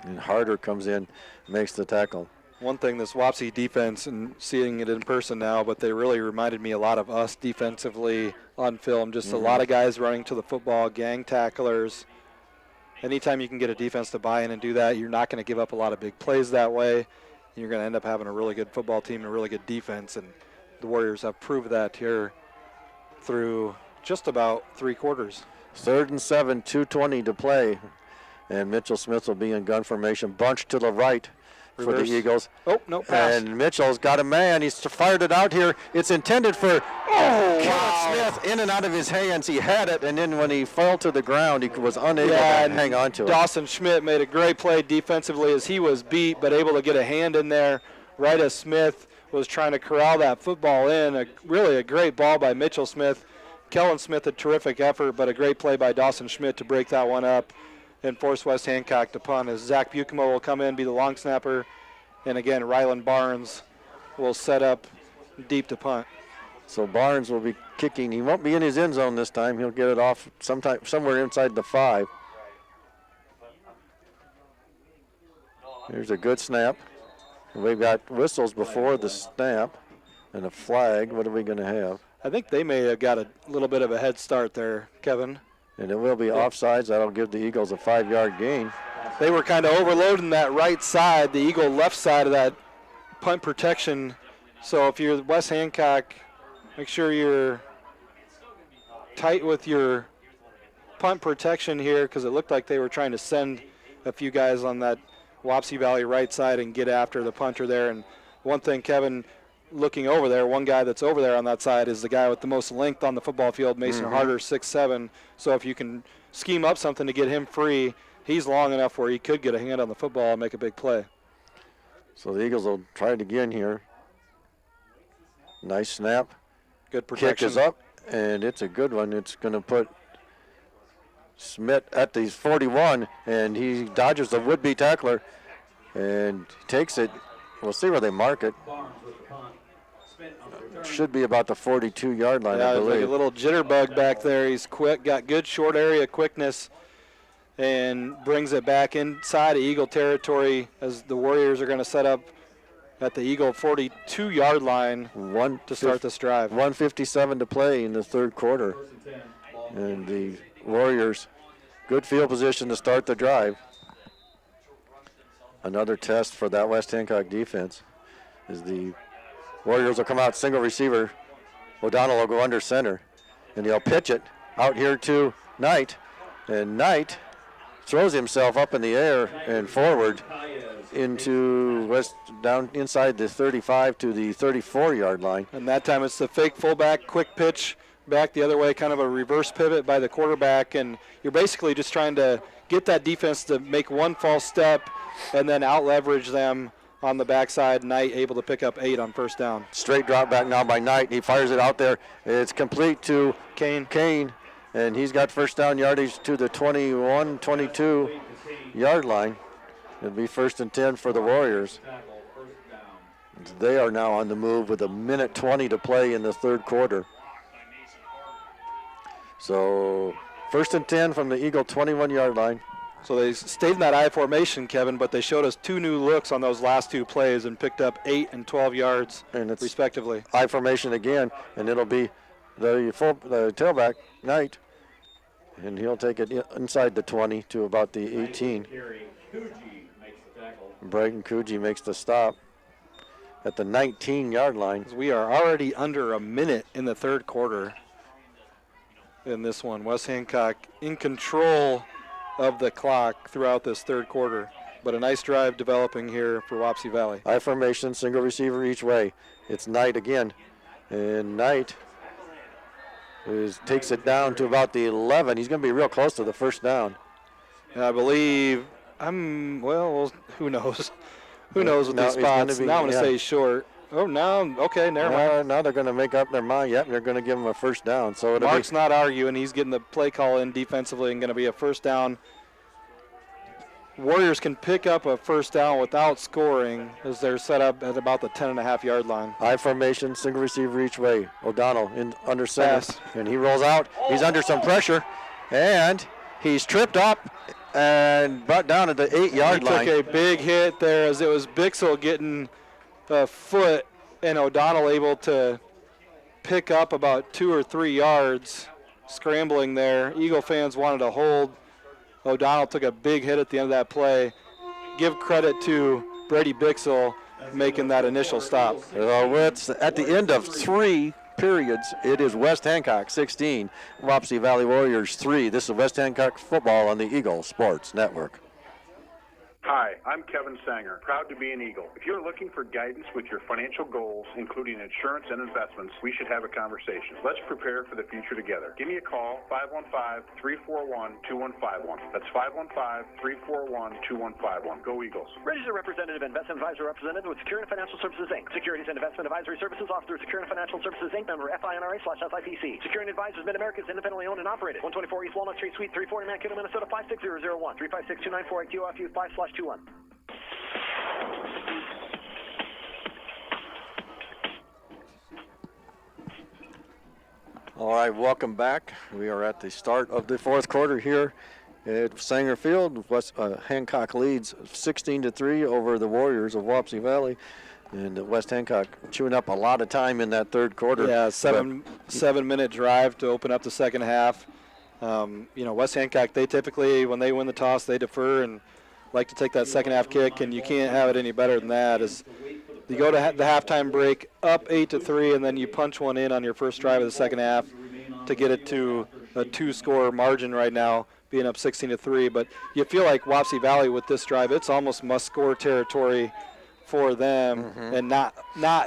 And Harder comes in, makes the tackle. One thing, this Wapsie defense, and seeing it in person now, but they really reminded me a lot of us defensively on film. Just a lot of guys running to the football, gang tacklers. Anytime you can get a defense to buy in and do that, you're not going to give up a lot of big plays that way. You're going to end up having a really good football team and a really good defense, and the Warriors have proved that here through just about 3 quarters. 3rd and 7, 2:20 to play. And Mitchell Smith will be in gun formation, bunched to the right for the Eagles. Oh, no, pass. And Mitchell's got a man. He's fired it out here. It's intended for Kellen Smith, in and out of his hands. He had it, and then when he fell to the ground, he was unable to hang on to it. Dawson Schmidt made a great play defensively as he was beat, but able to get a hand in there right as Smith was trying to corral that football in. Really a great ball by Mitchell Smith. Kellen Smith, a terrific effort, but a great play by Dawson Schmidt to break that one up and force West Hancock to punt, as Zach Bukemo will come in, be the long snapper. And again, Rylan Barnes will set up deep to punt. So Barnes will be kicking. He won't be in his end zone this time. He'll get it off somewhere inside the 5. Here's a good snap. We've got whistles before the snap and a flag. What are we going to have? I think they may have got a little bit of a head start there, Kevin. And it will be offsides. That'll give the Eagles a 5-yard gain. They were kind of overloading that right side, the Eagle left side of that punt protection. So if you're West Hancock, make sure you're tight with your punt protection here, because it looked like they were trying to send a few guys on that Wapsie Valley right side and get after the punter there. And one thing, Kevin, looking over there, one guy that's over there on that side is the guy with the most length on the football field, Mason Harder, 6'7". So if you can scheme up something to get him free, he's long enough where he could get a hand on the football and make a big play. So the Eagles will try it again here. Nice snap. Good protection. Kick is up, and it's a good one. It's going to put Smith at the 41, and he dodges the would-be tackler and takes it. We'll see where they mark it. Should be about the 42-yard line, I believe. Like a little jitterbug back there. He's quick, got good short area quickness, and brings it back inside of Eagle territory as the Warriors are going to set up at the Eagle 42-yard line to start this drive. 1:57 to play in the 3rd quarter. And the Warriors, good field position to start the drive. Another test for that West Hancock defense is the Warriors will come out single receiver. O'Donnell will go under center, and he'll pitch it out here to Knight. And Knight throws himself up in the air and forward into down inside the 35 to the 34-yard line. And that time it's the fake fullback, quick pitch back the other way, kind of a reverse pivot by the quarterback. And you're basically just trying to get that defense to make one false step and then out-leverage them on the backside. Knight able to pick up 8 on first down. Straight drop back now by Knight. He fires it out there. It's complete to Kane, and he's got first down yardage to the 21, 22-yard line. It'll be 1st and 10 for the Warriors. They are now on the move with 1:20 to play in the 3rd quarter. So 1st and 10 from the Eagle 21-yard line. So they stayed in that I formation, Kevin, but they showed us 2 new looks on those last 2 plays and picked up 8 and 12 yards, and it's respectively. I formation again, and it'll be the tailback, Knight, and he'll take it inside the 20 to about the 18. Brighton Coogee makes the stop at the 19-yard line. We are already under a minute in the 3rd quarter in this one. West Hancock in control of the clock throughout this 3rd quarter. But a nice drive developing here for Wapsie Valley. I formation, single receiver each way. It's Knight again. And Knight takes it down to about the 11. He's going to be real close to the first down. And I believe well, who knows? Who knows with these spots? Now I'm going to say short. Oh, no. Okay, never mind. Now they're going to make up their mind. Yep, they're going to give him a first down. So Mark's not arguing. He's getting the play call in defensively and going to be a first down. Warriors can pick up a first down without scoring as they're set up at about the 10.5-yard line. I formation, single receiver each way. O'Donnell under center, and he rolls out. He's under some pressure, and he's tripped up and brought down at the 8-yard line. He took a big hit there as it was Bixel getting a foot, and O'Donnell able to pick up about 2 or 3 yards, scrambling there. Eagle fans wanted to hold. O'Donnell took a big hit at the end of that play. Give credit to Brady Bixel making that initial stop. It's at the end of 3 periods. It is West Hancock 16, Wapsie Valley Warriors 3. This is West Hancock football on the Eagle Sports Network. Hi, I'm Kevin Sanger, proud to be an Eagle. If you're looking for guidance with your financial goals, including insurance and investments, we should have a conversation. Let's prepare for the future together. Give me a call, 515-341-2151. That's 515-341-2151. Go Eagles. Registered representative, investment advisor representative with Security Financial Services, Inc. Securities and Investment Advisory Services offered through Security Financial Services, Inc. Member FINRA/SIPC. Security Advisors Mid-America is independently owned and operated. 124 East Walnut Street, Suite 340, Mankato, Minnesota, 56001. 356-294 QFU 5/21. All right, welcome back. We are at the start of the fourth quarter here at Sanger Field. Hancock leads 16-3 over the Warriors of Wapsie Valley. And West Hancock chewing up a lot of time in that third quarter. Yeah, seven-minute drive to open up the second half. West Hancock, they typically, when they win the toss, they defer and like to take that second half kick, and you can't have it any better than that. As you go to the halftime break up 8-3, and then you punch one in on your first drive of the second half to get it to a 2-score margin right now, being up 16-3. But you feel like Wapsie Valley with this drive, it's almost must-score territory for them, and not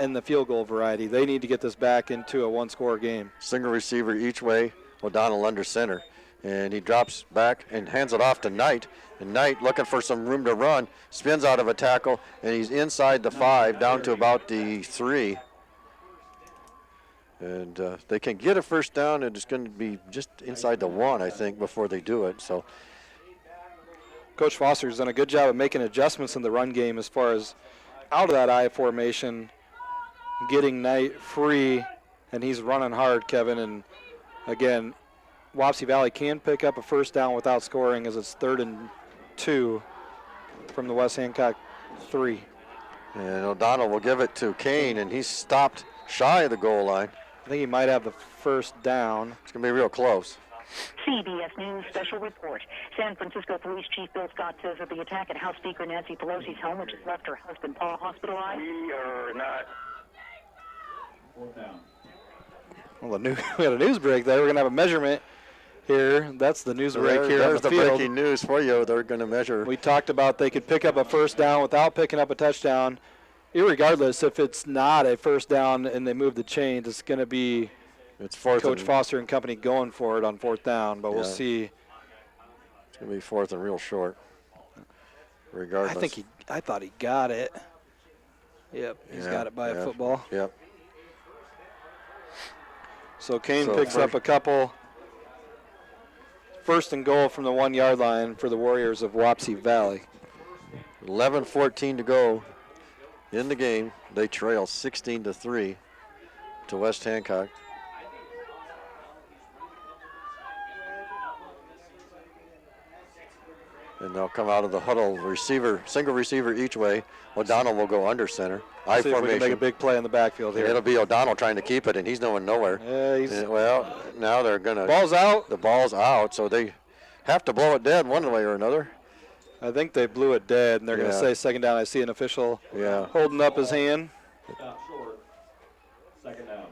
in the field goal variety. They need to get this back into a 1-score game. Single receiver each way, O'Donnell under center. And he drops back and hands it off to Knight. And Knight, looking for some room to run, spins out of a tackle, and he's inside the 5, down to about the 3. And they can get a first down, and it's going to be just inside the 1, I think, before they do it. So Coach Foster's done a good job of making adjustments in the run game as far as out of that I formation, getting Knight free, and he's running hard, Kevin. And again, Wapsie Valley can pick up a first down without scoring as it's 3rd and 2 from the West Hancock 3. And O'Donnell will give it to Kane, and he's stopped shy of the goal line. I think he might have the first down. It's going to be real close. CBS News special report. San Francisco Police Chief Bill Scott says that the attack at House Speaker Nancy Pelosi's home, which has left her husband Paul hospitalized. We are not. Well, we had a news break there. We're going to have a measurement here. That's the news break here on the field. There's the breaking news for you. They're going to measure. We talked about they could pick up a first down without picking up a touchdown. Irregardless, if it's not a first down and they move the chains, it's going to be Coach Foster and company going for it on 4th down, but we'll see. It's going to be 4th and real short, regardless. I thought he got it. Yep, he's got it by a football. Yep. So Kane picks up a couple. 1st and goal from the 1-yard line for the Warriors of Wapsie Valley. 11:14 to go in the game. They trail 16-3 to West Hancock. And they'll come out of the huddle. Single receiver each way. O'Donnell will go under center. I see if we can make a big play in the backfield here. It'll be O'Donnell trying to keep it, and he's going nowhere. Now they're going to. Ball's out. The ball's out, so they have to blow it dead one way or another. I think they blew it dead, and they're going to say second down. I see an official holding up his hand. Stop short. Second down.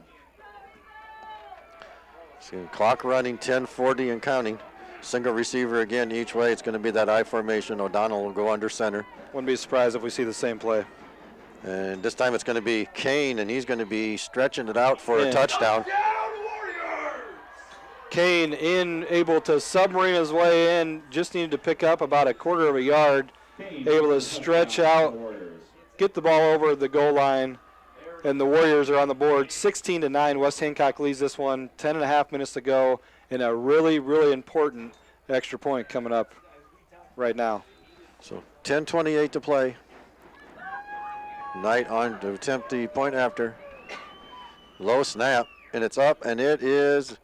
So clock running, 10:40 and counting. Single receiver again each way. It's going to be that I formation. O'Donnell will go under center. Wouldn't be surprised if we see the same play. And this time it's going to be Kane, and he's going to be stretching it out for a touchdown. Kane able to submarine his way in, just needed to pick up about a quarter of a yard, able to stretch out, get the ball over the goal line, and the Warriors are on the board. 16-9, West Hancock leads this one, 10.5 minutes to go, and a really, really important extra point coming up right now. So 10:28 to play. Knight on to attempt the point after. Low snap, and it's up, and it is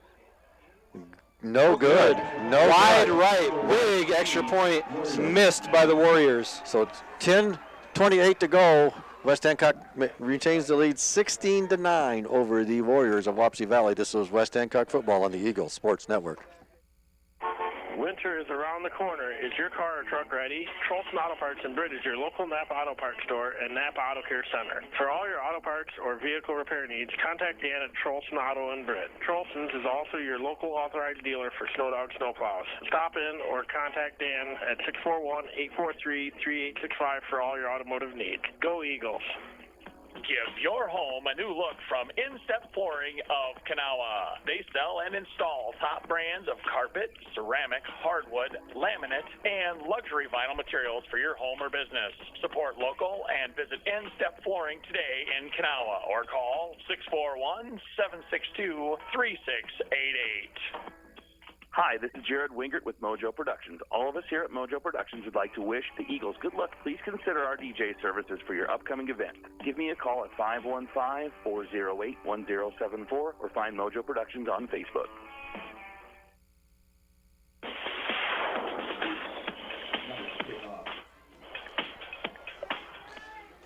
no good. No wide good. Right, big extra point missed by the Warriors. So 10:28 to go. West Hancock retains the lead 16-9 over the Warriors of Wapsie Valley. This is West Hancock football on the Eagle Sports Network. Winter is around the corner. Is your car or truck ready? Trolson Auto Parts in Britt is your local Napa Auto Parts store and Napa Auto Care Center. For all your auto parts or vehicle repair needs, contact Dan at Trolson Auto in Britt. Trolson's is also your local authorized dealer for Snowdog snowplows. Stop in or contact Dan at 641-843-3865 for all your automotive needs. Go Eagles. Give your home a new look from Instep Flooring of Kanawha. They sell and install top brands of carpet, ceramic, hardwood, laminate, and luxury vinyl materials for your home or business. Support local and visit Instep Flooring today in Kanawha or call 641-762-3688. Hi, this is Jared Wingert with Mojo Productions. All of us here at Mojo Productions would like to wish the Eagles good luck. Please consider our DJ services for your upcoming event. Give me a call at 515-408-1074 or find Mojo Productions on Facebook.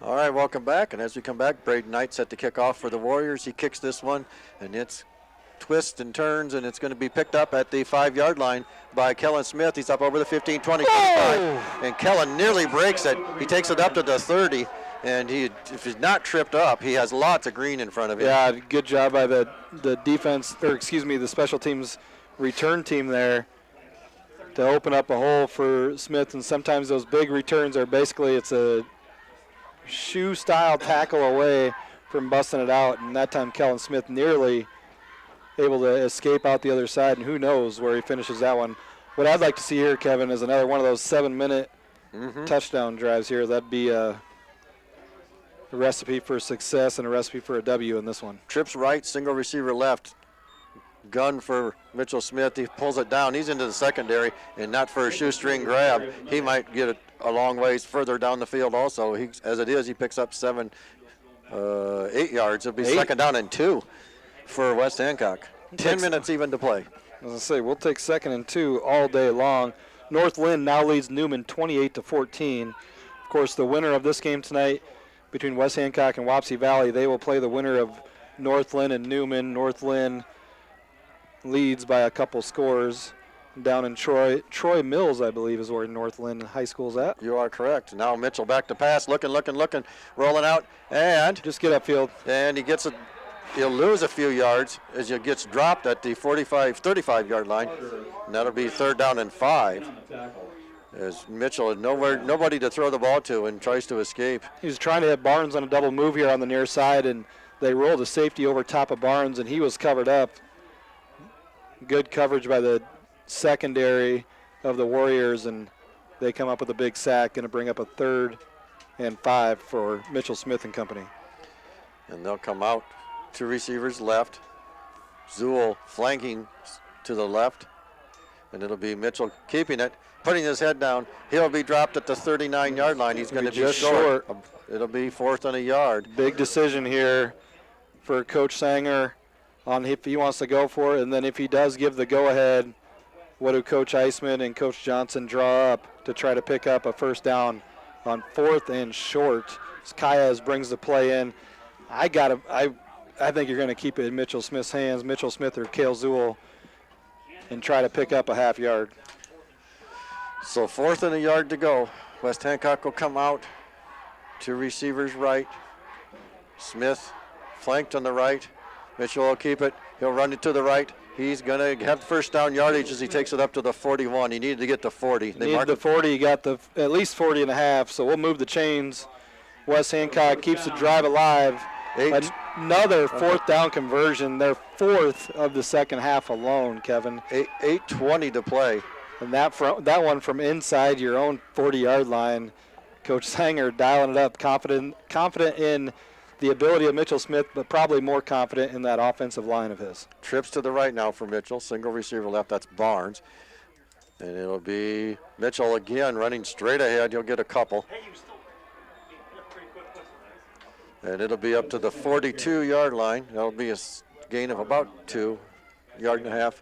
All right, welcome back. And as we come back, Braden Knight set to kick off for the Warriors. He kicks this one, and it's twists and turns, and it's going to be picked up at the 5-yard line by Kellen Smith. He's up over the 15, 20, 25, and Kellen nearly breaks it. He takes it up to the 30, and if he's not tripped up, he has lots of green in front of him. Yeah, good job by the defense, or excuse me, the special teams return team there to open up a hole for Smith, and sometimes those big returns are basically, it's a shoe-style tackle away from busting it out, and that time Kellen Smith nearly able to escape out the other side, and who knows where he finishes that one. What I'd like to see here, Kevin, is another one of those 7-minute touchdown drives here. That'd be a recipe for success and a recipe for a W in this one. Trips right, single receiver left. Gun for Mitchell Smith. He pulls it down. He's into the secondary, and not for a shoestring grab. He might get it a long ways further down the field also. As it is, he picks up 8 yards. It'll be 2nd down and 2 for West Hancock. 10 minutes even to play. As I say, we'll take 2nd and 2 all day long. North Lynn now leads Newman 28-14. Of course, the winner of this game tonight between West Hancock and Wapsie Valley, they will play the winner of North Lynn and Newman. North Lynn leads by a couple scores down in Troy. Troy Mills, I believe, is where North Lynn High School's at. You are correct. Now Mitchell back to pass, looking, rolling out, and just get upfield. And he gets it. He'll lose a few yards as he gets dropped at the 35-yard line, and that'll be 3rd down and 5. As Mitchell had nobody to throw the ball to and tries to escape. He's trying to hit Barnes on a double move here on the near side, and they rolled a safety over top of Barnes, and he was covered up. Good coverage by the secondary of the Warriors, and they come up with a big sack, going to bring up a 3rd and 5 for Mitchell Smith and company. And they'll come out. 2 receivers left. Zool flanking to the left. And it'll be Mitchell keeping it, putting his head down. He'll be dropped at the 39-yard line. He's going to be just short. It'll be 4th and a yard. Big decision here for Coach Sanger on if he wants to go for it. And then if he does give the go-ahead, what do Coach Eisman and Coach Johnson draw up to try to pick up a 1st down on 4th and short? As Kayas brings the play in. I think you're going to keep it in Mitchell Smith's hands, Mitchell Smith or Cale Zool, and try to pick up a half yard. So 4th and a yard to go. West Hancock will come out. 2 receivers right. Smith flanked on the right. Mitchell will keep it. He'll run it to the right. He's going to have 1st down yardage as he takes it up to the 41. He needed to get to 40. He needed the 40. He got at least 40 and a half, so we'll move the chains. West Hancock keeps the drive alive. Another fourth down conversion. Their fourth of the second half alone, Kevin. 8:20 to play. And that one from inside your own 40-yard line. Coach Sanger dialing it up, confident in the ability of Mitchell Smith, but probably more confident in that offensive line of his. Trips to the right now for Mitchell. Single receiver left. That's Barnes. And it'll be Mitchell again running straight ahead. You'll get a couple. And it'll be up to the 42-yard line. That'll be a gain of about 2.5 yards.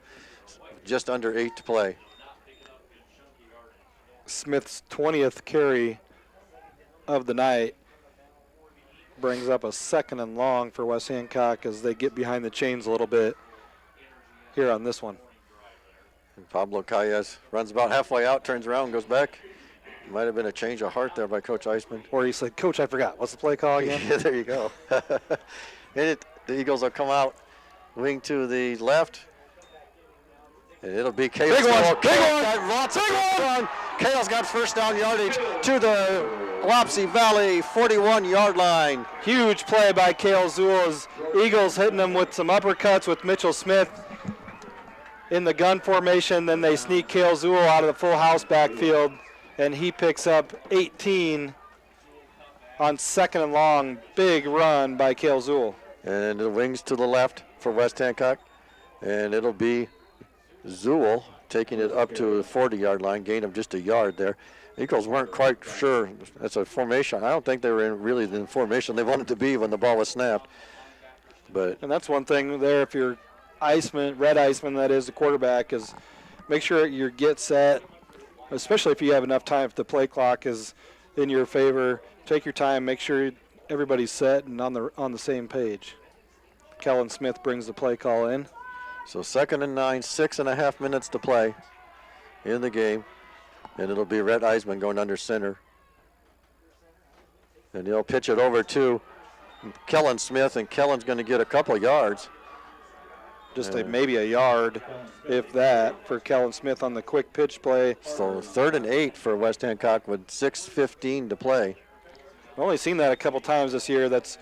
Just under 8 to play. Smith's 20th carry of the night brings up a 2nd and long for West Hancock as they get behind the chains a little bit here on this one. And Pablo Calles runs about halfway out, turns around, goes back. Might have been a change of heart there by Coach Eisman. Or he said, Coach, I forgot. What's the play call again? Yeah, there you go. And the Eagles will come out, wing to the left. And it'll be Cale's. Big one. Cale's got first down yardage to the Wapsie Valley 41-yard line. Huge play by Cale Zool. Eagles hitting him with some uppercuts with Mitchell Smith in the gun formation. Then they sneak Cale Zool out of the full house backfield, and he picks up 18 on 2nd and long. Big run by Cale Zool. And the wings to the left for West Hancock. And it'll be Zool taking it up to the 40-yard line, gain of just a yard there. Eagles weren't quite sure. That's a formation. I don't think they were really in formation they wanted to be when the ball was snapped. And that's one thing there, if you're Red Iceman, that is the quarterback, is make sure your get set, especially if you have enough time if the play clock is in your favor. Take your time, make sure everybody's set and on the same page. Kellen Smith brings the play call in. So 2nd and 9, 6.5 minutes to play in the game. And it'll be Rhett Eisman going under center. And he'll pitch it over to Kellen Smith, and Kellen's going to get a couple yards. Maybe a yard, if that, for Kellen Smith on the quick pitch play. So 3rd and 8 for West Hancock with 6:15 to play. I've only seen that a couple times this year. That's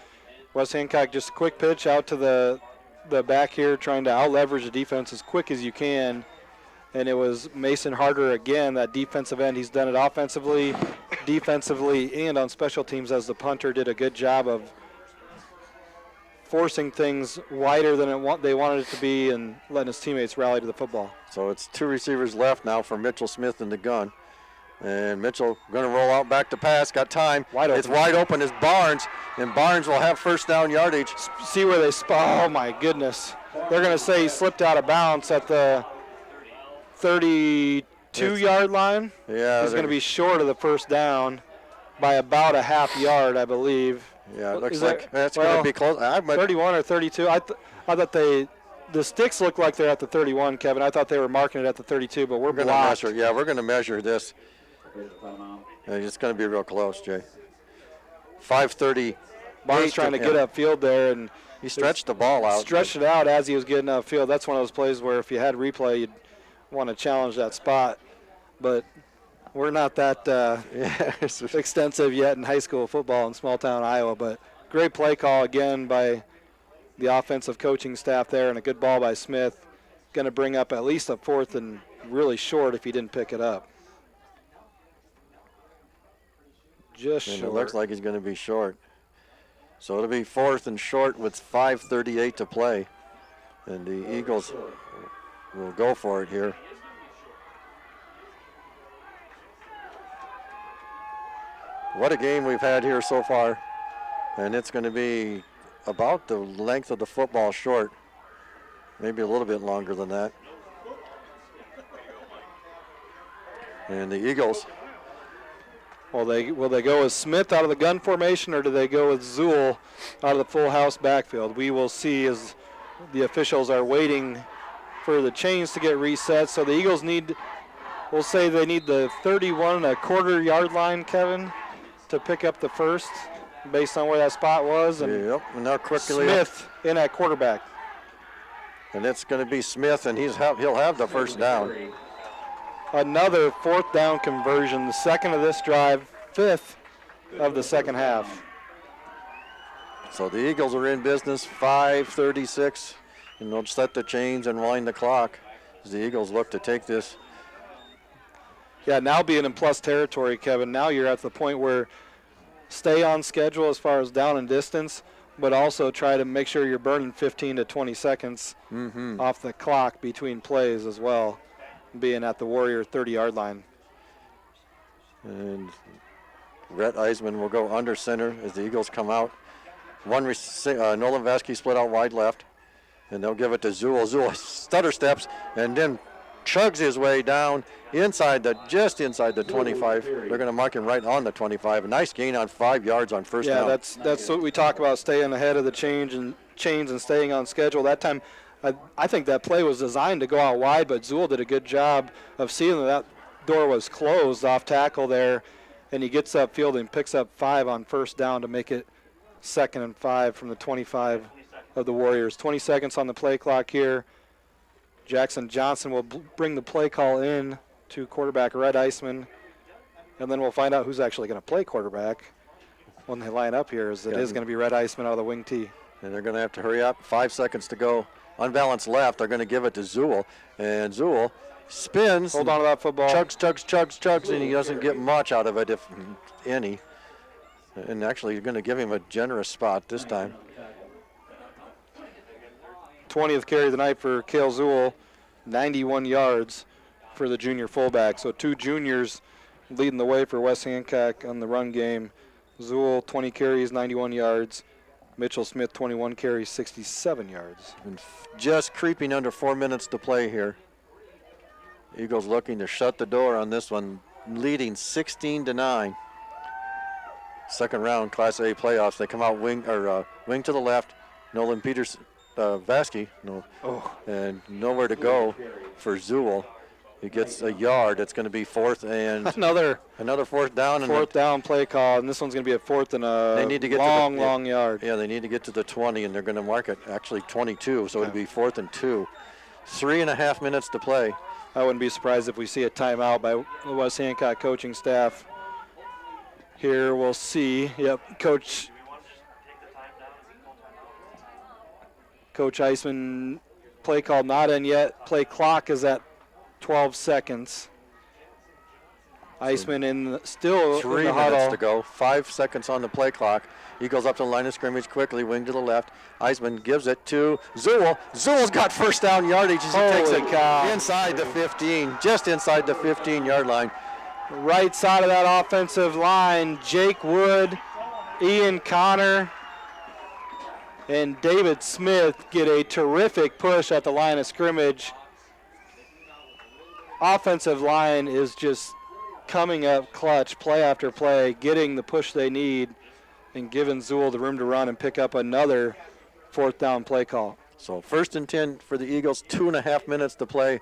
West Hancock, just a quick pitch out to the back here, trying to out-leverage the defense as quick as you can. And it was Mason Harder again, that defensive end. He's done it offensively, defensively, and on special teams as the punter. Did a good job of forcing things wider than they wanted it to be and letting his teammates rally to the football. So it's 2 receivers left now for Mitchell Smith in the gun. And Mitchell going to roll out back to pass. Got time. It's wide open as Barnes. And Barnes will have first down yardage. See where they oh my goodness. They're going to say he slipped out of bounds at the 32-yard line. Yeah. He's going to be short of the first down by about a half yard, I believe. Yeah, it looks like that's going to be close. 31 or 32. I thought the sticks look like they're at the 31, Kevin. I thought they were marking it at the 32, but we're going to measure. Yeah, we're going to measure this. It's going to be real close, Jay. 5:30. Barnes trying to get upfield there, and he stretched the ball out. Stretched it out as he was getting upfield. That's one of those plays where if you had replay, you'd want to challenge that spot. But we're not that extensive yet in high school football in small-town Iowa. But great play call again by the offensive coaching staff there, and a good ball by Smith. Going to bring up at least a 4th and really short if he didn't pick it up. Just short. It looks like he's going to be short. So it'll be 4th and short with 5:38 to play. And the Eagles will go for it here. What a game we've had here so far. And it's going to be about the length of the football short. Maybe a little bit longer than that. And the Eagles. Will they go with Smith out of the gun formation, or do they go with Zool out of the full house backfield? We will see as the officials are waiting for the chains to get reset. So the Eagles we'll say they need the 31.25 yard line, Kevin, to pick up the first based on where that spot was. And yep, and now quickly Smith in at quarterback. And it's going to be Smith, and he'll have the first down. Another 4th down conversion, the 2nd of this drive, 5th of the second half. So the Eagles are in business, 5:36, and they'll set the chains and wind the clock as the Eagles look to take this. Yeah, now being in plus territory, Kevin, now you're at the point where stay on schedule as far as down and distance, but also try to make sure you're burning 15 to 20 seconds off the clock between plays as well, being at the Warrior 30-yard line. And Rhett Eisman will go under center as the Eagles come out. Nolan Vasky split out wide left, and they'll give it to Zool. Zool stutter steps and then chugs his way down just inside the 25. They're going to mark him right on the 25. A nice gain on 5 yards on first down. Yeah, that's what we talk about, staying ahead of the chains and staying on schedule. That time, I think that play was designed to go out wide, but Zool did a good job of seeing that door was closed off tackle there, and he gets upfield and picks up 5 on first down to make it 2nd and 5 from the 25 of the Warriors. 20 seconds on the play clock here. Jackson Johnson will bring the play call in to quarterback Rhett Eisman, and then we'll find out who's actually going to play quarterback when they line up here. It is going to be Rhett Eisman out of the wing tee. And they're going to have to hurry up. 5 seconds to go. Unbalanced left. They're going to give it to Zool, and Zool spins. Hold on to that football. Chugs, and he doesn't get much out of it, if any. And actually, you're going to give him a generous spot this time. 20th carry of the night for Cale Zool, 91 yards for the junior fullback. So 2 juniors leading the way for West Hancock on the run game. Zool, 20 carries, 91 yards. Mitchell Smith, 21 carries, 67 yards. And just creeping under 4 minutes to play here. Eagles looking to shut the door on this one, leading 16-9. Second round Class A playoffs. They come out wing to the left. Nolan Peters, Vasky, and nowhere to go for Zool. He gets a yard. It's going to be 4th and another 4th down. And 4th down play call, and this one's going to be a 4th and a long yard. Yeah, they need to get to the 20, and they're going to mark it actually 22, so it'll be 4th and 2. 3.5 minutes to play. I wouldn't be surprised if we see a timeout by the West Hancock coaching staff. Here we'll see. Yep, Coach Eisman, play call not in yet. Play clock is at 12 seconds. Eisman still 3 in the huddle. minutes to go. 5 seconds on the play clock. He goes up to the line of scrimmage quickly, wing to the left. Eisman gives it to Zool. Zool's got first down yardage as he takes it inside the 15, just inside the 15-yard line. Right side of that offensive line, Jake Wood, Ian Connor, and David Smith get a terrific push at the line of scrimmage. Offensive line is just coming up clutch, play after play, getting the push they need, and giving Zool the room to run and pick up another 4th down play call. So 1st and 10 for the Eagles, 2.5 minutes to play,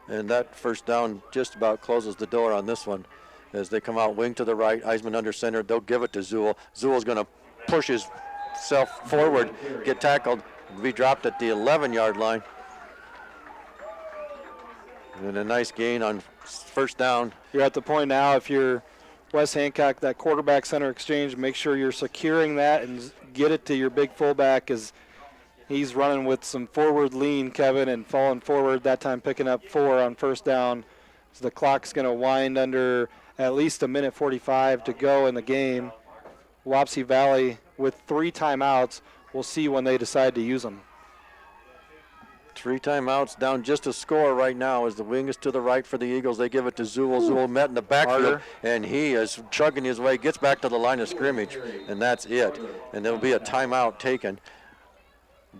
and that first down just about closes the door on this one as they come out wing to the right. Eisman under center. They'll give it to Zool. Zool's going to push himself forward, get tackled, be dropped at the 11-yard line. And a nice gain on first down. You're at the point now, if you're West Hancock, that quarterback center exchange, make sure you're securing that and get it to your big fullback as he's running with some forward lean, Kevin, and falling forward, that time picking up 4 on first down. So the clock's going to wind under at least 1:45 to go in the game. Wapsie Valley with 3 timeouts. We'll see when they decide to use them. 3 timeouts, down just a score right now as the wing is to the right for the Eagles. They give it to Zool. Zool met in the backfield, and he is chugging his way, gets back to the line of scrimmage, and that's it. And there will be a timeout taken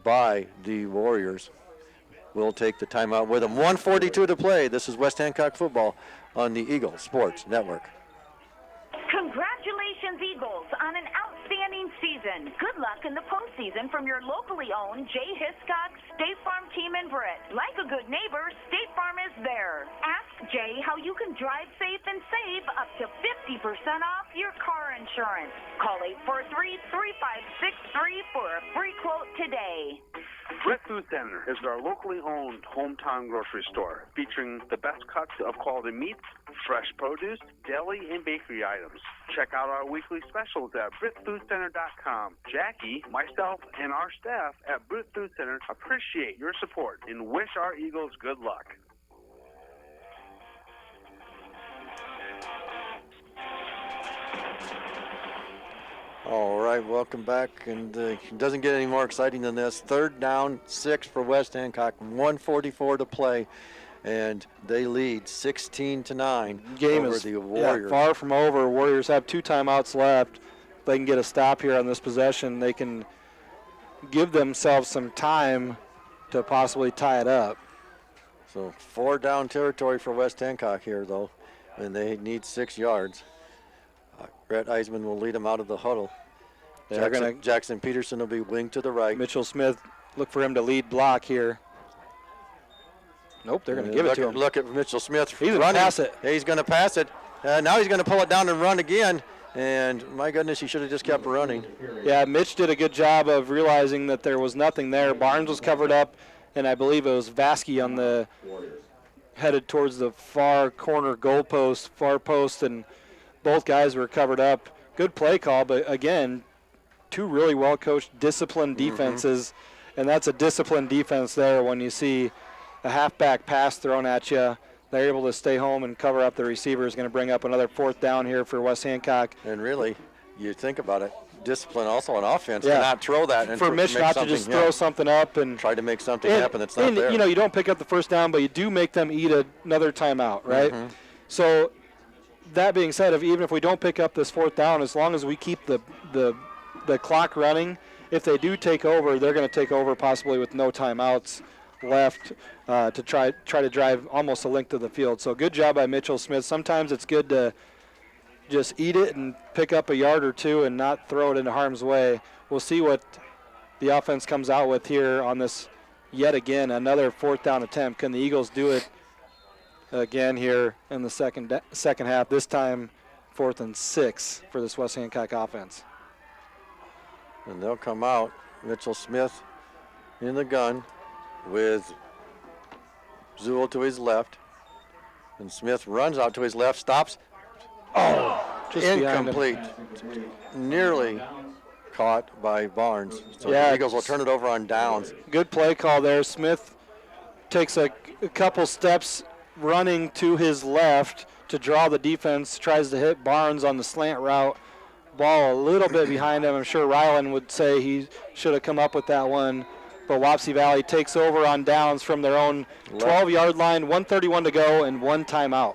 by the Warriors. We'll take the timeout with them. 1:42 to play. This is West Hancock football on the Eagle Sports Network. Congratulations, Eagles, on an outstanding season. Good luck in the postseason from your locally owned J. Hiscox State Farm team in Britt. Like a good neighbor, State Farm is there. Ask Jay how you can drive safe and save up to 50% off your car insurance. Call 843-3563 for a free quote today. Britt Food Center is our locally owned hometown grocery store featuring the best cuts of quality meats, fresh produce, deli, and bakery items. Check out our weekly specials at BrittFoodCenter.com. Jackie, myself, and our staff at Britt Food Center appreciate your support and wish our Eagles good luck. All right, welcome back, and it doesn't get any more exciting than this. 3rd down, 6 for West Hancock, 1:44 to play, and they lead 16-9 Game over is the Warriors. far from over. Warriors have 2 timeouts left. If they can get a stop here on this possession, they can give themselves some time to possibly tie it up. So 4 down territory for West Hancock here, though, and they need 6 yards. Brett Eisman will lead them out of the huddle. Jackson Peterson will be wing to the right. Mitchell Smith, look for him to lead block here. Nope, they're going to give it to him. Look at Mitchell Smith. He's going to pass it. He's going to pass it. Now he's going to pull it down and run again. And my goodness, he should have just kept running. Yeah, Mitch did a good job of realizing that there was nothing there. Barnes was covered up, and I believe it was Vasky on the headed towards the far corner goal post, far post, and both guys were covered up. Good play call, but again, 2 really well-coached, disciplined defenses, and that's a disciplined defense there when you see a halfback pass thrown at you. They're able to stay home and cover up the receiver. Is going to bring up another 4th down here for West Hancock. And really, you think about it, discipline also on offense to not throw that. And for Mitch not to just throw something up and try to make something happen that's not there. You know, you don't pick up the 1st down, but you do make them eat another timeout, right? So that being said, even if we don't pick up this 4th down, as long as we keep the clock running, if they do take over, they're going to take over possibly with no timeouts left to try to drive almost a length of the field. So good job by Mitchell Smith. Sometimes it's good to just eat it and pick up a yard or 2 and not throw it into harm's way. We'll see what the offense comes out with here on this yet again, another 4th down attempt. Can the Eagles do it again here in the second half? This time 4th and 6 for this West Hancock offense. And they'll come out. Mitchell Smith in the gun with Zuhl to his left. And Smith runs out to his left, stops. Just incomplete. Nearly caught by Barnes. So the Eagles will turn it over on downs. Good play call there. Smith takes a couple steps running to his left to draw the defense, tries to hit Barnes on the slant route. Ball a little bit behind him. I'm sure Ryland would say he should have come up with that one. But Wapsie Valley takes over on downs from their own 12-yard line, 1:31 to go, and 1 timeout.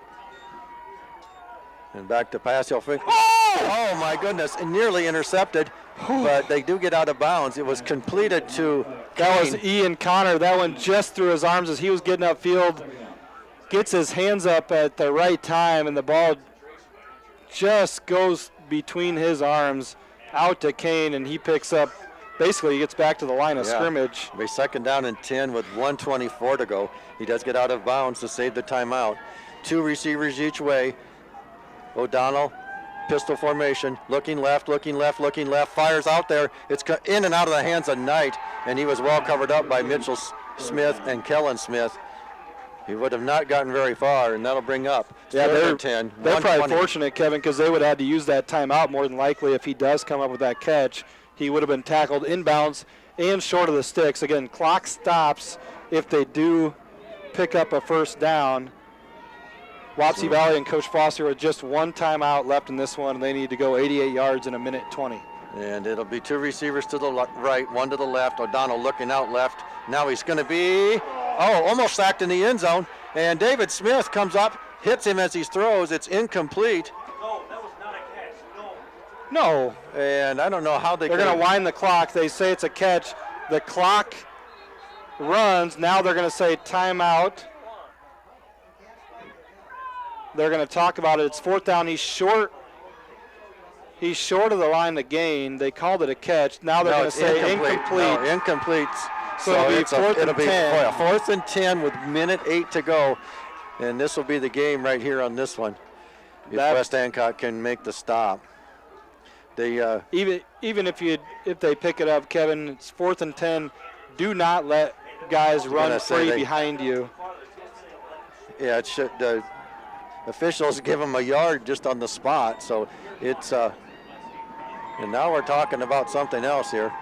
And back to pass. Oh, my goodness, and nearly intercepted, but they do get out of bounds. It was completed to That was Ian Connor. That one just through his arms as he was getting upfield. Gets his hands up at the right time, and the ball just goes between his arms out to Kane, and he picks up, basically he gets back to the line of scrimmage. It'll be 2nd down and 10 with 1:24 to go. He does get out of bounds to save the timeout. 2 receivers each way. O'Donnell, pistol formation, looking left, fires out there. It's in and out of the hands of Knight, and he was well covered up by Mitchell Smith and Kellen Smith. He would have not gotten very far, and that'll bring up 10. They're probably fortunate, Kevin, because they would have had to use that timeout more than likely. If he does come up with that catch, he would have been tackled inbounds and short of the sticks. Again, clock stops if they do pick up a 1st down. Wapsie Valley and Coach Foster with just 1 timeout left in this one. They need to go 88 yards in 1:20. And it'll be 2 receivers to the right, 1 to the left. O'Donnell looking out left. Now he's going to be, almost sacked in the end zone. And David Smith comes up, hits him as he throws. It's incomplete. No, that was not a catch. No. And I don't know how they're going to wind the clock. They say it's a catch. The clock runs. Now they're going to say timeout. They're going to talk about it. It's 4th down. He's short. He's short of the line to gain. They called it a catch. Now they're going to say incomplete. No, incomplete. So it'll be 4th and 10. 4th and 10 with 1:08 to go. And this will be the game right here on this one. If West Hancock can make the stop. They even if they pick it up, Kevin, it's 4th and 10. do not let guys run free they, behind you. Yeah, it should. The officials give them a yard just on the spot, so it's. And now we're talking about something else here,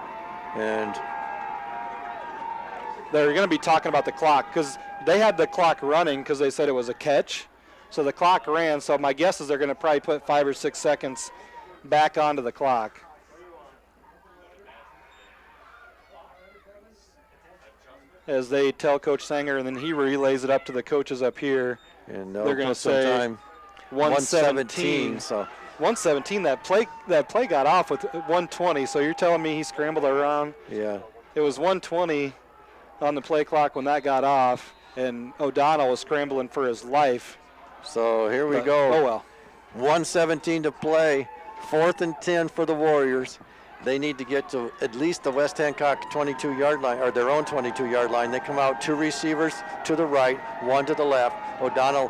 and they're going to be talking about the clock because they had the clock running because they said it was a catch. So the clock ran. So my guess is they're going to probably put 5 or 6 seconds back onto the clock. As they tell Coach Sanger, and then he relays it up to the coaches up here. And they're going to say 117. So 117. That play got off with 120. So you're telling me he scrambled around? Yeah. It was 120 on the play clock when that got off, and O'Donnell was scrambling for his life. So here we go. Oh well. 1:17 to play. 4th and 10 for the Warriors. They need to get to at least the West Hancock 22-yard line, or their own 22-yard line. They come out 2 receivers to the right, 1 to the left. O'Donnell,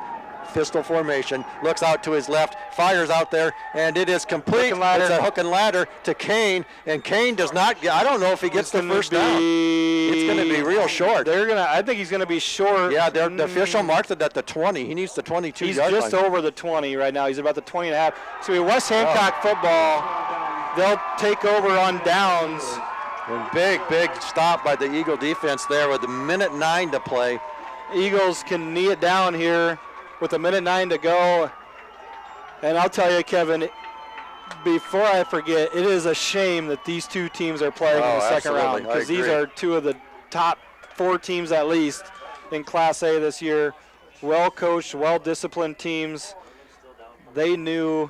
pistol formation, looks out to his left, fires out there, and it is complete. It's a hook and ladder to Kane, and Kane does not get, I don't know if he gets the first down. It's going to be real short. I think he's going to be short. Yeah, the official marked it at the 20. He needs the 22-yard line. He's just over the 20 right now. He's about the 20 and a half. So West Hancock football. They'll take over on downs. And big stop by the Eagle defense there with 1:09 to play. Eagles can knee it down here with 1:09 to go. And I'll tell you, Kevin, before I forget, it is a shame that these two teams are playing in the second round, because these are two of the top 4 teams at least in Class A this year. Well-coached, well-disciplined teams. They knew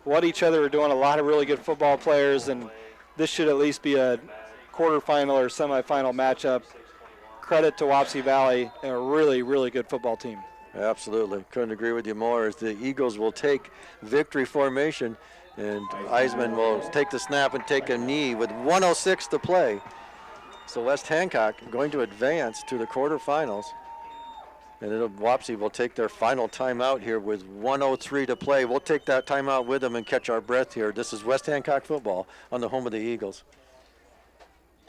what each other were doing, a lot of really good football players, and this should at least be a quarterfinal or semifinal matchup. Credit to Wapsie Valley, and a really, really good football team. Absolutely. Couldn't agree with you more. As the Eagles will take victory formation, and Eisman will take the snap and take a knee with 1:06 to play. So West Hancock going to advance to the quarterfinals. And Wapsie will take their final timeout here with 1:03 to play. We'll take that timeout with them and catch our breath here. This is West Hancock football on the home of the Eagles.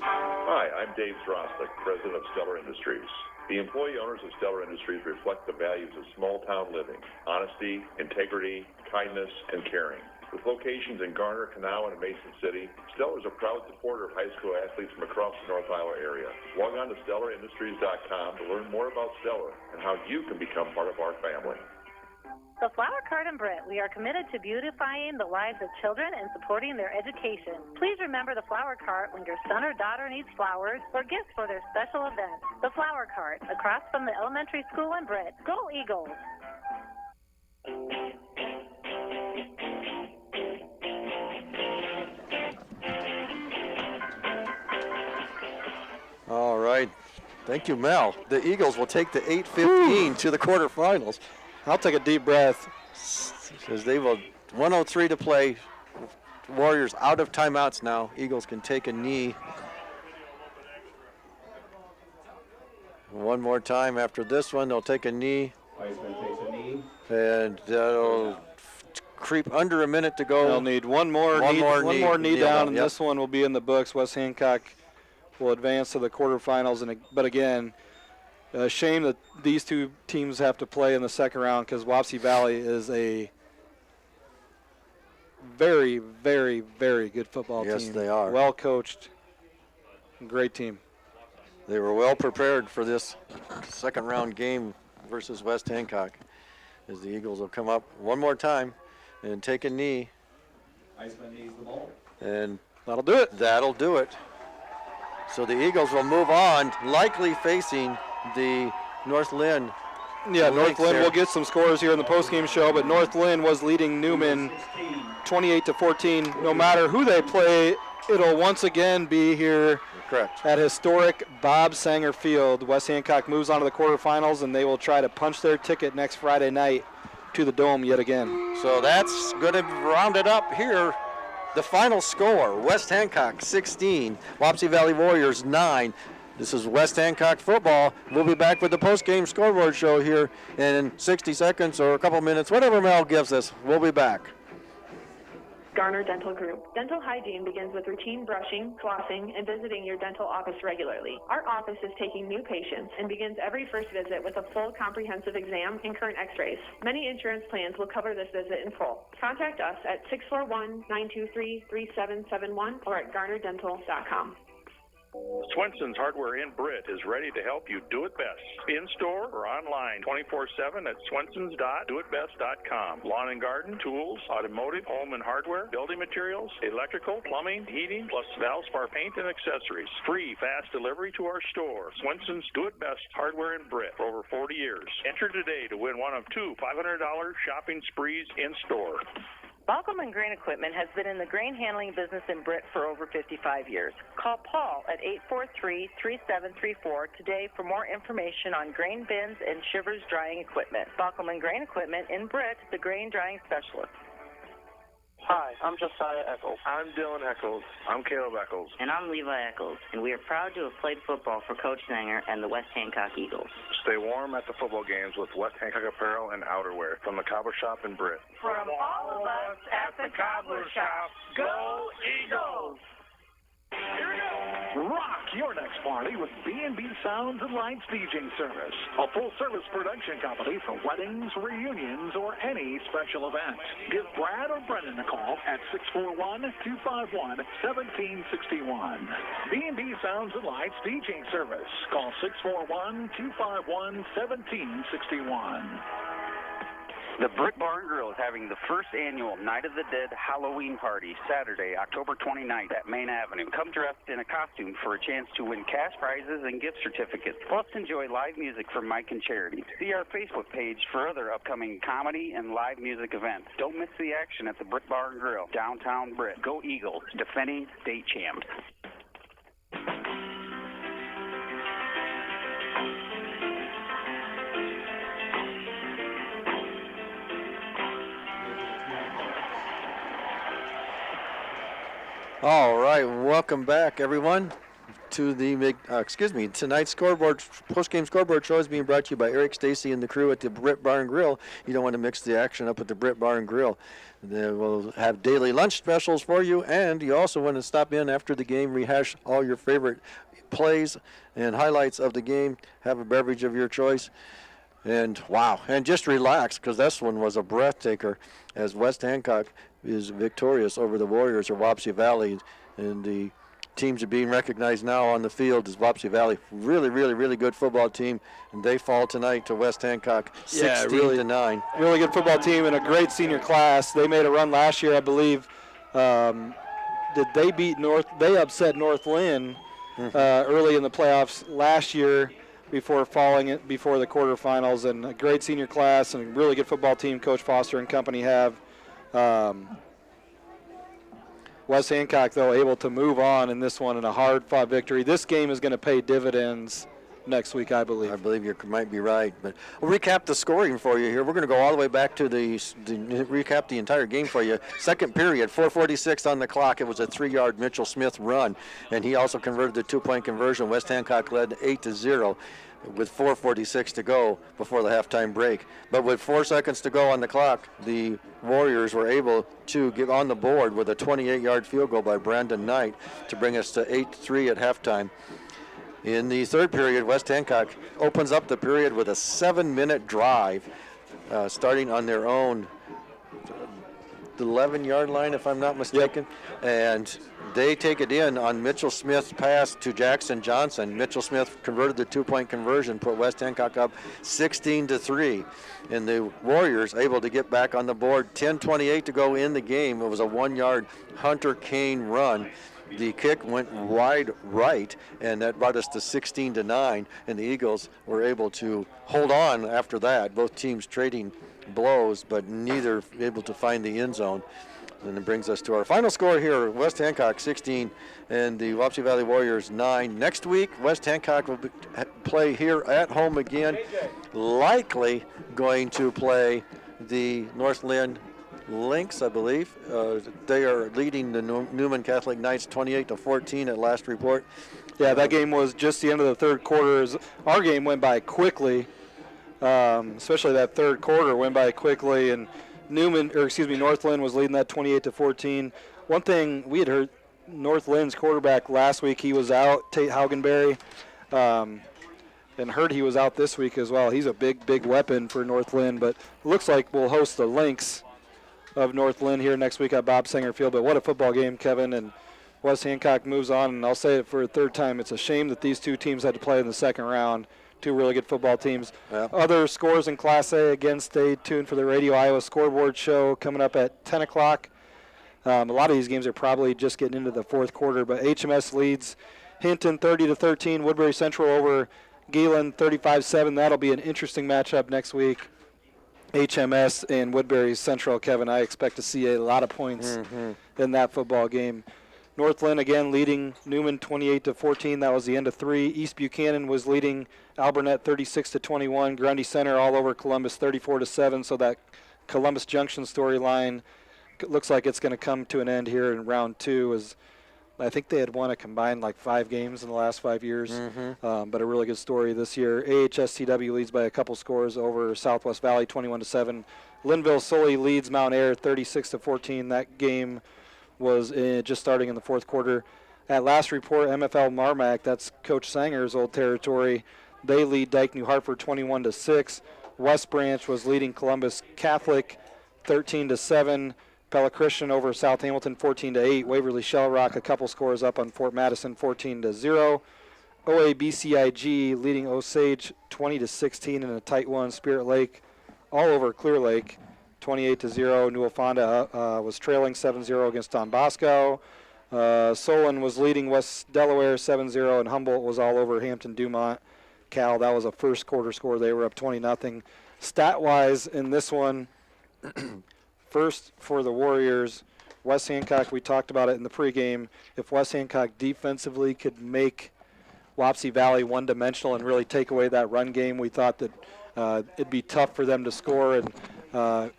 Hi, I'm Dave Zrostik, president of Stellar Industries. The employee owners of Stellar Industries reflect the values of small-town living: honesty, integrity, kindness, and caring. With locations in Garner, Kanawha, and Mason City, Stellar is a proud supporter of high school athletes from across the North Iowa area. Log on to StellarIndustries.com to learn more about Stellar and how you can become part of our family. The Flower Cart in Britt, we are committed to beautifying the lives of children and supporting their education. Please remember the Flower Cart when your son or daughter needs flowers or gifts for their special event. The Flower Cart, across from the elementary school in Britt. Go Eagles! All right. Thank you, Mel. The Eagles will take the 8:15 to the quarterfinals. I'll take a deep breath. As they will, 1:03 to play. Warriors out of timeouts now. Eagles can take a knee. One more time after this one, they'll take a knee. And that'll creep under a minute to go. They'll need one more knee down, and this one will be in the books. West Hancock will advance to the quarterfinals. But again, a shame that these two teams have to play in the second round, because Wapsie Valley is a very, very, very good football team. Yes, they are. Well coached, great team. They were well prepared for this second round game versus West Hancock, as the Eagles will come up one more time and take a knee. Iceman needs the ball. And that'll do it. That'll do it. So the Eagles will move on, likely facing the North Lynn. Yeah, North Lynn will get some scores here in the postgame show, but North Lynn was leading Newman 28-14. No matter who they play, it'll once again be here at historic Bob Sanger Field. West Hancock moves on to the quarterfinals, and they will try to punch their ticket next Friday night to the Dome yet again. So that's going to round it up here. The final score, West Hancock 16, Wapsie Valley Warriors 9. This is West Hancock football. We'll be back with the post-game scoreboard show here in 60 seconds or a couple minutes, whatever Mel gives us. We'll be back. Garner Dental Group. Dental hygiene begins with routine brushing, flossing, and visiting your dental office regularly. Our office is taking new patients and begins every first visit with a full comprehensive exam and current x-rays. Many insurance plans will cover this visit in full. Contact us at 641-923-3771 or at garnerdental.com. Swenson's Hardware in Britt is ready to help you do it best. In-store or online, 24/7 at swensons.doitbest.com. Lawn and garden, tools, automotive, home and hardware, building materials, electrical, plumbing, heating, plus Valspar paint and accessories. Free, fast delivery to our store. Swenson's Do It Best Hardware in Britt for over 40 years. Enter today to win one of two $500 shopping sprees in-store. Balcom and Grain Equipment has been in the grain handling business in Britt for over 55 years. Call Paul at 843-3734 today for more information on grain bins and Shivers drying equipment. Balcom and Grain Equipment in Britt, the grain drying specialist. Hi, I'm Josiah Eccles. I'm Dylan Eccles. I'm Caleb Eccles. And I'm Levi Eccles, and we are proud to have played football for Coach Sanger and the West Hancock Eagles. Stay warm at the football games with West Hancock apparel and outerwear from the Cobbler Shop in Britt. From all of us at the Cobbler Shop, go Eagles! Here we go. Rock your next party with B&B Sounds and Lights DJ Service, a full-service production company for weddings, reunions, or any special event. Give Brad or Brendan a call at 641-251-1761. B&B Sounds and Lights DJ Service. Call 641-251-1761. The Britt Bar and Grill is having the first annual Night of the Dead Halloween party Saturday, October 29th at Main Avenue. Come dressed in a costume for a chance to win cash prizes and gift certificates. Plus, enjoy live music from Mike and Charity. See our Facebook page for other upcoming comedy and live music events. Don't miss the action at the Britt Bar and Grill, downtown Britt. Go Eagles, defending state champs. All right, welcome back, everyone, to the tonight's scoreboard post-game scoreboard show is being brought to you by Eric Stacy and the crew at the Britt Bar and Grill. You don't want to mix the action up at the Britt Bar and Grill. They will have daily lunch specials for you, and you also want to stop in after the game, rehash all your favorite plays and highlights of the game, have a beverage of your choice. And wow, and just relax, because this one was a breathtaker as West Hancock is victorious over the Warriors of Wapsie Valley, and the teams are being recognized now on the field as Wapsie Valley. Really, really, really good football team, and they fall tonight to West Hancock 16-9. Really good football team and a great senior class. They made a run last year, I believe. Did they beat North? They upset North Lynn early in the playoffs last year before falling before the quarterfinals, and a great senior class and a really good football team Coach Foster and company have. West Hancock, though, able to move on in this one in a hard-fought victory. This game is going to pay dividends next week, I believe. I believe you might be right. But we'll recap the scoring for you here. We're going to go all the way back to recap the entire game for you. Second period, 4:46 on the clock. It was a 3-yard Mitchell Smith run, and he also converted the 2-point conversion. West Hancock led 8-0. With 4:46 to go before the halftime break. But with 4 seconds to go on the clock, the Warriors were able to get on the board with a 28-yard field goal by Brandon Knight to bring us to 8-3 at halftime. In the third period, West Hancock opens up the period with a 7-minute drive, starting on their own 11-yard line, if I'm not mistaken. And they take it in on Mitchell Smith's pass to Jackson Johnson. Mitchell Smith converted the 2-point conversion, put West Hancock up 16-3. And the Warriors able to get back on the board. 10:28 to go in the game. It was a 1-yard Hunter Kane run. The kick went wide right, and that brought us to 16-9. And the Eagles were able to hold on after that. Both teams trading blows, but neither able to find the end zone. And it brings us to our final score here. West Hancock 16 and the Wapsie Valley Warriors 9. Next week, West Hancock will play here at home again. Likely going to play the North Lynn Lynx, I believe. They are leading the Newman Catholic Knights 28-14 at last report. Yeah, that game was just the end of the third quarter. Our game went by quickly, especially that third quarter went by quickly, and Northland was leading that 28-14. One thing we had heard, Northland's quarterback last week, he was out, Tate Haugenberry, and heard he was out this week as well. He's a big weapon for Northland, but it looks like we'll host the Lynx of Northland here next week at Bob Sanger Field. But what a football game, Kevin, and West Hancock moves on, and I'll say it for a third time. It's a shame that these two teams had to play in the second round. Two really good football teams. Yeah. Other scores in Class A, again, stay tuned for the Radio Iowa Scoreboard Show coming up at 10 o'clock. A lot of these games are probably just getting into the fourth quarter, but HMS leads Hinton 30-13, Woodbury Central over Galen 35-7. That'll be an interesting matchup next week. HMS and Woodbury Central, Kevin, I expect to see a lot of points in that football game. Northland again leading Newman 28-14. That was the end of 3. East Buchanan was leading Albernet 36-21. Grundy Center all over Columbus 34-7. So that Columbus Junction storyline looks like it's going to come to an end here in round 2. As I think they had won a combined like 5 games in the last 5 years, but a really good story this year. AHSCW leads by a couple scores over Southwest Valley 21-7. Linville Sully leads Mount Air 36-14. That game was just starting in the fourth quarter. At last report, MFL Marmac, that's Coach Sanger's old territory, they lead Dike New Hartford 21-6. West Branch was leading Columbus Catholic 13-7. Pella Christian over South Hamilton 14-8. Waverly Shell Rock a couple scores up on Fort Madison 14-0. OABCIG leading Osage 20-16 in a tight one. Spirit Lake all over Clear Lake 28-0. Newell Fonda was trailing 7-0 against Don Bosco. Solon was leading West Delaware 7-0, and Humboldt was all over Hampton Dumont Cal. That was a first quarter score. They were up 20-0. Stat-wise in this one, first for the Warriors, West Hancock, we talked about it in the pregame. If West Hancock defensively could make Wapsie Valley one-dimensional and really take away that run game, we thought that it'd be tough for them to score and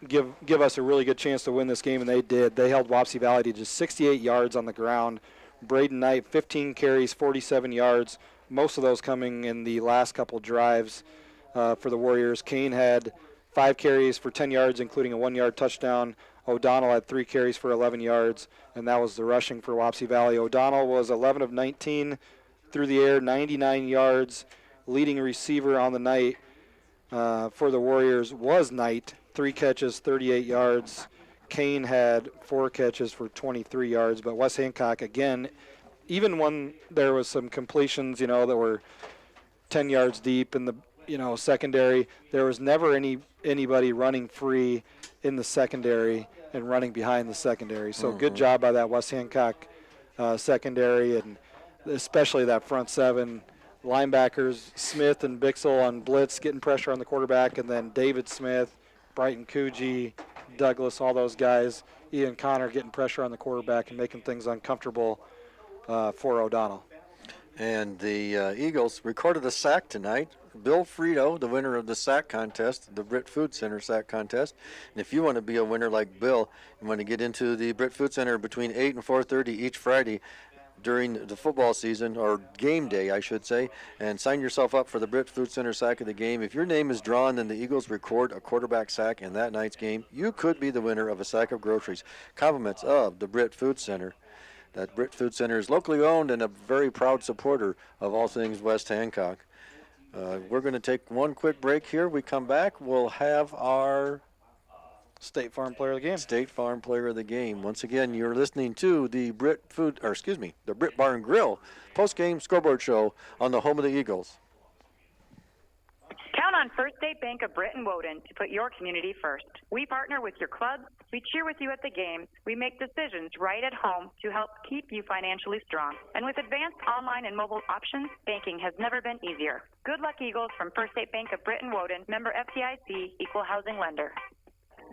give us a really good chance to win this game, and they did. They held Wapsie Valley to just 68 yards on the ground. Braden Knight, 15 carries, 47 yards, most of those coming in the last couple drives for the Warriors. Kane had 5 carries for 10 yards, including a 1-yard touchdown. O'Donnell had 3 carries for 11 yards, and that was the rushing for Wapsie Valley. O'Donnell was 11 of 19 through the air, 99 yards. Leading receiver on the night for the Warriors was Knight, 3 catches, 38 yards. Kane had 4 catches for 23 yards, but West Hancock, again, even when there was some completions, that were 10 yards deep in the, secondary, there was never anybody running free in the secondary and running behind the secondary. So good job by that West Hancock secondary, and especially that front 7. Linebackers, Smith and Bixel on blitz, getting pressure on the quarterback, and then David Smith, Brighton Coogee, Douglas, all those guys, Ian Connor getting pressure on the quarterback and making things uncomfortable for O'Donnell. And the Eagles recorded a sack tonight. Bill Frito, the winner of the sack contest, the Britt Food Center sack contest. And if you want to be a winner like Bill, you want to get into the Britt Food Center between 8 and 4:30 each Friday during the football season, or game day, I should say, and sign yourself up for the Britt Food Center sack of the game. If your name is drawn and the Eagles record a quarterback sack in that night's game, you could be the winner of a sack of groceries. Compliments of the Britt Food Center. That Britt Food Center is locally owned and a very proud supporter of all things West Hancock. We're going to take one quick break here. We come back, we'll have our State Farm Player of the Game. State Farm Player of the Game. Once again, you're listening to the Britt Barn Grill post-game scoreboard show on the home of the Eagles. Count on First State Bank of Britt and Woden to put your community first. We partner with your clubs, we cheer with you at the games, we make decisions right at home to help keep you financially strong. And with advanced online and mobile options, banking has never been easier. Good luck, Eagles, from First State Bank of Britt and Woden, member FDIC, equal housing lender.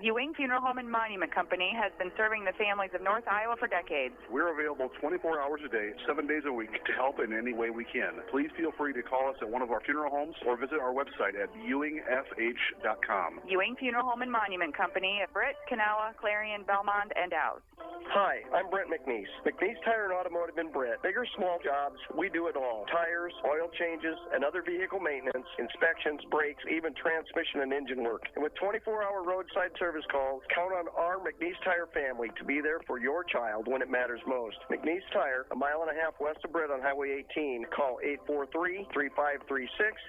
Ewing Funeral Home and Monument Company has been serving the families of North Iowa for decades. We're available 24 hours a day, 7 days a week to help in any way we can. Please feel free to call us at one of our funeral homes or visit our website at ewingfh.com. Ewing Funeral Home and Monument Company at Britt, Kanawha, Clarion, Belmont, and Ouse. Hi, I'm Brent McNeese. McNeese Tire and Automotive in Britt. Big or small jobs, we do it all. Tires, oil changes, and other vehicle maintenance, inspections, brakes, even transmission and engine work. And with 24-hour roadside service service calls, count on our McNeese Tire family to be there for your child when it matters most. McNeese Tire, a mile and a half west of Britt on Highway 18. Call 843-3536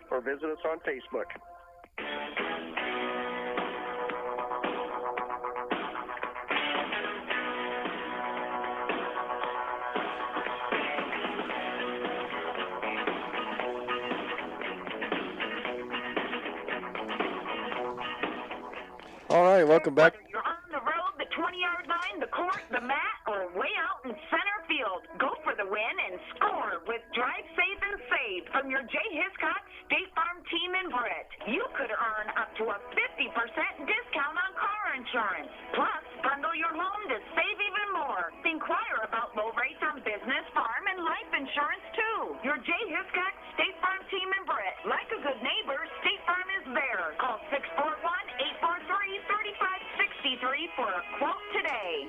or visit us on Facebook. All right, welcome back. Whether you're on the road, the 20-yard line, the court, the mat, or way out in center field, go for the win and score with Drive Safe and Save from your J. Hiscox State Farm team in Britt. You could earn up to a 50% discount on car insurance. Plus, bundle your home to save even more. Inquire about low rates on business, farm, and life insurance, too. Your J. Hiscox State Farm team in Britt. Like a good neighbor, State Farm is there. Call 641-843-3563 for a quote today.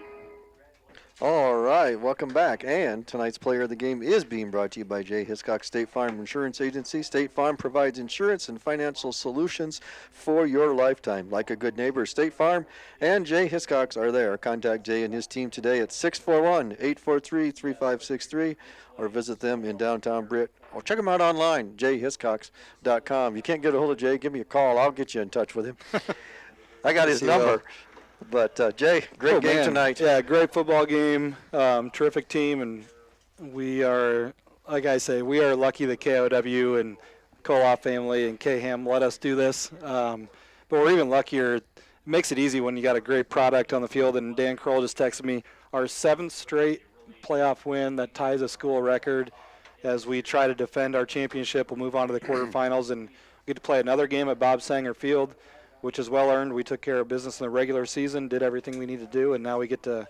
All right, welcome back. And tonight's player of the game is being brought to you by J. Hiscox State Farm Insurance Agency. State Farm provides insurance and financial solutions for your lifetime. Like a good neighbor, State Farm and J. Hiscox are there. Contact Jay and his team today at 641-843-3563 or visit them in downtown Britt. Or check them out online, jhiscox.com. If you can't get a hold of Jay, give me a call. I'll get you in touch with him. I got his number. But, Jay, great game tonight. Yeah, great football game, terrific team, and we are, like I say, we are lucky that KOW and Koloff family and K-Ham let us do this. But we're even luckier. It makes it easy when you got a great product on the field, and Dan Kroll just texted me our 7th straight playoff win that ties a school record. As we try to defend our championship, we'll move on to the quarterfinals and get to play another game at Bob Sanger Field, which is well earned. We took care of business in the regular season, did everything we need to do, and now we get to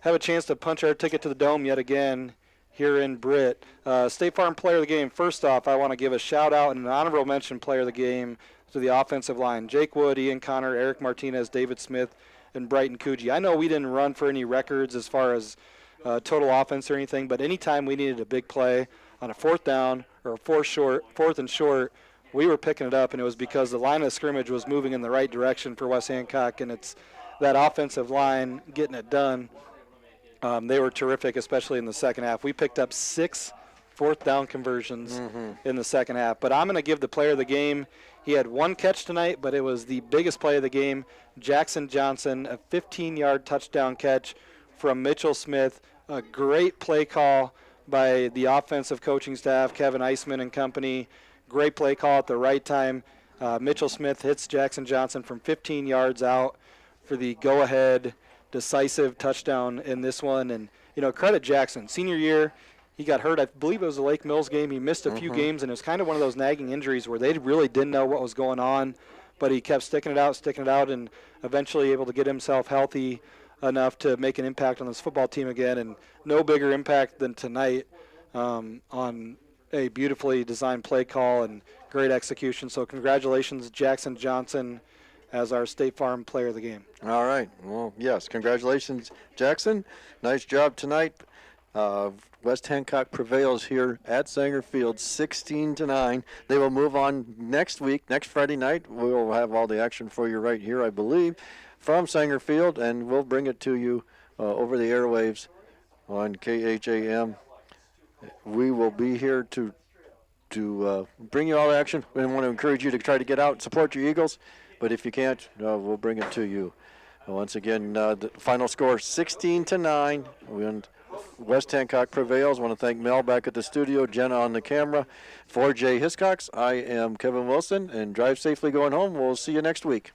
have a chance to punch our ticket to the Dome yet again here in Britt. State Farm player of the game, first off, I want to give a shout-out and an honorable mention player of the game to the offensive line. Jake Wood, Ian Connor, Eric Martinez, David Smith, and Brighton Coogee. I know we didn't run for any records as far as total offense or anything, but anytime we needed a big play on a 4th down or a 4th and short, we were picking it up, and it was because the line of scrimmage was moving in the right direction for West Hancock, and it's that offensive line getting it done. They were terrific, especially in the second half. We picked up 6 4th down conversions in the second half. But I'm going to give the player of the game. He had 1 catch tonight, but it was the biggest play of the game. Jackson Johnson, a 15-yard touchdown catch from Mitchell Smith. A great play call by the offensive coaching staff, Kevin Eisman and company. Great play call at the right time. Mitchell Smith hits Jackson Johnson from 15 yards out for the go-ahead decisive touchdown in this one. And, you know, credit Jackson. Senior year, he got hurt. I believe it was the Lake Mills game. He missed a few games, and it was kind of one of those nagging injuries where they really didn't know what was going on. But he kept sticking it out, and eventually able to get himself healthy enough to make an impact on this football team again. And no bigger impact than tonight on a beautifully designed play call and great execution. So congratulations, Jackson Johnson, as our State Farm player of the game. All right. Well, yes, congratulations, Jackson. Nice job tonight. West Hancock prevails here at Sanger Field 16-9. They will move on next week, next Friday night. We will have all the action for you right here, I believe, from Sanger Field, and we'll bring it to you over the airwaves on KHAM. We will be here to bring you all the action. We want to encourage you to try to get out and support your Eagles, but if you can't, we'll bring it to you. Once again, the final score 16-9. And West Hancock prevails. I want to thank Mel back at the studio, Jenna on the camera. For Jay Hiscox, I am Kevin Wilson, and drive safely going home. We'll see you next week.